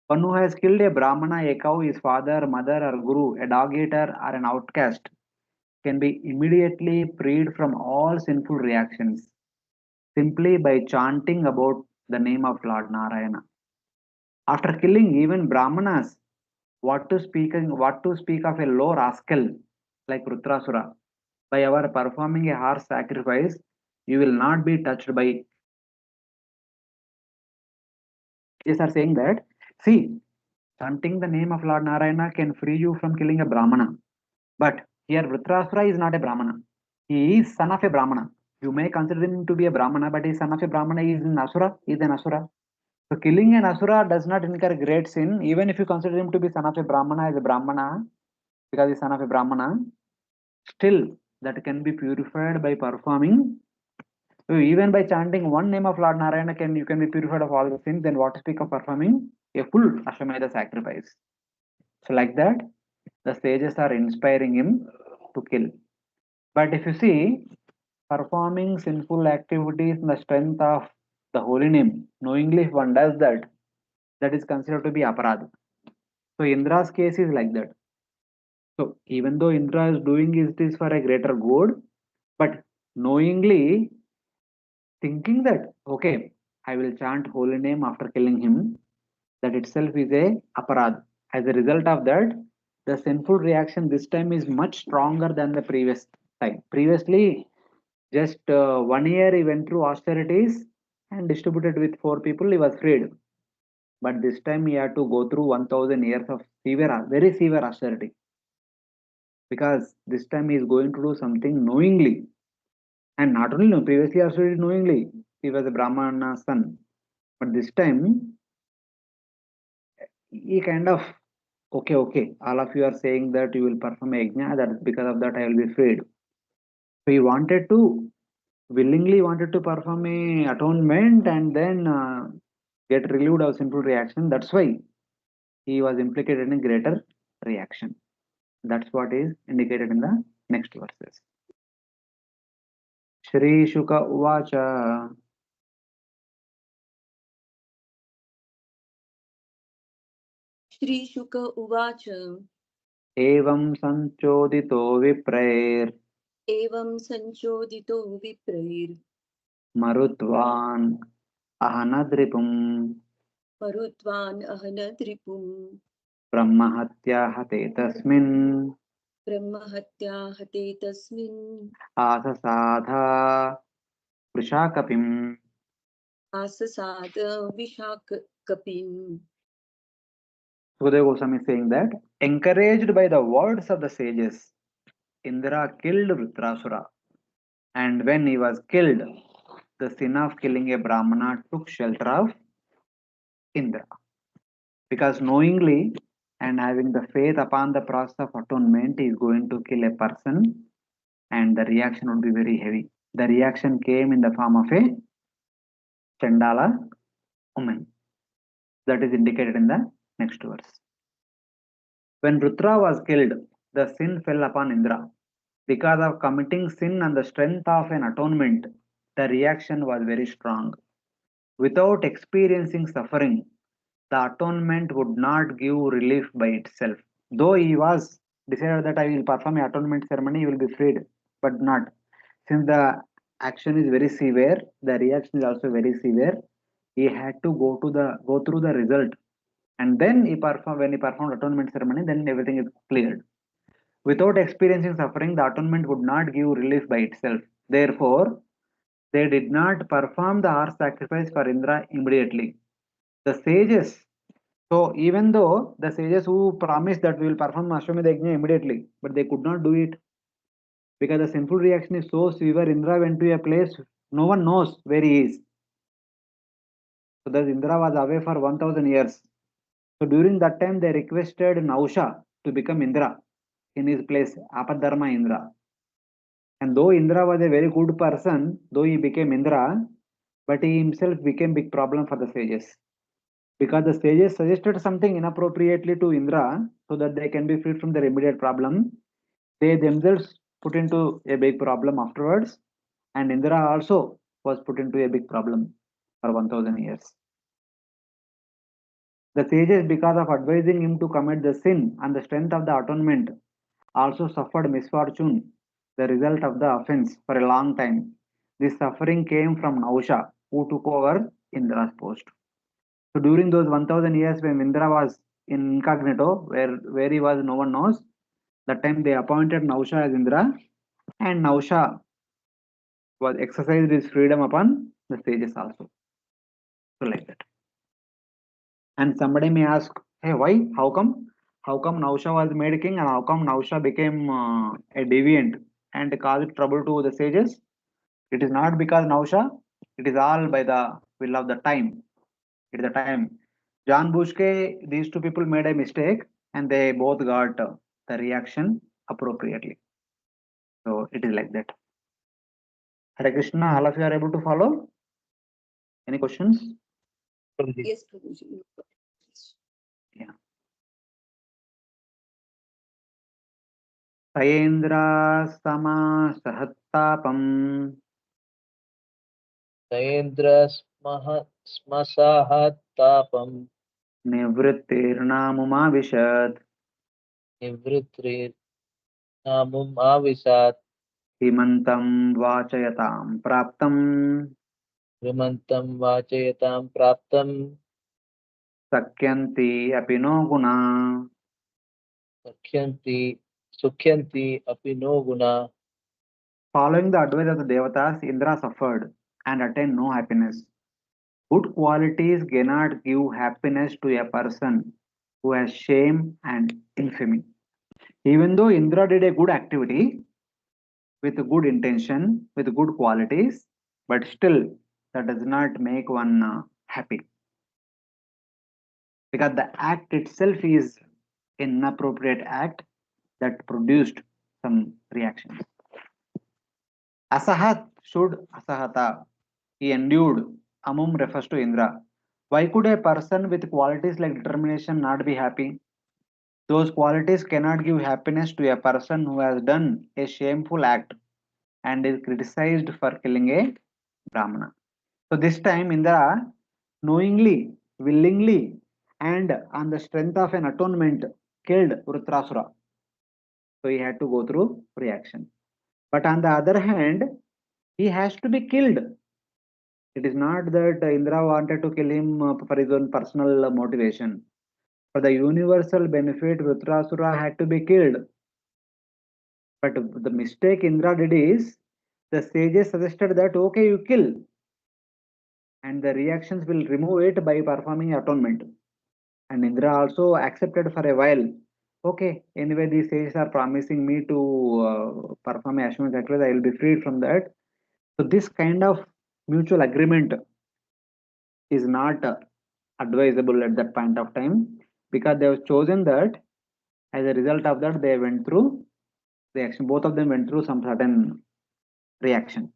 One who has killed a Brahmana, a cow, his father, mother, or guru, a dog eater, or an outcast, can be immediately freed from all sinful reactions simply by chanting about the name of Lord Narayana. After killing even Brahmanas, what to speak of a low rascal like Vrtrasura? By our performing a harsh sacrifice, you will not be touched by. These are saying that, see, chanting the name of Lord Narayana can free you from killing a Brahmana. But here Vrtrasura is not a Brahmana. He is son of a Brahmana. You may consider him to be a Brahmana, but he is son of a Brahmana. He is an Asura. He is an Asura. So killing an Asura does not incur great sin, even if you consider him to be son of a Brahmana as a Brahmana, because he is son of a Brahmana. Still, that can be purified by performing. So even by chanting one name of Lord Narayana, you can be purified of all the sins. Then what to speak of performing a full Ashwamedha sacrifice? So like that, the sages are inspiring him to kill. But if you see, performing sinful activities in the strength of the holy name, knowingly if one does that, that is considered to be aparad. So Indra's case is like that. So even though Indra is doing it for a greater good, but knowingly thinking that, okay, I will chant holy name after killing him, that itself is a aparad. As a result of that, the sinful reaction this time is much stronger than the previous time. Previously, just 1 year he went through austerities and distributed with 4 people, he was freed. But this time he had to go through 1000 years of severe, very severe austerity. Because this time he is going to do something knowingly. And not only previously also did knowingly, he was a Brahmana son. But this time he kind of, okay, all of you are saying that you will perform a yajna, that because of that I will be freed. So he wanted to, willingly wanted to perform a atonement and then get relieved of sinful reaction. That's why he was implicated in a greater reaction. That's what is indicated in the next verses. Shri Shuka Uvacha Shri Shuka Uvacha Evam Sanchodito Viprair Evam Sanchodito Viprair Marutvan Ahanadripum Marutvan Ahanadripum Brahmahatya Hate Tasmin Brahmahatya Hate Tasmin Asasadha Vrishakapim. Asasada Vishakapim. Sukadeva Goswami is saying that, encouraged by the words of the sages, Indra killed Vrtrasura. And when he was killed, the sin of killing a Brahmana took shelter of Indra. Because knowingly and having the faith upon the process of atonement, he is going to kill a person, and the reaction would be very heavy. The reaction came in the form of a Chandala woman. That is indicated in the next verse. When Rutra was killed, the sin fell upon Indra. Because of committing sin and the strength of an atonement, the reaction was very strong. Without experiencing suffering, the atonement would not give relief by itself. Though he was decided that I will perform a atonement ceremony, he will be freed, but not. Since the action is very severe, the reaction is also very severe. He had to go through the result, and then when he performed atonement ceremony, then everything is cleared. Without experiencing suffering, the atonement would not give relief by itself. Therefore, they did not perform the horse sacrifice for Indra immediately. The sages, so even though the sages who promised that we will perform Ashwamedha Yajna immediately, but they could not do it because the sinful reaction is so severe. Indra went to a place no one knows where he is. So that Indra was away for 1000 years. So during that time, they requested Nausha to become Indra in his place, Apadharma Indra. And though Indra was a very good person, though he became Indra, but he himself became big problem for the sages. Because the sages suggested something inappropriately to Indra so that they can be free from their immediate problem. They themselves put into a big problem afterwards, and Indra also was put into a big problem for 1000 years. The sages, because of advising him to commit the sin and the strength of the atonement, also suffered misfortune, the result of the offense, for a long time. This suffering came from Nausha, who took over Indra's post. So during those 1000 years when Indra was in incognito, where he was, no one knows, that time they appointed Nausha as Indra, and Nausha was exercised his freedom upon the sages also. So like that. And somebody may ask, hey, why? How come? How come Nausha was made king, and how come Nausha became a deviant and caused trouble to the sages? It is not because Nausha, it is all by the will of the time. It is the time. John Bushke, these two people made a mistake and they both got the reaction appropriately. So it is like that. Hare Krishna, all of you are able to follow? Any questions? Yes, Prabhuji. Yeah. Sayendra sama sahattapam Saendra smasahat tapam nivrittirnamuma vishat nivritrir namum avisat himantam vachayatam praptam vimantam vachayatam praptam sakyanti apino guna. sukyanti api no guna. Following the advice of the Devatas, Indra suffered and attained no happiness. Good qualities cannot give happiness to a person who has shame and infamy. Even though Indra did a good activity with good intention, with good qualities, but still that does not make one happy. Because the act itself is an inappropriate act that produced some reactions. Asahat should asahata. He endured. Amum refers to Indra. Why could a person with qualities like determination not be happy? Those qualities cannot give happiness to a person who has done a shameful act and is criticized for killing a Brahmana. So this time Indra knowingly, willingly, and on the strength of an atonement killed Vrtrasura. So he had to go through reaction. But on the other hand, he has to be killed. It is not that Indra wanted to kill him for his own personal motivation. For the universal benefit, Vrtrasura had to be killed. But the mistake Indra did is, the sages suggested that okay, you kill, and the reactions will remove it by performing atonement. And Indra also accepted for a while. Okay, anyway, these sages are promising me to perform Ashwin sacrifice, I will be freed from that. So this kind of mutual agreement is not advisable at that point of time, because they have chosen that. As a result of that, they went through reaction. Both of them went through some certain reaction.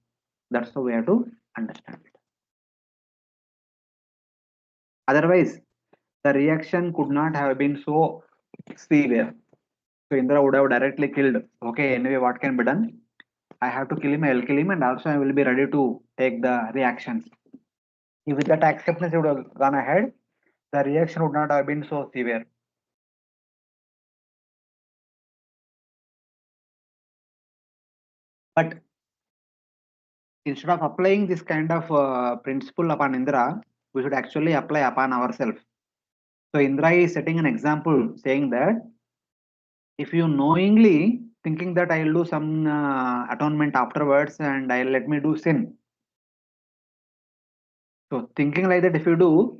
That's how we have to understand it. Otherwise, the reaction could not have been so severe. So Indra would have directly killed. Okay, anyway, what can be done? I have to kill him, I will kill him, and also I will be ready to take the reactions. If with that acceptance he would have gone ahead, the reaction would not have been so severe. But instead of applying this kind of principle upon Indra, we should actually apply upon ourselves. So Indra is setting an example saying that if you knowingly thinking that I will do some atonement afterwards and I'll let me do sin. So thinking like that, if you do,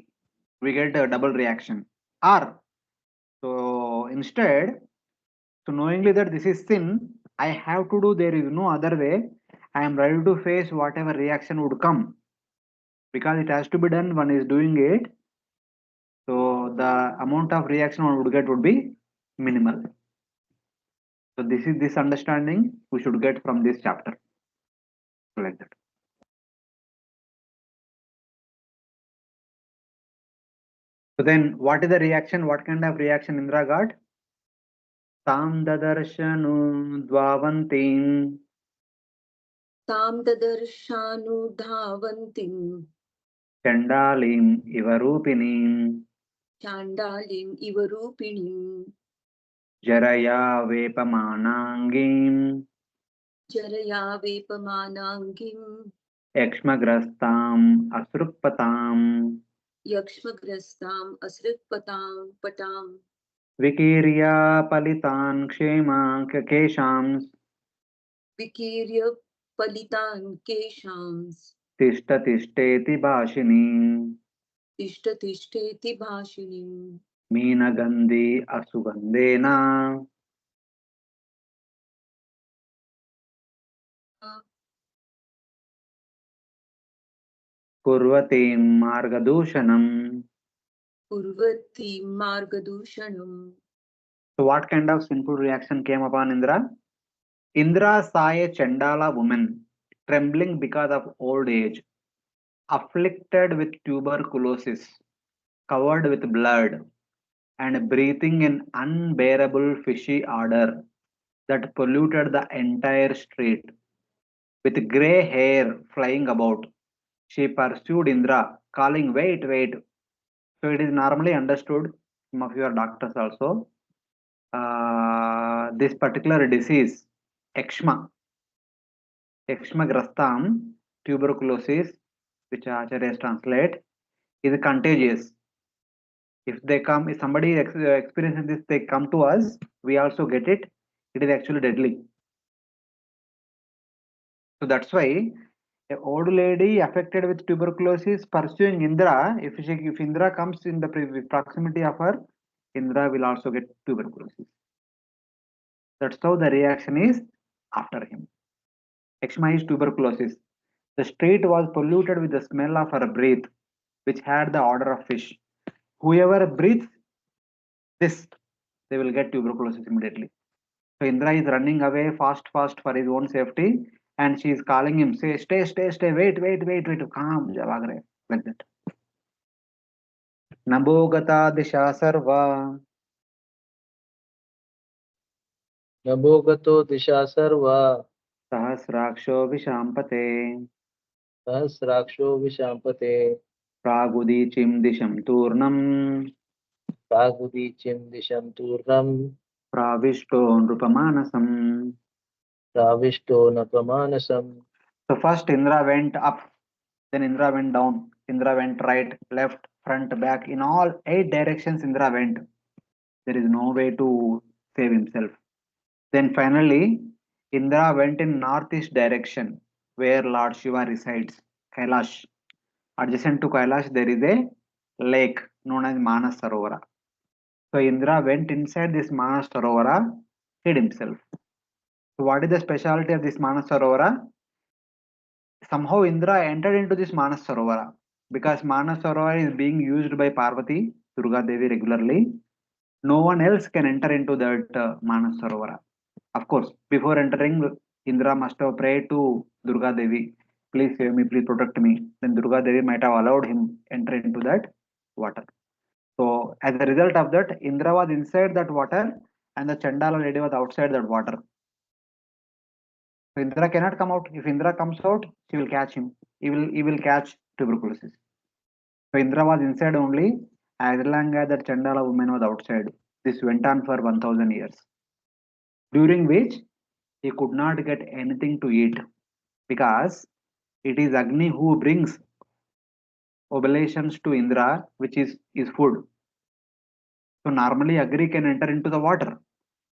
we get a double reaction. Or so instead, so knowingly that this is sin, I have to do, there is no other way. I am ready to face whatever reaction would come, because it has to be done. One is doing it, so the amount of reaction one would get would be minimal. So this is this understanding we should get from this chapter, like that. So then, what is the reaction? What kind of reaction Indra got? Tam dadarshanu dvavantim Tam dadarshanu chandalim ivarupinim Chandalim ivarupinim jaraya vepamanangim Jaraya vepamanangim yakshmagrastam asruppatam Yakshmagrastam asritpatam patam vikirya palitan kshema keshams Vikirya palitan keshams tishta tishteti bhashini Tishtatishtheti bhashinim meenagandhi asugandhena kurvate margadushanam. Purvati margadushanam. So what kind of sinful reaction came upon Indra? Indra saw a Chandala woman trembling because of old age, afflicted with tuberculosis, covered with blood, and breathing an unbearable fishy odor that polluted the entire street. With grey hair flying about, she pursued Indra, calling, "Wait, wait." So it is normally understood, some of you are doctors also, this particular disease, eczema, grastam, tuberculosis, which Acharyas translate, is contagious. If they come, if somebody experiences this, they come to us, we also get it. It is actually deadly. So that's why an old lady affected with tuberculosis pursuing Indra, if Indra comes in the proximity of her, Indra will also get tuberculosis. That's how the reaction is after him. Eczema is tuberculosis. The street was polluted with the smell of her breath, which had the odor of fish. Whoever breathes this, they will get tuberculosis immediately. So Indra is running away fast for his own safety, and she is calling him, say, stay, wait, calm, Javagre, like that. Nabogata disha sarva Nabhogato disha sarva sahasraksho vishampate sahasraksho vishampate pragudicim disham turnam Pragudicim disham turnam pravishto nrupamanasam. Pravishto napamanasam. So first Indra went up, then Indra went down, Indra went right, left, front, back, in all 8 directions Indra went. There is no way to save himself. Then finally, Indra went in northeast direction, where Lord Shiva resides, Kailash. Adjacent to Kailash, there is a lake known as Manas Sarovara. So Indra went inside this Manas Sarovara, hid himself. So what is the specialty of this Manas Sarovara? Somehow Indra entered into this Manas Sarovara because Manas Sarovara is being used by Parvati, Durga Devi regularly. No one else can enter into that Manas Sarovara. Of course, before entering, Indra must have prayed to Durga Devi, please save me, please protect me. Then Durga Devi might have allowed him enter into that water. So as a result of that, Indra was inside that water and the Chandala lady was outside that water. So Indra cannot come out. If Indra comes out, she will catch him. He will catch tuberculosis. So Indra was inside only as long as that Chandala woman was outside. This went on for 1000 years, during which he could not get anything to eat because it is Agni who brings oblations to Indra, which is food. So normally Agni can enter into the water,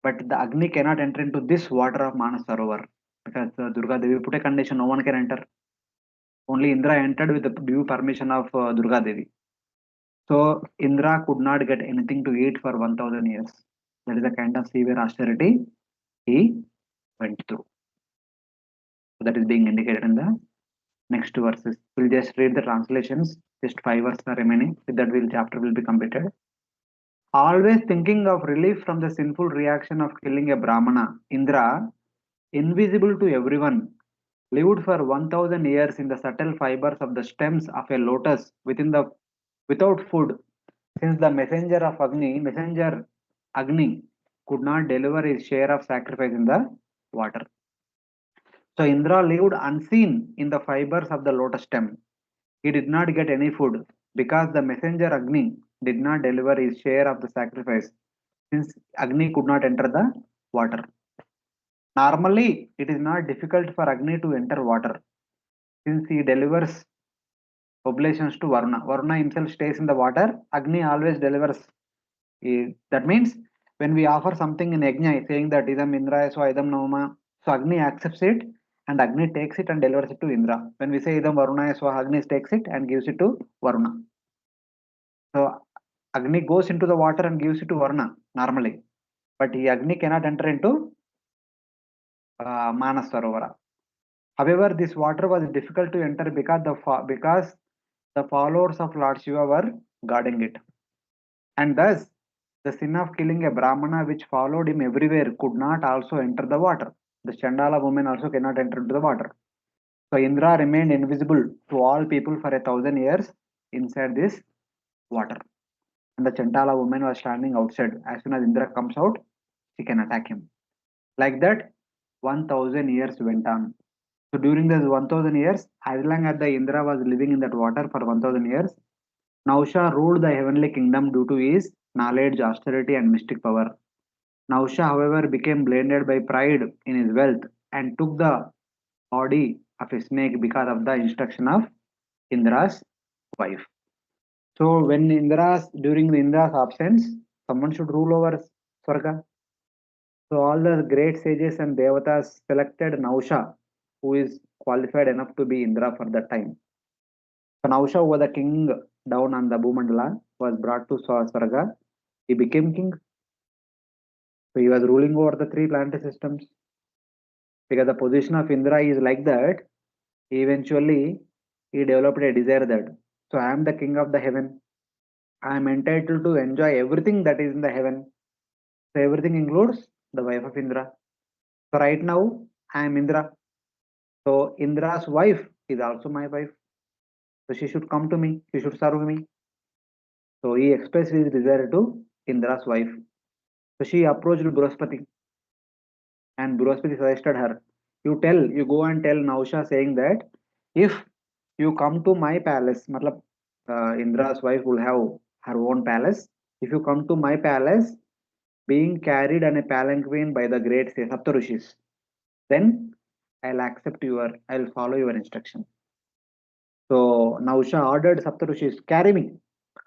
but the Agni cannot enter into this water of Manas Sarovar because Durga Devi put a condition: no one can enter. Only Indra entered with the due permission of Durga Devi. So Indra could not get anything to eat for 1000 years. That is the kind of severe austerity he went through. So that is being indicated in the next verses. We'll just read the translations. Just 5 verses are remaining. With that, chapter will be completed. Always thinking of relief from the sinful reaction of killing a Brahmana, Indra, invisible to everyone, lived for 1000 years in the subtle fibers of the stems of a lotus without food, since the messenger Agni, could not deliver his share of sacrifice in the water. So Indra lived unseen in the fibers of the lotus stem. He did not get any food because the messenger Agni did not deliver his share of the sacrifice, since Agni could not enter the water. Normally, it is not difficult for Agni to enter water since he delivers oblations to Varuna. Varuna himself stays in the water. Agni always delivers. That means when we offer something in Yajna saying that Idam Indra so Idam Navama, so Agni accepts it and Agni takes it and delivers it to Indra. When we say Idam Varuna so Agni takes it and gives it to Varuna. So Agni goes into the water and gives it to Varuna normally. But Agni cannot enter into Manas Sarovara. However, this water was difficult to enter because the followers of Lord Shiva were guarding it. And thus, the sin of killing a Brahmana which followed him everywhere could not also enter the water. The Chandala woman also cannot enter into the water. So Indra remained invisible to all people for 1000 years inside this water. And the Chandala woman was standing outside. As soon as Indra comes out, she can attack him. Like that, 1000 years went on. So during those 1000 years, as long as the Indra was living in that water for 1000 years, Nausha ruled the heavenly kingdom due to his knowledge, austerity, and mystic power. Nausha, however, became blinded by pride in his wealth and took the body of a snake because of the instruction of Indra's wife. So when during the Indra's absence, someone should rule over Swarga. So all the great sages and devatas selected Nausha, who is qualified enough to be Indra for that time. So Nausha, who was the king down on the Bhumandala, was brought to Swarga. He became king. So he was ruling over the 3 planetary systems. Because the position of Indra is like that, eventually he developed a desire that, so I am the king of the heaven. I am entitled to enjoy everything that is in the heaven. So everything includes the wife of Indra. So right now I am Indra. So Indra's wife is also my wife. So she should come to me. She should serve me. So he expressed his desire to Indra's wife. So she approached Bruhaspati. And Bruhaspati suggested her, you go and tell Nausha saying that if you come to my palace, matlab, Indra's wife will have her own palace. If you come to my palace, being carried on a palanquin by the great Saptarishis, then I'll follow your instruction. So Nausha ordered Saptarishis, carry me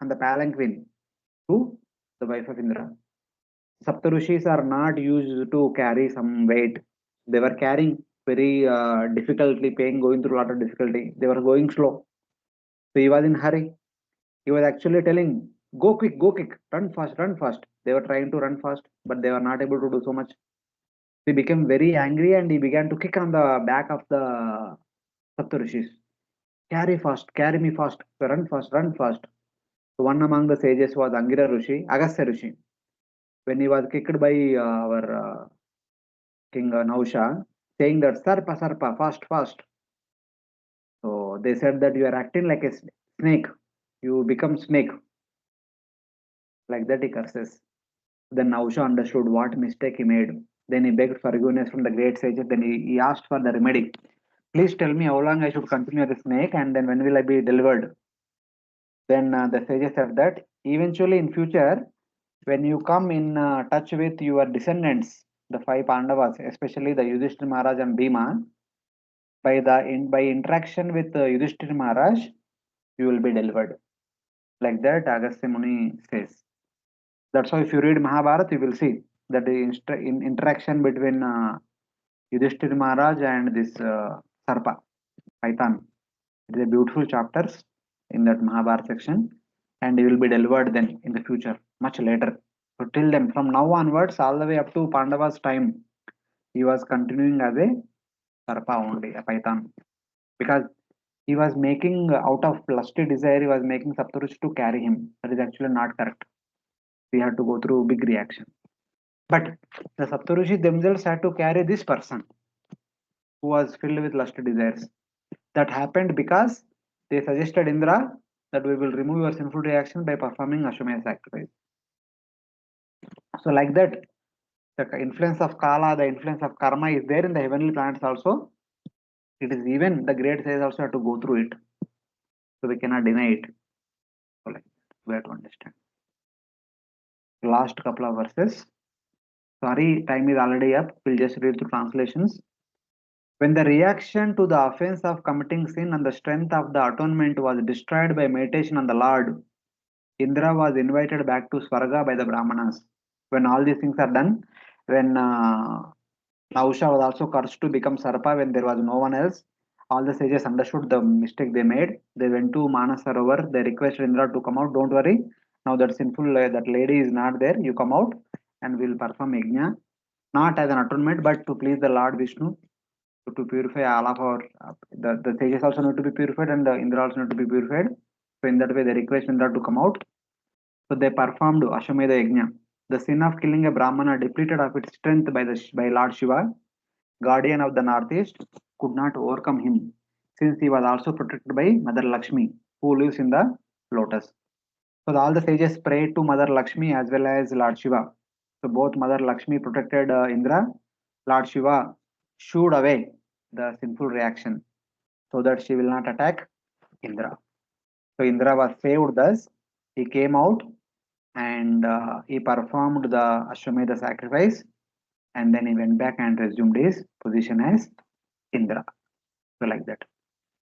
on the palanquin to the wife of Indra. Saptarishis are not used to carry some weight. They were carrying very difficultly, going through a lot of difficulty. They were going slow. So he was in hurry. He was actually telling, go quick, run fast, run fast. They were trying to run fast, but they were not able to do so much. He became very angry and he began to kick on the back of the Saptarishis. Carry fast, carry me fast, run fast, run fast. So one among the sages was Angira Rishi, Agastya Rishi. When he was kicked by our King Nausha, saying that Sarpa, Sarpa, fast, fast. So they said that you are acting like a snake. You become snake. Like that he curses. Then Nausha understood what mistake he made. Then he begged forgiveness from the great sages. Then he asked for the remedy. Please tell me how long I should continue the snake and then when will I be delivered? Then the sages said that eventually in future, when you come in touch with your descendants, the five Pandavas, especially the Yudhishthira Maharaj and Bhima, by interaction with Yudhishthira Maharaj, you will be delivered. Like that, Agastya Muni says. That's why if you read Mahabharata, you will see that the interaction between Yudhishthira Maharaj and this Sarpa, Python. It is a beautiful chapters in that Mahabharata section, and he will be delivered then in the future, much later. So till then, from now onwards, all the way up to Pandava's time, he was continuing as a Sarpa only, a Python, because he was making out of lusty desire, he was making Saptarush to carry him. That is actually not correct. We had to go through big reaction. But the Saptarushi themselves had to carry this person who was filled with lusty desires. That happened because they suggested Indra that we will remove your sinful reaction by performing Ashwamedha sacrifice. So like that, the influence of Kala, the influence of Karma is there in the heavenly planets also. It is even the great sages also have to go through it. So we cannot deny it. So like we have to understand. Last couple of verses. Sorry, time is already up. We'll just read the translations. When the reaction to the offense of committing sin and the strength of the atonement was destroyed by meditation on the Lord, Indra was invited back to Swarga by the Brahmanas. When all these things are done, when Nausha was also cursed to become Sarpa when there was no one else, all the sages understood the mistake they made. They went to Manasarovar. They requested Indra to come out. Don't worry. Now that sinful, that lady is not there. You come out and we'll perform yajna. Not as an atonement, but to please the Lord Vishnu, to purify all of our, the sages also need to be purified and the Indra also need to be purified. So in that way, they request Indra to come out. So they performed Ashwamedha Yajna. The sin of killing a Brahmana depleted of its strength by Lord Shiva, guardian of the northeast, could not overcome him, since he was also protected by Mother Lakshmi, who lives in the lotus. So all the sages prayed to Mother Lakshmi as well as Lord Shiva. So both Mother Lakshmi protected Indra, Lord Shiva shooed away the sinful reaction so that she will not attack Indra. So Indra was saved thus. He came out and he performed the Ashwamedha sacrifice, and then he went back and resumed his position as Indra. So like that.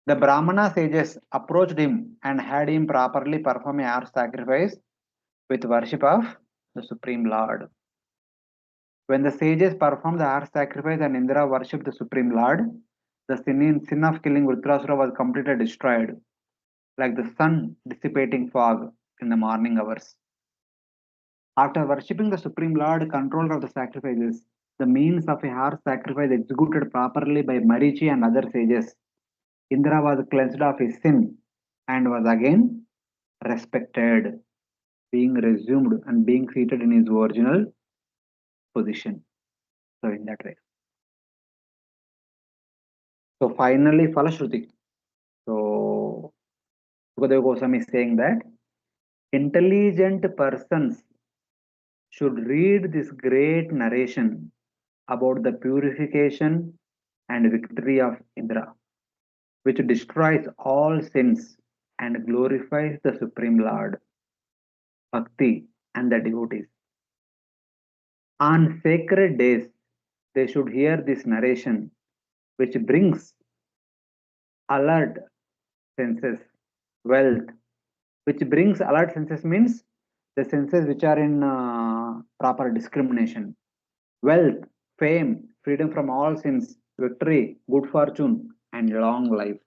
The Brahmana sages approached him and had him properly perform a hour sacrifice with worship of the Supreme Lord. When the sages performed the hour sacrifice and Indra worshipped the Supreme Lord, the sin of killing Vrtrasura was completely destroyed, like the sun dissipating fog in the morning hours. After worshipping the Supreme Lord, controller of the sacrifices, the means of a horse sacrifice executed properly by Marichi and other sages, Indra was cleansed of his sin and was again respected, being resumed and being seated in his original position. So in that way. So finally, Falashruti. So Sukadeva Goswami is saying that intelligent persons should read this great narration about the purification and victory of Indra, which destroys all sins and glorifies the Supreme Lord, Bhakti, and the devotees. On sacred days, they should hear this narration, which brings alert senses, wealth, which brings alert senses means the senses which are in proper discrimination, wealth, fame, freedom from all sins, victory, good fortune, and long life.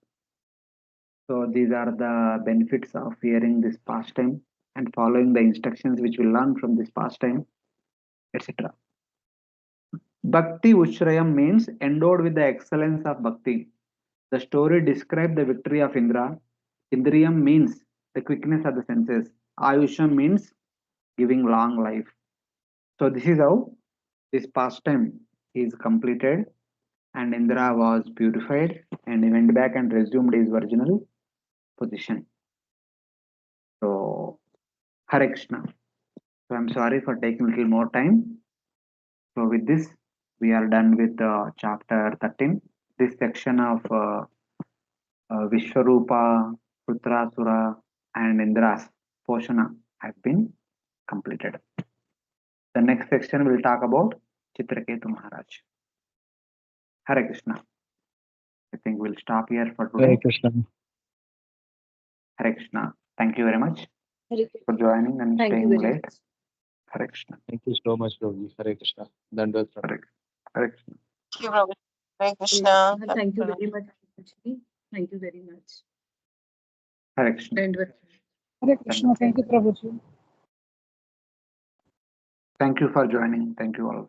So these are the benefits of hearing this pastime. and following the instructions which we learn from this pastime, etc. Bhakti Ushrayam means endowed with the excellence of bhakti. The story describes the victory of Indra. Indriyam means the quickness of the senses. Ayusham means giving long life. So this is how this pastime is completed, and Indra was purified and he went back and resumed his original position. So Hare Krishna. So I'm sorry for taking a little more time. So with this, we are done with chapter 13. This section of Vishwarupa, Vrtrasura, and Indra's Poshana has been completed. The next section will talk about Chitraketu Maharaj. Hare Krishna. I think we'll stop here for Hare today. Krishna. Hare Krishna. Thank you very much Hare for joining and Thank you staying very late. much. Hare Krishna. Thank you so much, Prabhuji. Hare Krishna. Dandavat Pranam. Hare Krishna. Thank you, Prabhu. Hare Hare Krishna. Krishna. Thank you very much, Lakshmi. Thank you very much. Hare Krishna. Dandavad. Hare Krishna. Thank you, Prabhuji. Thank you for joining. Thank you all.